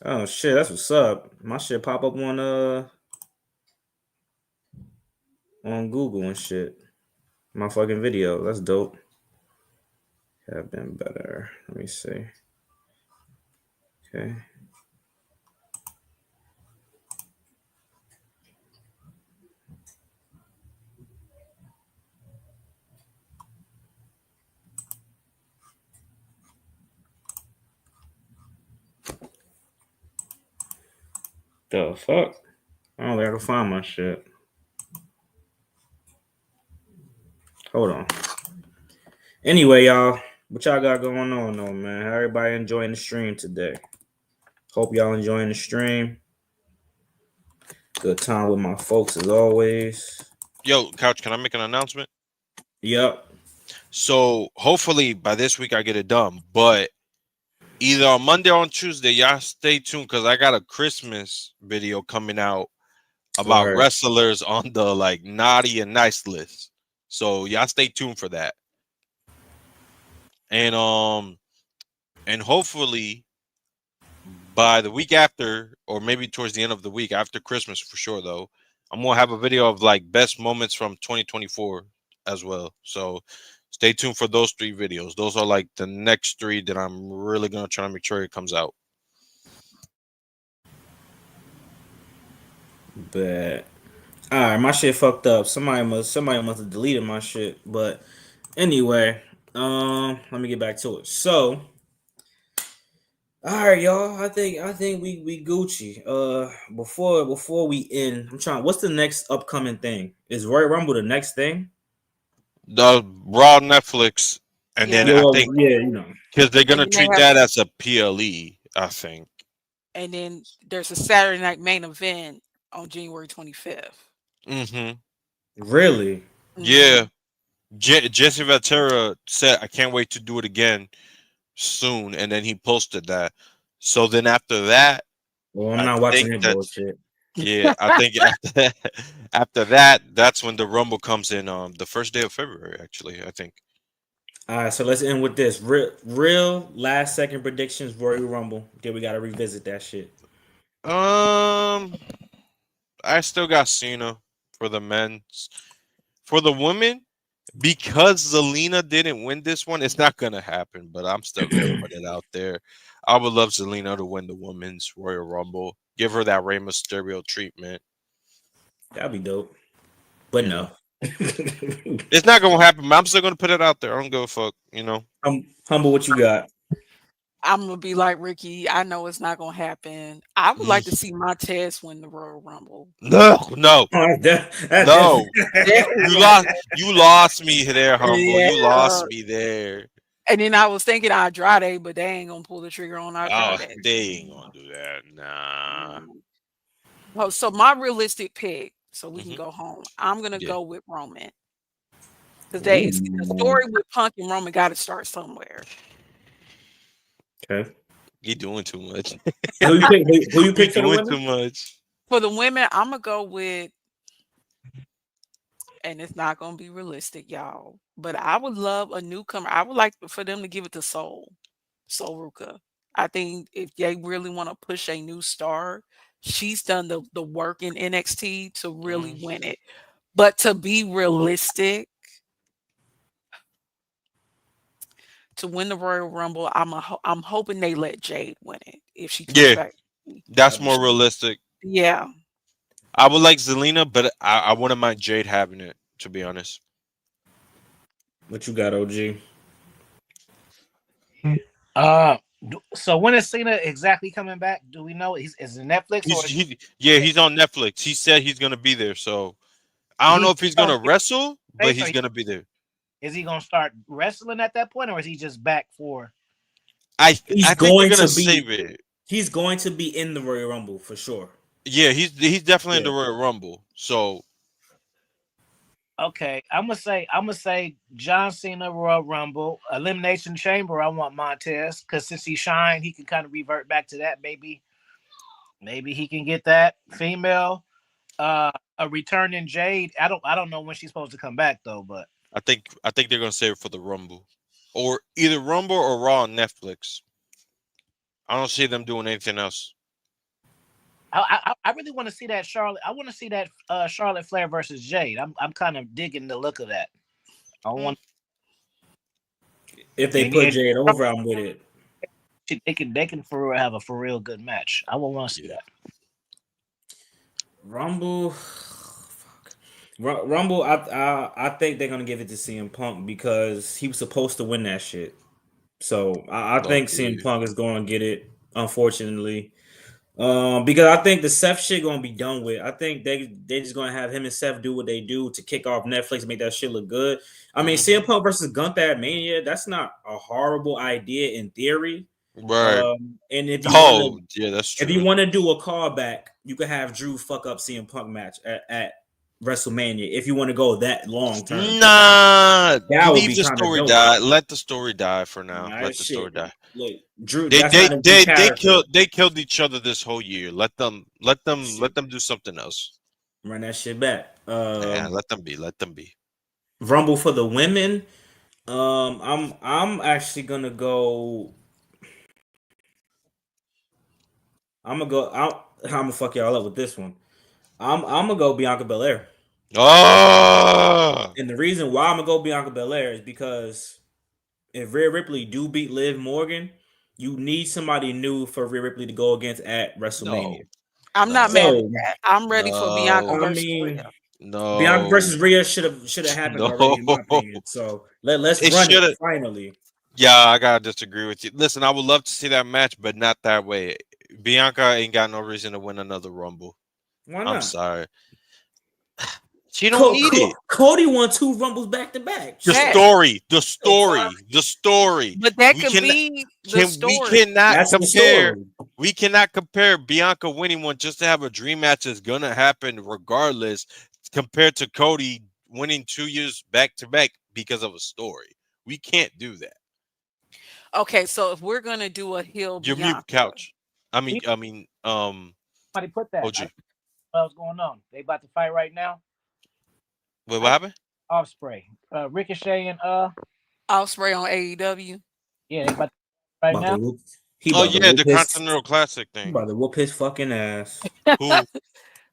[SPEAKER 1] Oh shit, that's what's up. My shit pop up on Google and shit. My fucking video. That's dope. Have been better. Let me see. Okay. The fuck? I don't think I can find my shit. Hold on. Anyway, y'all, what y'all got going on, though, man? How everybody enjoying the stream today? Hope y'all enjoying the stream. Good time with my folks as always.
[SPEAKER 6] Yo, Couch, can I make an announcement?
[SPEAKER 1] Yep.
[SPEAKER 6] So hopefully by this week I get it done, but either on Monday or on Tuesday, y'all stay tuned because I got a Christmas video coming out about wrestlers on the like naughty and nice list. So y'all stay tuned for that. And hopefully by the week after, or maybe towards the end of the week after Christmas for sure though, I'm gonna have a video of like best moments from 2024 as well. So stay tuned for those 3 videos. Those are like the next 3 that I'm really gonna try to make sure it comes out.
[SPEAKER 1] But all right, my shit fucked up. Somebody must have deleted my shit. But anyway, let me get back to it. So, all right, y'all. I think we Gucci. Before we end, I'm trying. What's the next upcoming thing? Is Royal Rumble the next thing?
[SPEAKER 6] The Raw Netflix, and then I think because they're gonna treat that as a PLE, I think.
[SPEAKER 3] And then there's a Saturday night main event on January 25th.
[SPEAKER 1] Really?
[SPEAKER 6] Yeah. Jesse Ventura said, "I can't wait to do it again soon," and then he posted that. So then after that,
[SPEAKER 1] well, I'm not watching that bullshit.
[SPEAKER 6] Yeah, I think after that, that's when the Rumble comes in. The first day of February, actually, I think.
[SPEAKER 1] All right, so let's end with this real last second predictions Royal Rumble. Then we gotta revisit that shit.
[SPEAKER 6] I still got Cena for the men's. For the women, because Zelina didn't win this one, it's not gonna happen. But I'm still gonna put it out there. I would love Zelina to win the women's Royal Rumble. Give her that Rey Mysterio treatment.
[SPEAKER 1] That'd be dope. But no.
[SPEAKER 6] It's not gonna happen. But I'm still gonna put it out there. I don't give a fuck. You know.
[SPEAKER 1] Humble, what you got?
[SPEAKER 3] I'm gonna be like Ricky. I know it's not gonna happen. I would like to see Montez win the Royal Rumble.
[SPEAKER 6] No.
[SPEAKER 1] No.
[SPEAKER 6] You lost me there, Humble. Yeah. You lost me there.
[SPEAKER 3] And then I was thinking Andrade, but they ain't gonna pull the trigger on Andrade.
[SPEAKER 6] Oh, they ain't gonna do that. Nah.
[SPEAKER 3] Well, so my realistic pick, so we can go home. I'm gonna go with Roman. Because the story with Punk and Roman got to start somewhere.
[SPEAKER 1] Okay.
[SPEAKER 6] You're doing too much.
[SPEAKER 1] Who you pick for the women?
[SPEAKER 6] Too much.
[SPEAKER 3] For the women, I'm gonna go with, and it's not gonna be realistic, y'all. But I would love a newcomer. I would like for them to give it to Sol Ruka. I think if they really want to push a new star, she's done the work in NXT to really win it. But to be realistic, to win the Royal Rumble, I'm hoping they let Jade win it if she comes back.
[SPEAKER 6] That's more realistic.
[SPEAKER 3] Yeah.
[SPEAKER 6] I would like Zelina, but I wouldn't mind Jade having it, to be honest.
[SPEAKER 1] What you got, OG?
[SPEAKER 5] So when is Cena exactly coming back? Do we know? Is it Netflix?
[SPEAKER 6] He's on Netflix. He said he's gonna be there. So I don't know if he's gonna wrestle, but he's gonna be there.
[SPEAKER 5] Is he gonna start wrestling at that point, or is he just back for?
[SPEAKER 6] I think they're gonna save it.
[SPEAKER 1] He's going to be in the Royal Rumble for sure.
[SPEAKER 6] Yeah, he's definitely in the Royal Rumble. So
[SPEAKER 5] okay, I'm gonna say John Cena Royal Rumble, Elimination Chamber. I want Montez because since he shined, he can kind of revert back to that. Maybe he can get that female. A return in Jade. I don't know when she's supposed to come back though, but
[SPEAKER 6] I think they're gonna save it for the Rumble, or either Rumble or Raw on Netflix. I don't see them doing anything else.
[SPEAKER 5] I really want to see that Charlotte. I want to see that Charlotte Flair versus Jade. I'm kind of digging the look of that. I want.
[SPEAKER 1] If they put Jade over, I'm with it.
[SPEAKER 5] They can for real have a for real good match. I will want to see that.
[SPEAKER 1] Rumble. Rumble, I think they're gonna give it to CM Punk because he was supposed to win that shit. So I think CM Punk is going to get it. Unfortunately, Because I think the Seth shit gonna be done with. I think they just gonna have him and Seth do what they do to kick off Netflix, make that shit look good. I mean, CM Punk versus Gunther at Mania, that's not a horrible idea in theory.
[SPEAKER 6] Right.
[SPEAKER 1] And if you
[SPEAKER 6] yeah, that's true.
[SPEAKER 1] if you want to do a callback, you could have Drew fuck up CM Punk match at WrestleMania if you want to go that long term.
[SPEAKER 6] Nah,
[SPEAKER 1] that would
[SPEAKER 6] leave
[SPEAKER 1] be
[SPEAKER 6] the
[SPEAKER 1] kind of
[SPEAKER 6] story
[SPEAKER 1] dope.
[SPEAKER 6] die. Let the story die for now.
[SPEAKER 1] Nah,
[SPEAKER 6] Let the
[SPEAKER 1] shit.
[SPEAKER 6] story die.
[SPEAKER 1] Look, Drew.
[SPEAKER 6] They
[SPEAKER 1] That's not a new character.
[SPEAKER 6] they killed each other this whole year. Let them do something else.
[SPEAKER 1] Run that shit back.
[SPEAKER 6] Yeah, let them be.
[SPEAKER 1] Rumble for the women. I'm actually gonna go. I'm gonna fuck y'all up with this one. I'm gonna go Bianca Belair.
[SPEAKER 6] Oh,
[SPEAKER 1] And the reason why I'm gonna go Bianca Belair is because if Rhea Ripley do beat Liv Morgan, you need somebody new for Rhea Ripley to go against at WrestleMania.
[SPEAKER 3] I'm not mad at that. I'm ready for Bianca versus Rhea.
[SPEAKER 6] No,
[SPEAKER 1] Bianca versus Rhea should have happened already, in my opinion. So let's run it finally.
[SPEAKER 6] Yeah, I gotta disagree with you. Listen, I would love to see that match, but not that way. Bianca ain't got no reason to win another Rumble.
[SPEAKER 1] Why not?
[SPEAKER 6] I'm sorry. She don't need it.
[SPEAKER 1] Cody won 2 Rumbles back to back.
[SPEAKER 6] The story.
[SPEAKER 3] But that could be the story.
[SPEAKER 6] We cannot compare Bianca winning one just to have a dream match that's gonna happen regardless, compared to Cody winning 2 years back to back because of a story. We can't do that.
[SPEAKER 3] Okay, so if we're gonna do a heel,
[SPEAKER 6] your mute couch.
[SPEAKER 5] Somebody put that.
[SPEAKER 6] OG.
[SPEAKER 5] What's going on? They about to fight right now.
[SPEAKER 6] Wait, what happened?
[SPEAKER 5] Ospreay, Ricochet, and
[SPEAKER 3] Ospreay on AEW.
[SPEAKER 5] Yeah, they about to fight right now.
[SPEAKER 6] The Continental Classic thing.
[SPEAKER 1] He about to whoop his fucking ass.
[SPEAKER 3] But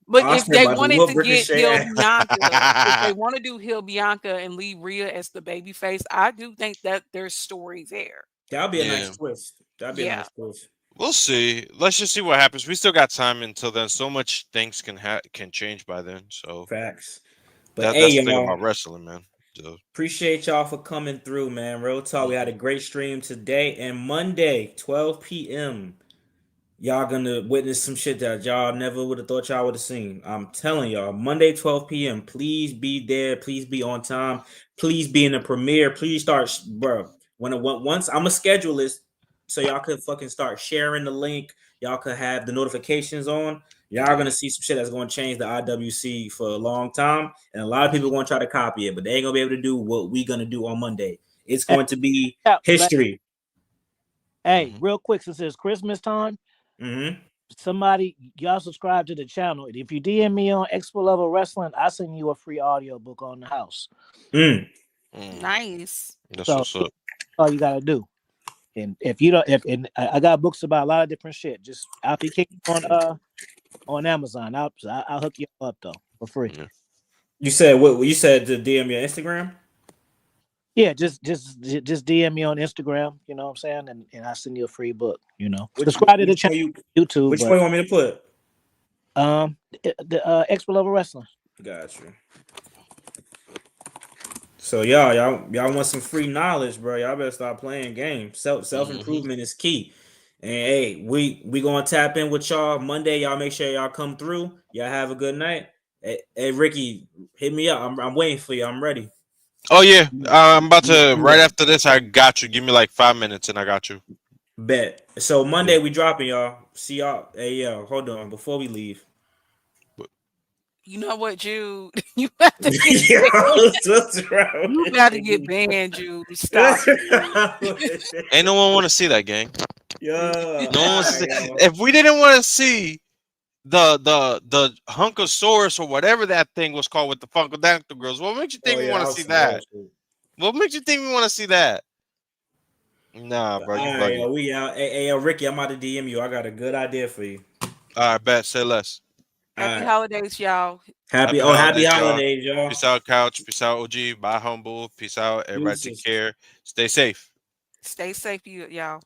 [SPEAKER 3] if they wanted to get heel Bianca, if they want to do heel Bianca and leave Rhea as the babyface, I do think that there's story there.
[SPEAKER 1] That'll be a nice twist. A nice twist.
[SPEAKER 6] We'll see. Let's just see what happens. We still got time until then. So much things can change by then. So
[SPEAKER 1] facts. But
[SPEAKER 6] that's the thing about wrestling, man. So.
[SPEAKER 1] Appreciate y'all for coming through, man. Real talk. We had a great stream today and Monday, 12 p.m. Y'all gonna witness some shit that y'all never would have thought y'all would have seen. I'm telling y'all, Monday, 12 p.m. Please be there. Please be on time. Please be in the premiere. Please start, bro. Once I'm gonna schedule this, so y'all could fucking start sharing the link. Y'all could have the notifications on. Y'all gonna see some shit that's gonna change the IWC for a long time, and a lot of people are gonna try to copy it, but they ain't gonna be able to do what we gonna do on Monday. It's going to be history.
[SPEAKER 5] Hey, real quick, since it's Christmas time, somebody y'all subscribe to the channel. If you DM me on Expo Level Wrestling, I send you a free audio book on the house.
[SPEAKER 3] Nice.
[SPEAKER 6] That's what's up.
[SPEAKER 5] All you gotta do. And if you don't, I got books about a lot of different shit. Just I'll be kicking on Amazon. I'll hook you up though for free.
[SPEAKER 6] Yeah.
[SPEAKER 1] You said what? You said to DM your Instagram?
[SPEAKER 5] Yeah, just DM me on Instagram. You know what I'm saying, and I send you a free book. You know, subscribe to the channel YouTube.
[SPEAKER 1] Which way you want me to put?
[SPEAKER 5] The Expo Level Wrestling.
[SPEAKER 1] Got you. So y'all want some free knowledge, bro? Y'all better start playing games. Self improvement is key. And hey, we gonna tap in with y'all Monday. Y'all make sure y'all come through. Y'all have a good night. Hey Ricky, hit me up. I'm waiting for you. I'm ready.
[SPEAKER 6] Oh yeah, I'm about to right after this. I got you. Give me like 5 minutes, and I got you.
[SPEAKER 1] Bet. So Monday we dropping y'all. See y'all. Hey yo, hold on before we leave.
[SPEAKER 3] You know what, Jude? You have to get you got to get banned, Jude. Stop.
[SPEAKER 6] Ain't no one want to see that, gang.
[SPEAKER 1] Yeah.
[SPEAKER 6] No one wants to see. If we didn't want to see the Hunkosaurus or whatever that thing was called with the Funkadactyl girls, what makes you think we want to see that? What makes you think we want to see that? Nah, bro. You bugging.
[SPEAKER 1] We out. Hey, Ricky, I'm about to DM you. I got a good idea for you.
[SPEAKER 6] All right, bet. Say less.
[SPEAKER 3] Happy holidays, y'all.
[SPEAKER 1] Happy holidays, y'all.
[SPEAKER 6] Peace out, Couch. Peace out, OG. Bye, Humble. Peace out. Everybody take care. Stay safe.
[SPEAKER 3] Stay safe, y'all.